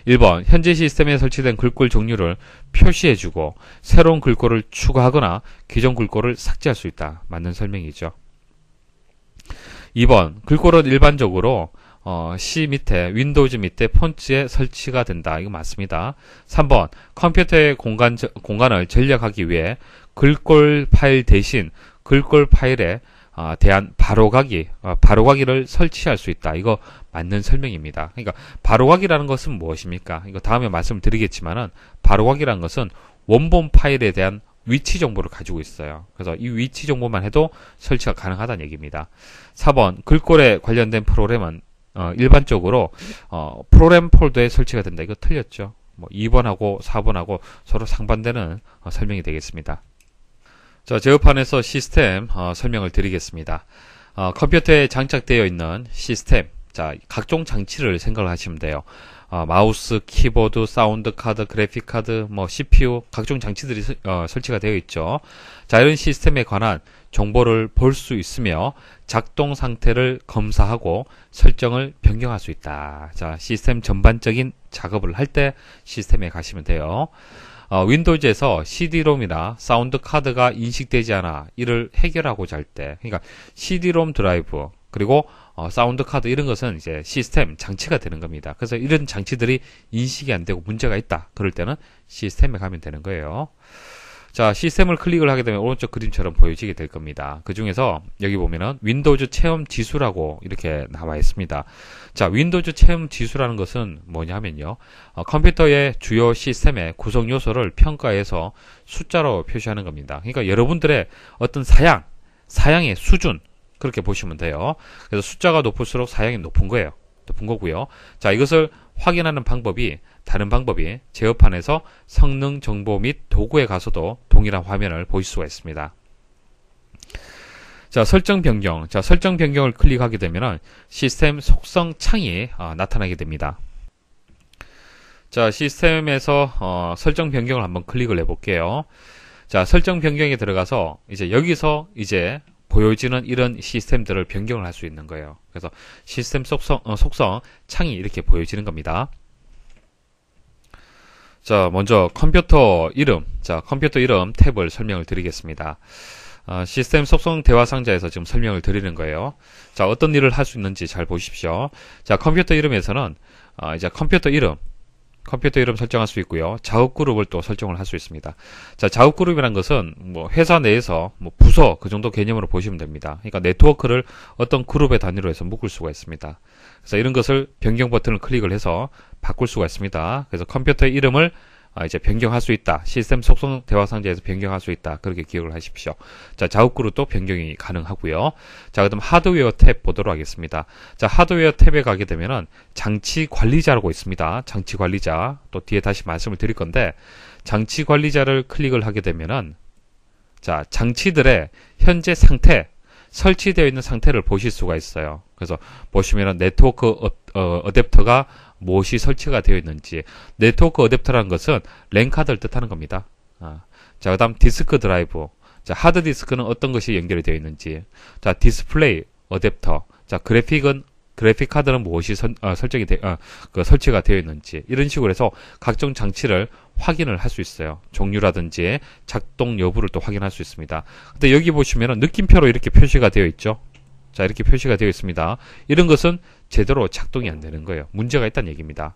A: 1번, 현재 시스템에 설치된 글꼴 종류를 표시해주고 새로운 글꼴을 추가하거나 기존 글꼴을 삭제할 수 있다. 맞는 설명이죠. 2번, 글꼴은 일반적으로 C 밑에, 윈도우즈 밑에 폰츠에 설치가 된다. 이거 맞습니다. 3번, 컴퓨터의 공간을 전략하기 위해 글꼴 파일 대신 글꼴 파일에 대한 바로가기를 설치할 수 있다. 이거 맞는 설명입니다. 그러니까 바로가기라는 것은 무엇입니까? 이거 다음에 말씀을 드리겠지만은, 바로가기라는 것은 원본 파일에 대한 위치 정보를 가지고 있어요. 그래서 이 위치 정보만 해도 설치가 가능하다는 얘기입니다. 4번, 글꼴에 관련된 프로그램은 일반적으로 프로그램 폴더에 설치가 된다. 이거 틀렸죠. 2번하고 4번하고 서로 상반되는 설명이 되겠습니다. 자, 제어판에서 시스템 설명을 드리겠습니다. 컴퓨터에 장착되어 있는 시스템, 자, 각종 장치를 생각을 하시면 돼요. 마우스, 키보드, 사운드 카드, 그래픽 카드, CPU, 각종 장치들이 설치가 되어 있죠. 자, 이런 시스템에 관한 정보를 볼 수 있으며 작동 상태를 검사하고 설정을 변경할 수 있다. 자, 시스템 전반적인 작업을 할 때 시스템에 가시면 돼요. 윈도우즈에서 CD-ROM이나 사운드 카드가 인식되지 않아 이를 해결하고자 할 때, 그러니까 CD-ROM 드라이브, 그리고 사운드 카드, 이런 것은 이제 시스템 장치가 되는 겁니다. 그래서 이런 장치들이 인식이 안 되고 문제가 있다. 그럴 때는 시스템에 가면 되는 거예요. 자, 시스템을 클릭을 하게 되면 오른쪽 그림처럼 보여지게 될 겁니다. 그 중에서 여기 보면은 윈도우즈 체험 지수라고 이렇게 나와 있습니다. 자, 윈도우즈 체험 지수라는 것은 뭐냐면요, 컴퓨터의 주요 시스템의 구성 요소를 평가해서 숫자로 표시하는 겁니다. 그러니까 여러분들의 어떤 사양의 수준, 그렇게 보시면 돼요. 그래서 숫자가 높을수록 사양이 높은 거고요. 자, 이것을 확인하는 방법이, 다른 방법이 제어판에서 성능 정보 및 도구에 가서도 동일한 화면을 보실 수가 있습니다. 자, 설정 변경. 자, 설정 변경을 클릭하게 되면 시스템 속성 창이 나타나게 됩니다. 자, 시스템에서 설정 변경을 한번 클릭을 해볼게요. 자, 설정 변경에 들어가서 이제 여기서 이제 보여지는 이런 시스템들을 변경을 할 수 있는 거예요. 그래서 시스템 속성 창이 이렇게 보여지는 겁니다. 자, 먼저 컴퓨터 이름. 자, 컴퓨터 이름 탭을 설명을 드리겠습니다. 시스템 속성 대화 상자에서 지금 설명을 드리는 거예요. 자, 어떤 일을 할 수 있는지 잘 보십시오. 자, 컴퓨터 이름에서는 이제 컴퓨터 이름, 컴퓨터 이름 설정할 수 있고요. 작업 그룹을 또 설정을 할 수 있습니다. 자, 작업 그룹이란 것은 뭐 회사 내에서 뭐 부서 그 정도 개념으로 보시면 됩니다. 그러니까 네트워크를 어떤 그룹의 단위로 해서 묶을 수가 있습니다. 그래서 이런 것을 변경 버튼을 클릭을 해서 바꿀 수가 있습니다. 그래서 컴퓨터의 이름을 이제 변경할 수 있다. 시스템 속성 대화 상자에서 변경할 수 있다. 그렇게 기억을 하십시오. 자, 작업 그룹도 변경이 가능하고요. 자, 그다음 하드웨어 탭 보도록 하겠습니다. 자, 하드웨어 탭에 가게 되면은 장치 관리자라고 있습니다. 장치 관리자. 또 뒤에 다시 말씀을 드릴 건데 장치 관리자를 클릭을 하게 되면은 자, 장치들의 현재 상태, 설치되어 있는 상태를 보실 수가 있어요. 그래서 보시면은 네트워크 어댑터가 무엇이 설치가 되어 있는지, 네트워크 어댑터라는 것은 랜 카드를 뜻하는 겁니다. 자, 그다음 디스크 드라이브. 자, 하드 디스크는 어떤 것이 연결이 되어 있는지. 자, 디스플레이 어댑터. 자, 그래픽 카드는 무엇이 설치가 되어 있는지. 이런 식으로 해서 각종 장치를 확인을 할 수 있어요. 종류라든지 작동 여부를 또 확인할 수 있습니다. 근데 여기 보시면은 느낌표로 이렇게 표시가 되어 있죠. 자, 이렇게 표시가 되어 있습니다. 이런 것은 제대로 작동이 안 되는 거예요. 문제가 있다는 얘기입니다.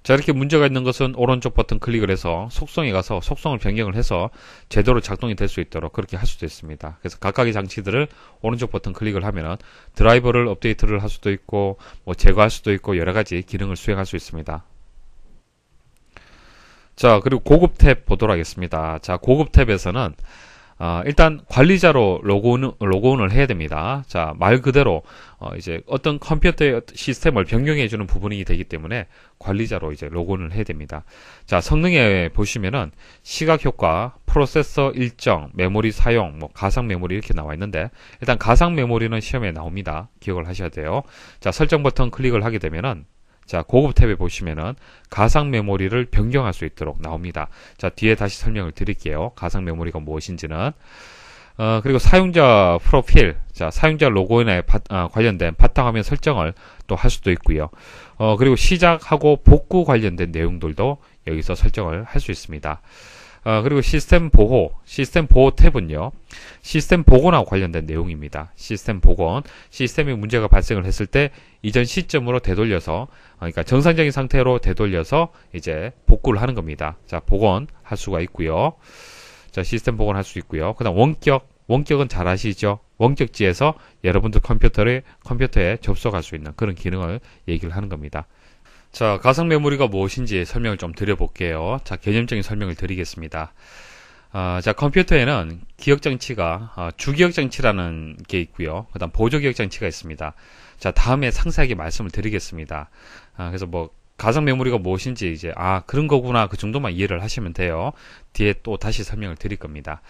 A: 자, 이렇게 문제가 있는 것은 오른쪽 버튼 클릭을 해서 속성에 가서 속성을 변경을 해서 제대로 작동이 될 수 있도록 그렇게 할 수도 있습니다. 그래서 각각의 장치들을 오른쪽 버튼 클릭을 하면은 드라이버를 업데이트를 할 수도 있고 뭐 제거할 수도 있고 여러 가지 기능을 수행할 수 있습니다. 자, 그리고 고급 탭 보도록 하겠습니다. 자, 고급 탭에서는 일단 관리자로 로그온을 해야 됩니다. 자, 말 그대로 이제 어떤 컴퓨터의 시스템을 변경해 주는 부분이 되기 때문에 관리자로 이제 로그온을 해야 됩니다. 자, 성능에 보시면은 시각 효과, 프로세서 일정, 메모리 사용, 뭐 가상 메모리 이렇게 나와 있는데 일단 가상 메모리는 시험에 나옵니다. 기억을 하셔야 돼요. 자, 설정 버튼 클릭을 하게 되면은 자, 고급 탭에 보시면은 가상 메모리를 변경할 수 있도록 나옵니다. 자, 뒤에 다시 설명을 드릴게요. 가상 메모리가 무엇인지는. 그리고 사용자 프로필, 자, 사용자 로그인에 관련된 바탕화면 설정을 또 할 수도 있고요. 그리고 시작하고 복구 관련된 내용들도 여기서 설정을 할 수 있습니다. 그리고 시스템 보호 탭은요, 시스템 복원하고 관련된 내용입니다. 시스템 복원, 시스템에 문제가 발생을 했을 때 이전 시점으로 되돌려서, 그러니까 정상적인 상태로 되돌려서 이제 복구를 하는 겁니다. 자, 복원할 수가 있고요. 자, 시스템 복원할 수 있고요. 그 다음 원격은 잘 아시죠? 원격지에서 여러분들 컴퓨터에 접속할 수 있는 그런 기능을 얘기를 하는 겁니다. 자, 가상 메모리가 무엇인지 설명을 좀 드려볼게요. 자, 개념적인 설명을 드리겠습니다. 자, 컴퓨터에는 기억장치가 주기억장치라는 게 있고요. 그 다음 보조기억장치가 있습니다. 자, 다음에 상세하게 말씀을 드리겠습니다. 그래서 뭐 가상 메모리가 무엇인지 이제 그런 거구나 그 정도만 이해를 하시면 돼요. 뒤에 또 다시 설명을 드릴 겁니다.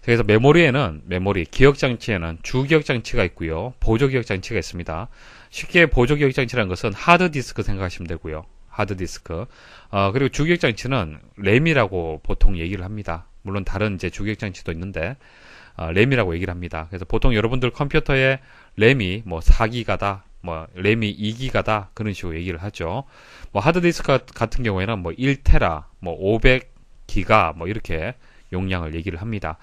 A: 그래서 기억장치에는 주기억장치가 있고요. 보조기억장치가 있습니다. 쉽게 보조기억장치라는 것은 하드디스크 생각하시면 되고요. 하드디스크. 그리고 주기억장치는 램이라고 보통 얘기를 합니다. 물론 다른 이제 주기억장치도 있는데, 램이라고 얘기를 합니다. 그래서 보통 여러분들 컴퓨터에 램이 뭐 4기가다, 뭐 램이 2기가다 그런 식으로 얘기를 하죠. 뭐 하드디스크 같은 경우에는 뭐 1테라, 뭐 500기가 뭐 이렇게 용량을 얘기를 합니다.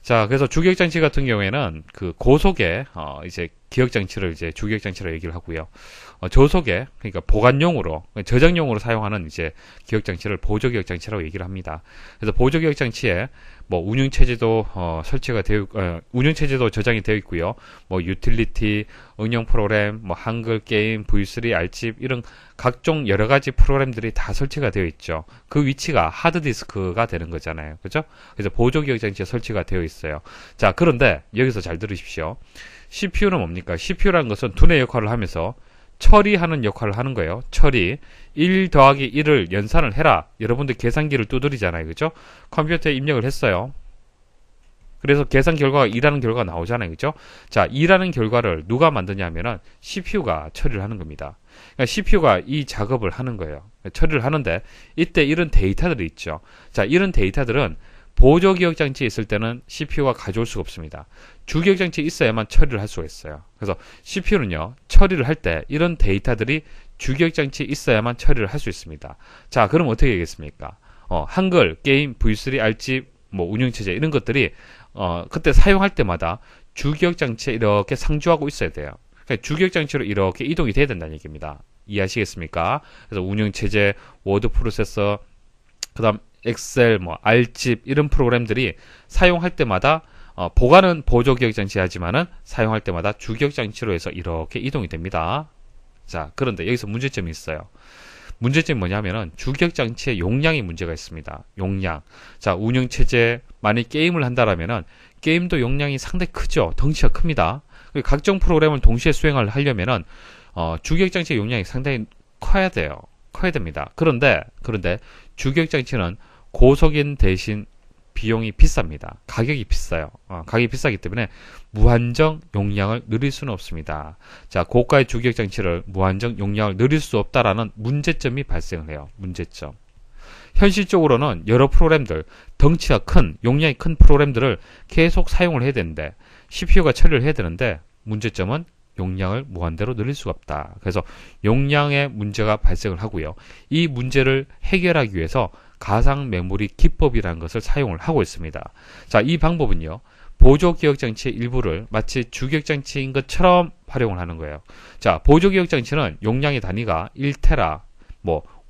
A: 자, 그래서 주기억장치 같은 경우에는 그 고속의 이제 기억장치를 이제 주기억장치로 얘기를 하고요. 저속의, 그러니까 보관용으로, 저장용으로 사용하는 이제 기억장치를 보조기억장치라고 얘기를 합니다. 그래서 보조기억장치에 뭐 운영체제도 운영체제도 저장이 되어 있고요. 뭐 유틸리티, 응용 프로그램, 뭐 한글 게임, V3, 알집 이런 각종 여러 가지 프로그램들이 다 설치가 되어 있죠. 그 위치가 하드디스크가 되는 거잖아요. 그죠? 그래서 보조기억장치에 설치가 되어 있어요. 자, 그런데 여기서 잘 들으십시오. CPU는 뭡니까? CPU라는 것은 두뇌 역할을 하면서 처리하는 역할을 하는 거예요. 처리. 1 더하기 1을 연산을 해라. 여러분들 계산기를 두드리잖아요. 그죠? 컴퓨터에 입력을 했어요. 그래서 계산 결과가 2라는 결과가 나오잖아요. 그죠? 자, 2라는 결과를 누가 만드냐 하면은 CPU가 처리를 하는 겁니다. 그러니까 CPU가 이 작업을 하는 거예요. 처리를 하는데 이때 이런 데이터들이 있죠. 자, 이런 데이터들은 보조기억장치에 있을 때는 CPU가 가져올 수가 없습니다. 주기억장치에 있어야만 처리를 할 수가 있어요. 그래서 CPU는요, 처리를 할 때 이런 데이터들이 주기억장치에 있어야만 처리를 할 수 있습니다. 자, 그럼 어떻게 되겠습니까? 한글, 게임, V3, 알집, 뭐 운영체제 이런 것들이 그때 사용할 때마다 주기억장치에 이렇게 상주하고 있어야 돼요. 그러니까 주기억장치로 이렇게 이동이 돼야 된다는 얘기입니다. 이해하시겠습니까? 그래서 운영체제, 워드 프로세서, 그 다음 엑셀, 알집 이런 프로그램들이 사용할 때마다 보관은 보조기억장치 하지만은 사용할 때마다 주기억장치로 해서 이렇게 이동이 됩니다. 자, 그런데 여기서 문제점이 있어요. 문제점이 뭐냐면은 주기억장치의 용량이 문제가 있습니다. 용량. 자, 운영체제, 만약 게임을 한다라면은 게임도 용량이 상당히 크죠. 덩치가 큽니다. 각종 프로그램을 동시에 수행을 하려면은 주기억장치의 용량이 상당히 커야 돼요. 커야 됩니다. 그런데 주기억장치는 고속인 대신 비용이 비쌉니다. 가격이 비싸요. 가격이 비싸기 때문에 무한정 용량을 늘릴 수는 없습니다. 자, 고가의 주기억장치를 무한정 용량을 늘릴 수 없다라는 문제점이 발생을 해요. 문제점. 현실적으로는 여러 프로그램들, 덩치가 큰, 용량이 큰 프로그램들을 계속 사용을 해야 되는데 CPU가 처리를 해야 되는데 문제점은 용량을 무한대로 늘릴 수가 없다. 그래서 용량의 문제가 발생을 하고요. 이 문제를 해결하기 위해서 가상 메모리 기법이라는 것을 사용을 하고 있습니다. 자, 이 방법은요. 보조기억장치의 일부를 마치 주기억장치인 것처럼 활용을 하는 거예요. 자, 보조기억장치는 용량의 단위가 1테라,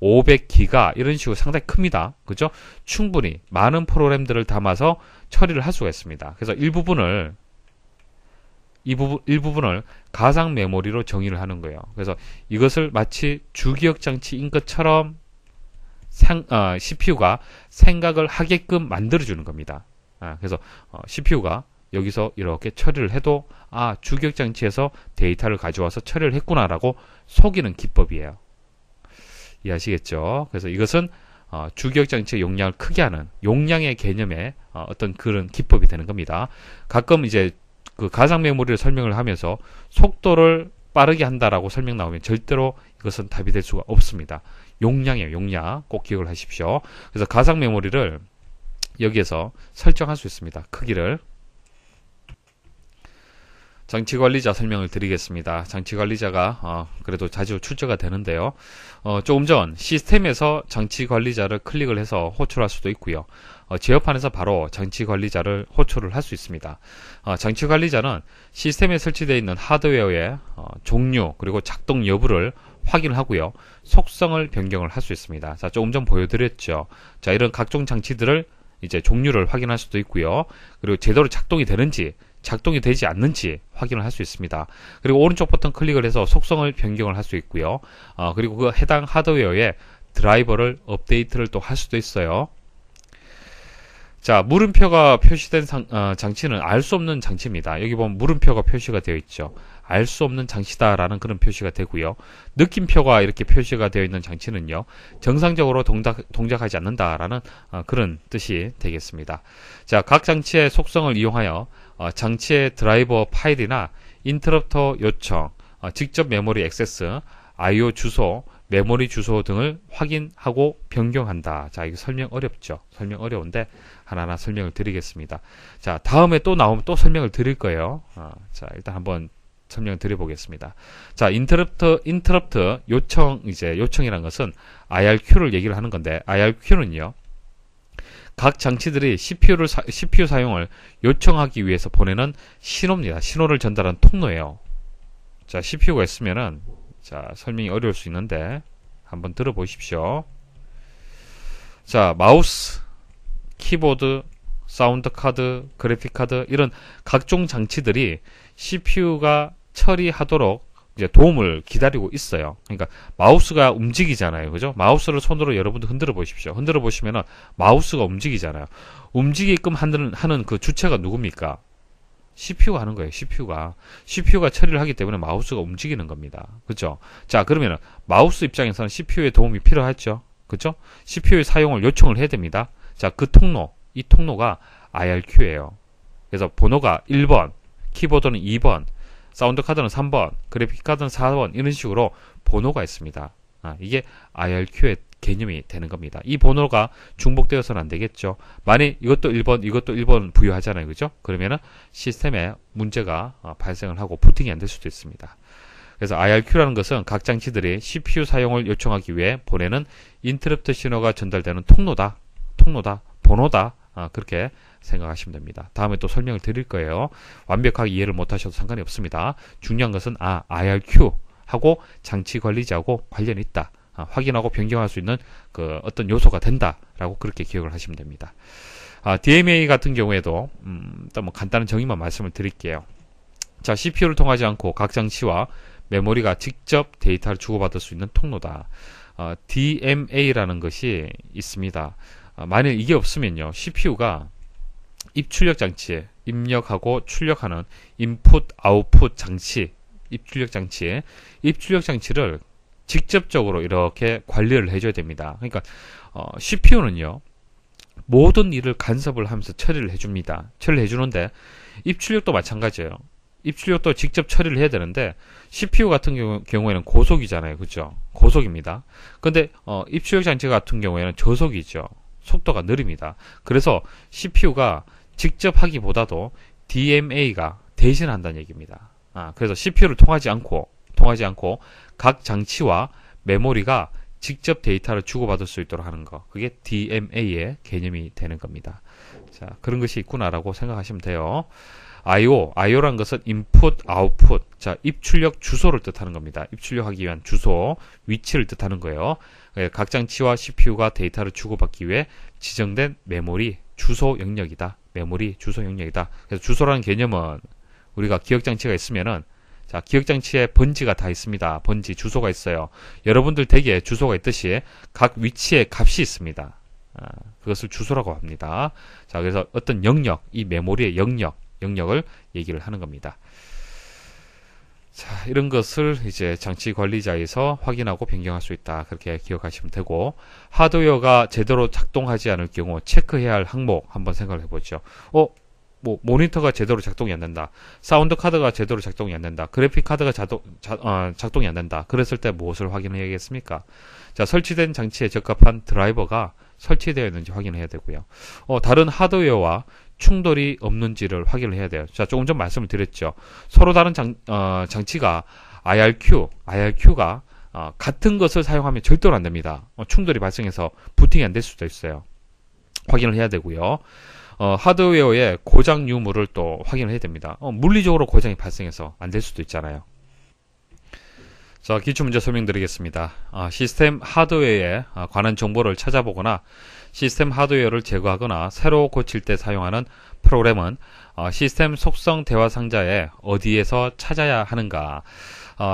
A: 500기가 이런 식으로 상당히 큽니다. 그죠? 충분히 많은 프로그램들을 담아서 처리를 할 수가 있습니다. 그래서 일부분을 가상 메모리로 정의를 하는 거예요. 그래서 이것을 마치 주기억장치인 것처럼 CPU가 생각을 하게끔 만들어주는 겁니다. 그래서 CPU가 여기서 이렇게 처리를 해도 주기억장치에서 데이터를 가져와서 처리를 했구나라고 속이는 기법이에요. 이해하시겠죠? 그래서 이것은 주기억장치의 용량을 크게 하는 용량의 개념의 어떤 그런 기법이 되는 겁니다. 가끔 이제 그 가상 메모리를 설명을 하면서 속도를 빠르게 한다라고 설명 나오면 절대로 이것은 답이 될 수가 없습니다. 용량이에요. 용량 꼭 기억을 하십시오. 그래서 가상 메모리를 여기에서 설정할 수 있습니다. 크기를. 장치관리자 설명을 드리겠습니다. 장치관리자가 그래도 자주 출제가 되는데요. 조금 전 시스템에서 장치관리자를 클릭을 해서 호출할 수도 있고요. 제어판에서 바로 장치관리자를 호출을 할 수 있습니다. 장치관리자는 시스템에 설치되어 있는 하드웨어의 종류 그리고 작동 여부를 확인을 하고요. 속성을 변경을 할 수 있습니다. 자, 조금 전 보여드렸죠. 자, 이런 각종 장치들을 이제 종류를 확인할 수도 있고요. 그리고 제대로 작동이 되는지 작동이 되지 않는지 확인을 할 수 있습니다. 그리고 오른쪽 버튼 클릭을 해서 속성을 변경을 할 수 있고요. 그리고 그 해당 하드웨어의 드라이버를 업데이트를 또 할 수도 있어요. 자, 물음표가 표시된 장치는 알 수 없는 장치입니다. 여기 보면 물음표가 표시가 되어 있죠. 알 수 없는 장치다라는 그런 표시가 되고요. 느낌표가 이렇게 표시가 되어 있는 장치는요. 정상적으로 동작하지 않는다라는 그런 뜻이 되겠습니다. 자, 각 장치의 속성을 이용하여 장치의 드라이버 파일이나 인터럽터 요청, 직접 메모리 액세스, I/O 주소, 메모리 주소 등을 확인하고 변경한다. 자, 이거 설명 어렵죠? 설명 어려운데 하나하나 설명을 드리겠습니다. 자, 다음에 또 나오면 또 설명을 드릴 거예요. 자, 일단 한번 설명을 드려보겠습니다. 자, 인터럽트 요청이라는 것은 IRQ를 얘기를 하는 건데, IRQ는요, 각 장치들이 CPU 사용을 요청하기 위해서 보내는 신호입니다. 신호를 전달하는 통로예요. 자, CPU가 있으면은, 자, 설명이 어려울 수 있는데, 한번 들어보십시오. 자, 마우스, 키보드, 사운드 카드, 그래픽 카드, 이런 각종 장치들이 CPU가 처리하도록 이제 도움을 기다리고 있어요. 그러니까 마우스가 움직이잖아요. 그죠? 마우스를 손으로 여러분들 흔들어 보십시오. 흔들어 보시면은 마우스가 움직이잖아요. 움직이게끔 하는 그 주체가 누굽니까? CPU가 하는 거예요. CPU가 처리를 하기 때문에 마우스가 움직이는 겁니다. 그죠? 자, 그러면은 마우스 입장에서는 CPU의 도움이 필요하죠. 그죠? CPU의 사용을 요청을 해야 됩니다. 자, 그 이 통로가 IRQ예요. 그래서 번호가 1번, 키보드는 2번, 사운드 카드는 3번, 그래픽 카드는 4번, 이런 식으로 번호가 있습니다. 이게 IRQ의 개념이 되는 겁니다. 이 번호가 중복되어서는 안 되겠죠. 만약 이것도 1번 부여하잖아요. 그죠? 그러면은 시스템에 문제가 발생을 하고 부팅이 안 될 수도 있습니다. 그래서 IRQ라는 것은 각 장치들이 CPU 사용을 요청하기 위해 보내는 인터럽트 신호가 전달되는 통로다, 번호다, 그렇게 생각하시면 됩니다. 다음에 또 설명을 드릴 거예요. 완벽하게 이해를 못하셔도 상관이 없습니다. 중요한 것은 IRQ, 하고 장치 관리자하고 관련이 있다. 확인하고 변경할 수 있는 그 어떤 요소가 된다라고 그렇게 기억을 하시면 됩니다. DMA 같은 경우에도 또 뭐 간단한 정의만 말씀을 드릴게요. 자, CPU를 통하지 않고 각 장치와 메모리가 직접 데이터를 주고받을 수 있는 통로다. DMA라는 것이 있습니다. 만약 이게 없으면요, CPU가 입출력 장치에 입력하고 출력하는 인풋, 아웃풋 장치, 입출력 장치를 직접적으로 이렇게 관리를 해줘야 됩니다. 그러니까 CPU는요, 모든 일을 간섭을 하면서 처리를 해줍니다. 처리를 해주는데 입출력도 마찬가지예요. 입출력도 직접 처리를 해야 되는데 CPU 같은 경우에는 고속이잖아요. 그죠? 고속입니다. 근데 입출력 장치 같은 경우에는 저속이죠. 속도가 느립니다. 그래서 CPU가 직접 하기보다도 DMA가 대신한다는 얘기입니다. 그래서 CPU를 통하지 않고 각 장치와 메모리가 직접 데이터를 주고받을 수 있도록 하는 거, 그게 DMA의 개념이 되는 겁니다. 자, 그런 것이 있구나라고 생각하시면 돼요. IO라는 것은 input, output, 자, 입출력 주소를 뜻하는 겁니다. 입출력하기 위한 주소, 위치를 뜻하는 거예요. 각 장치와 CPU가 데이터를 주고받기 위해 지정된 메모리 주소 영역이다. 메모리 주소 영역이다. 그래서 주소라는 개념은 우리가 기억장치가 있으면은, 자, 기억장치에 번지가 다 있습니다. 번지, 주소가 있어요. 여러분들 댁에 주소가 있듯이 각 위치에 값이 있습니다. 그것을 주소라고 합니다. 자, 그래서 어떤 영역, 이 메모리의 영역을 얘기를 하는 겁니다. 자, 이런 것을 이제 장치 관리자에서 확인하고 변경할 수 있다. 그렇게 기억하시면 되고, 하드웨어가 제대로 작동하지 않을 경우 체크해야 할 항목 한번 생각을 해보죠. 뭐 모니터가 제대로 작동이 안 된다. 사운드 카드가 제대로 작동이 안 된다. 그래픽 카드가 작동이 안 된다. 그랬을 때 무엇을 확인해야겠습니까? 자, 설치된 장치에 적합한 드라이버가 설치되어 있는지 확인해야 되고요. 다른 하드웨어와 충돌이 없는지를 확인을 해야 돼요. 자, 조금 전 말씀을 드렸죠. 서로 다른 장치가 IRQ가 같은 것을 사용하면 절대로 안 됩니다. 충돌이 발생해서 부팅이 안 될 수도 있어요. 확인을 해야 되고요. 하드웨어의 고장 유무를 또 확인을 해야 됩니다. 물리적으로 고장이 발생해서 안 될 수도 있잖아요. 자, 기출문제 설명드리겠습니다. 시스템 하드웨어에 관한 정보를 찾아보거나 시스템 하드웨어를 제거하거나 새로 고칠 때 사용하는 프로그램은 시스템 속성 대화 상자에 어디에서 찾아야 하는가?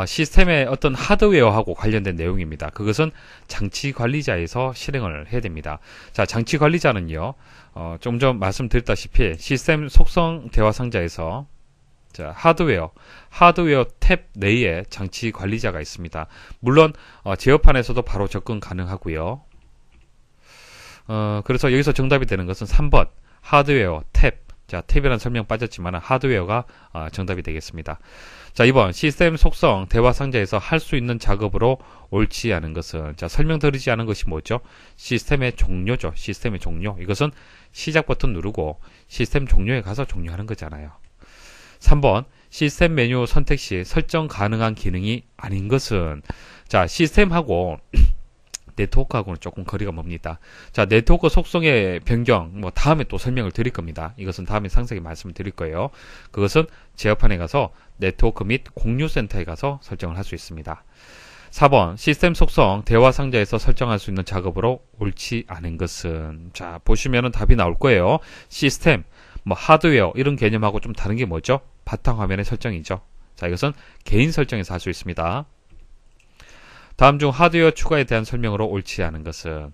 A: 시스템의 어떤 하드웨어하고 관련된 내용입니다. 그것은 장치 관리자에서 실행을 해야 됩니다. 자, 장치 관리자는요, 좀 전 말씀드렸다시피 시스템 속성 대화 상자에서, 자, 하드웨어 탭 내에 장치 관리자가 있습니다. 물론 제어판에서도 바로 접근 가능하고요. 그래서 여기서 정답이 되는 것은 3번 하드웨어 탭. 자, 탭이라는 설명 빠졌지만 하드웨어가 정답이 되겠습니다. 자, 2번 시스템 속성 대화 상자에서 할 수 있는 작업으로 옳지 않은 것은, 자, 설명드리지 않은 것이 뭐죠? 시스템의 종료죠. 시스템의 종료. 이것은 시작 버튼 누르고 시스템 종료에 가서 종료하는 거잖아요. 3번 시스템 메뉴 선택 시 설정 가능한 기능이 아닌 것은, 자, 시스템하고 네트워크하고는 조금 거리가 멉니다. 자, 네트워크 속성의 변경, 뭐 다음에 또 설명을 드릴 겁니다. 이것은 다음에 상세히 말씀을 드릴 거예요. 그것은 제어판에 가서 네트워크 및 공유센터에 가서 설정을 할 수 있습니다. 4번 시스템 속성 대화 상자에서 설정할 수 있는 작업으로 옳지 않은 것은, 자, 보시면은 답이 나올 거예요. 시스템, 뭐 하드웨어 이런 개념하고 좀 다른 게 뭐죠? 바탕화면의 설정이죠. 자, 이것은 개인 설정에서 할 수 있습니다. 다음 중 하드웨어 추가에 대한 설명으로 옳지 않은 것은,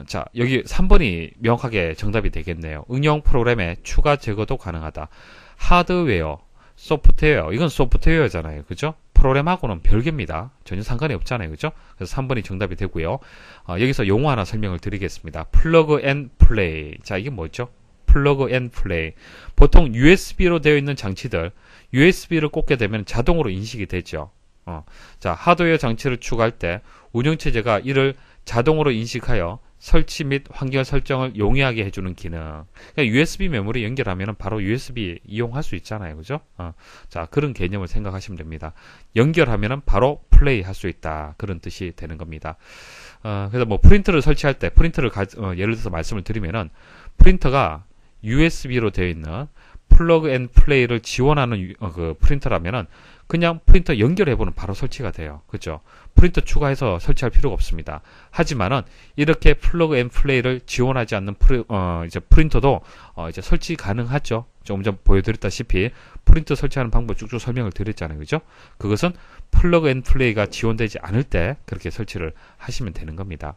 A: 자, 여기 3번이 명확하게 정답이 되겠네요. 응용 프로그램의 추가 제거도 가능하다. 하드웨어, 소프트웨어, 이건 소프트웨어잖아요. 그죠? 프로그램하고는 별개입니다. 전혀 상관이 없잖아요. 그죠? 그래서 3번이 정답이 되고요. 여기서 용어 하나 설명을 드리겠습니다. 플러그 앤 플레이. 자, 이게 뭐죠? 플러그 앤 플레이. 보통 USB로 되어 있는 장치들, USB를 꽂게 되면 자동으로 인식이 되죠. 자, 하드웨어 장치를 추가할 때 운영체제가 이를 자동으로 인식하여 설치 및 환경 설정을 용이하게 해주는 기능. 그러니까 USB 메모리 연결하면 바로 USB 이용할 수 있잖아요. 그죠? 자, 그런 개념을 생각하시면 됩니다. 연결하면 바로 플레이 할 수 있다. 그런 뜻이 되는 겁니다. 그래서 뭐 프린터를 설치할 때, 예를 들어서 말씀을 드리면은, 프린터가 USB로 되어 있는 플러그 앤 플레이를 지원하는 그 프린터라면은 그냥 프린터 연결해보면 바로 설치가 돼요. 그죠? 프린터 추가해서 설치할 필요가 없습니다. 하지만은 이렇게 플러그 앤 플레이를 지원하지 않는 이제 프린터도 이제 설치 가능하죠. 조금 전 보여드렸다시피 프린터 설치하는 방법 쭉쭉 설명을 드렸잖아요. 그죠? 그것은 플러그 앤 플레이가 지원되지 않을 때 그렇게 설치를 하시면 되는 겁니다.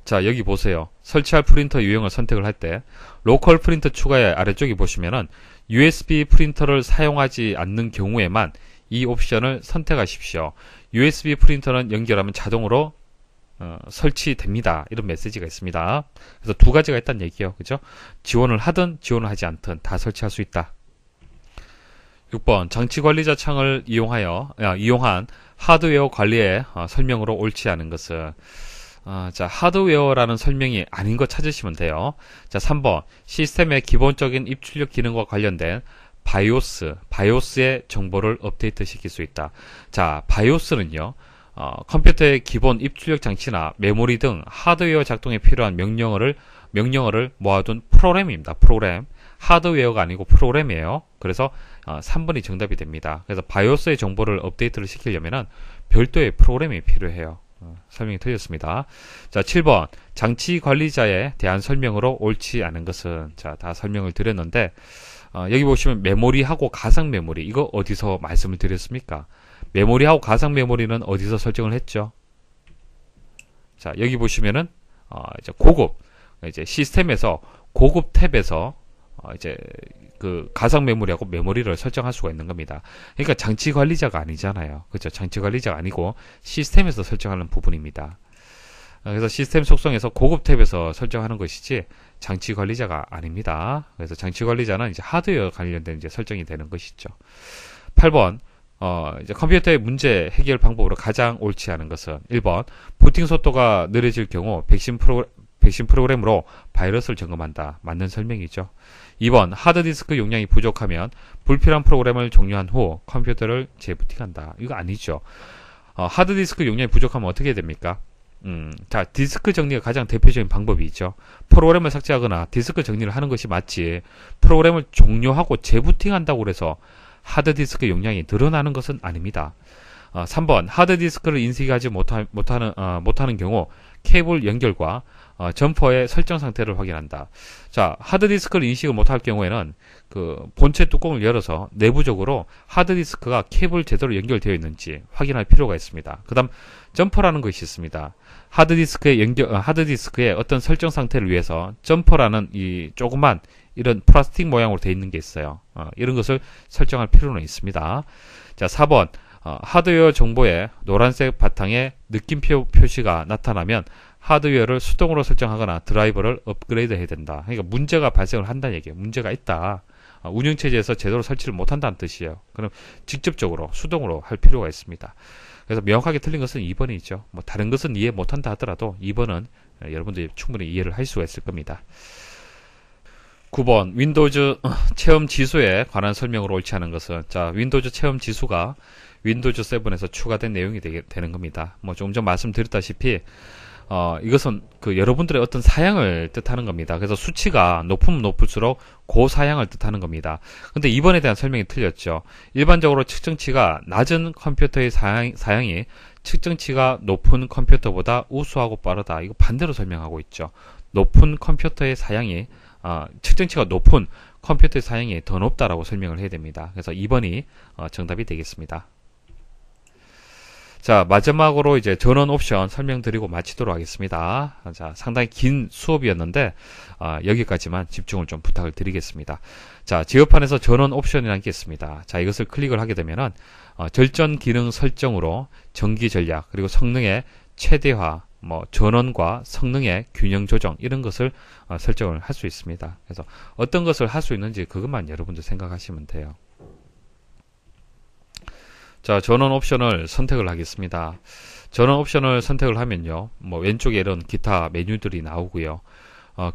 A: 자, 여기 보세요. 설치할 프린터 유형을 선택을 할 때 로컬 프린터 추가의 아래쪽에 보시면은 USB 프린터를 사용하지 않는 경우에만 이 옵션을 선택하십시오. USB 프린터는 연결하면 자동으로 설치됩니다. 이런 메시지가 있습니다. 그래서 두 가지가 있다는 얘기예요. 그죠? 지원을 하든 지원을 하지 않든 다 설치할 수 있다. 6번 장치 관리자 창을 이용한 하드웨어 관리의 설명으로 옳지 않은 것은 자, 하드웨어라는 설명이 아닌 거 찾으시면 돼요. 자, 3번 시스템의 기본적인 입출력 기능과 관련된 바이오스의 정보를 업데이트 시킬 수 있다. 자, 바이오스는요, 컴퓨터의 기본 입출력 장치나 메모리 등 하드웨어 작동에 필요한 명령어를 모아둔 프로그램입니다. 프로그램. 하드웨어가 아니고 프로그램이에요. 그래서 3번이 정답이 됩니다. 그래서 바이오스의 정보를 업데이트를 시키려면은 별도의 프로그램이 필요해요. 설명이 틀렸습니다. 자, 7번 장치 관리자에 대한 설명으로 옳지 않은 것은, 자, 다 설명을 드렸는데 여기 보시면 메모리하고 가상 메모리, 이거 어디서 말씀을 드렸습니까? 메모리하고 가상 메모리는 어디서 설정을 했죠? 자, 여기 보시면은 이제 이제 시스템에서 고급 탭에서 이제 그 가상 메모리하고 메모리를 설정할 수가 있는 겁니다. 그러니까 장치 관리자가 아니잖아요. 그렇죠? 장치 관리자가 아니고 시스템에서 설정하는 부분입니다. 그래서 시스템 속성에서 고급 탭에서 설정하는 것이지 장치 관리자가 아닙니다. 그래서 장치 관리자는 이제 하드웨어 관련된 이제 설정이 되는 것이죠. 8번 이제 컴퓨터의 문제 해결 방법으로 가장 옳지 않은 것은 1번 부팅 속도가 느려질 경우 백신 프로그램으로 바이러스를 점검한다. 맞는 설명이죠. 2번 하드디스크 용량이 부족하면 불필요한 프로그램을 종료한 후 컴퓨터를 재부팅한다. 이거 아니죠. 하드디스크 용량이 부족하면 어떻게 됩니까? 자, 디스크 정리가 가장 대표적인 방법이 있죠. 프로그램을 삭제하거나 디스크 정리를 하는 것이 맞지, 프로그램을 종료하고 재부팅한다고 해서 하드디스크 용량이 늘어나는 것은 아닙니다. 3번 하드디스크를 인식하지 못하는 경우 케이블 연결과 점퍼의 설정 상태를 확인한다. 자, 하드디스크를 인식을 못할 경우에는 그 본체 뚜껑을 열어서 내부적으로 하드디스크가 케이블 제대로 연결되어 있는지 확인할 필요가 있습니다. 그 다음 점퍼라는 것이 있습니다. 하드디스크의 어떤 설정 상태를 위해서 점퍼라는 이 조그만 이런 플라스틱 모양으로 되어 있는 게 있어요. 이런 것을 설정할 필요는 있습니다. 자, 4번 하드웨어 정보에 노란색 바탕에 느낌표 표시가 나타나면 하드웨어를 수동으로 설정하거나 드라이버를 업그레이드 해야 된다. 그러니까 문제가 발생을 한다는 얘기예요. 문제가 있다. 운영체제에서 제대로 설치를 못한다는 뜻이에요. 그럼 직접적으로 수동으로 할 필요가 있습니다. 그래서 명확하게 틀린 것은 2번이죠. 뭐 다른 것은 이해 못한다 하더라도 2번은 여러분들이 충분히 이해를 할 수가 있을 겁니다. 9번 윈도우즈 체험 지수에 관한 설명으로 옳지 않은 것은, 자, 윈도우즈 체험 지수가 윈도우즈 7에서 추가된 내용이 되는 겁니다. 뭐 조금 전 말씀드렸다시피 이것은 그 여러분들의 어떤 사양을 뜻하는 겁니다. 그래서 수치가 높으면 높을수록 그 사양을 뜻하는 겁니다. 근데 이번에 대한 설명이 틀렸죠. 일반적으로 측정치가 낮은 컴퓨터의 사양이 측정치가 높은 컴퓨터보다 우수하고 빠르다. 이거 반대로 설명하고 있죠. 높은 컴퓨터의 사양이 측정치가 높은 컴퓨터의 사양이 더 높다라고 설명을 해야 됩니다. 그래서 2번이 정답이 되겠습니다. 자, 마지막으로 이제 전원 옵션 설명드리고 마치도록 하겠습니다. 자, 상당히 긴 수업이었는데 여기까지만 집중을 좀 부탁을 드리겠습니다. 자, 제어판에서 전원 옵션이라는 게 있습니다. 자, 이것을 클릭을 하게 되면은 절전 기능 설정으로 전기 전략, 그리고 성능의 최대화, 뭐 전원과 성능의 균형 조정, 이런 것을 설정을 할 수 있습니다. 그래서 어떤 것을 할 수 있는지 그것만 여러분들 생각하시면 돼요. 자, 전원 옵션을 선택을 하겠습니다. 전원 옵션을 선택을 하면요, 뭐 왼쪽에 이런 기타 메뉴들이 나오고요.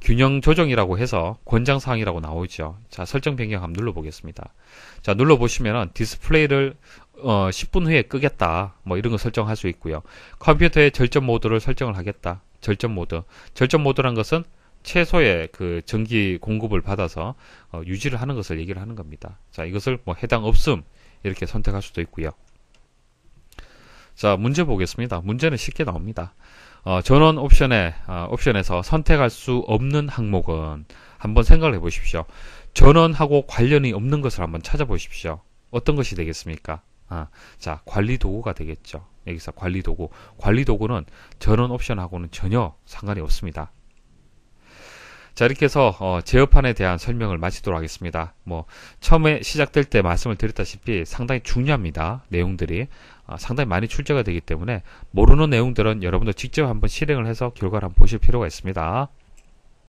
A: 균형 조정이라고 해서 권장사항이라고 나오죠. 자, 설정 변경 한번 눌러보겠습니다. 자, 눌러보시면은 디스플레이를 10분 후에 끄겠다, 뭐 이런 거 설정할 수 있고요. 컴퓨터의 절전 모드를 설정을 하겠다. 절전 모드란 것은 최소의 그 전기 공급을 받아서 유지를 하는 것을 얘기를 하는 겁니다. 자, 이것을 뭐 해당 없음 이렇게 선택할 수도 있고요. 자, 문제 보겠습니다. 문제는 쉽게 나옵니다. 전원 옵션에서 선택할 수 없는 항목은 한번 생각을 해보십시오. 전원하고 관련이 없는 것을 한번 찾아보십시오. 어떤 것이 되겠습니까? 자, 관리 도구가 되겠죠. 여기서 관리 도구. 관리 도구는 전원 옵션하고는 전혀 상관이 없습니다. 자, 이렇게 해서 제어판에 대한 설명을 마치도록 하겠습니다. 뭐 처음에 시작될 때 말씀을 드렸다시피 상당히 중요합니다. 내용들이 상당히 많이 출제가 되기 때문에 모르는 내용들은 여러분도 직접 한번 실행을 해서 결과를 한번 보실 필요가 있습니다.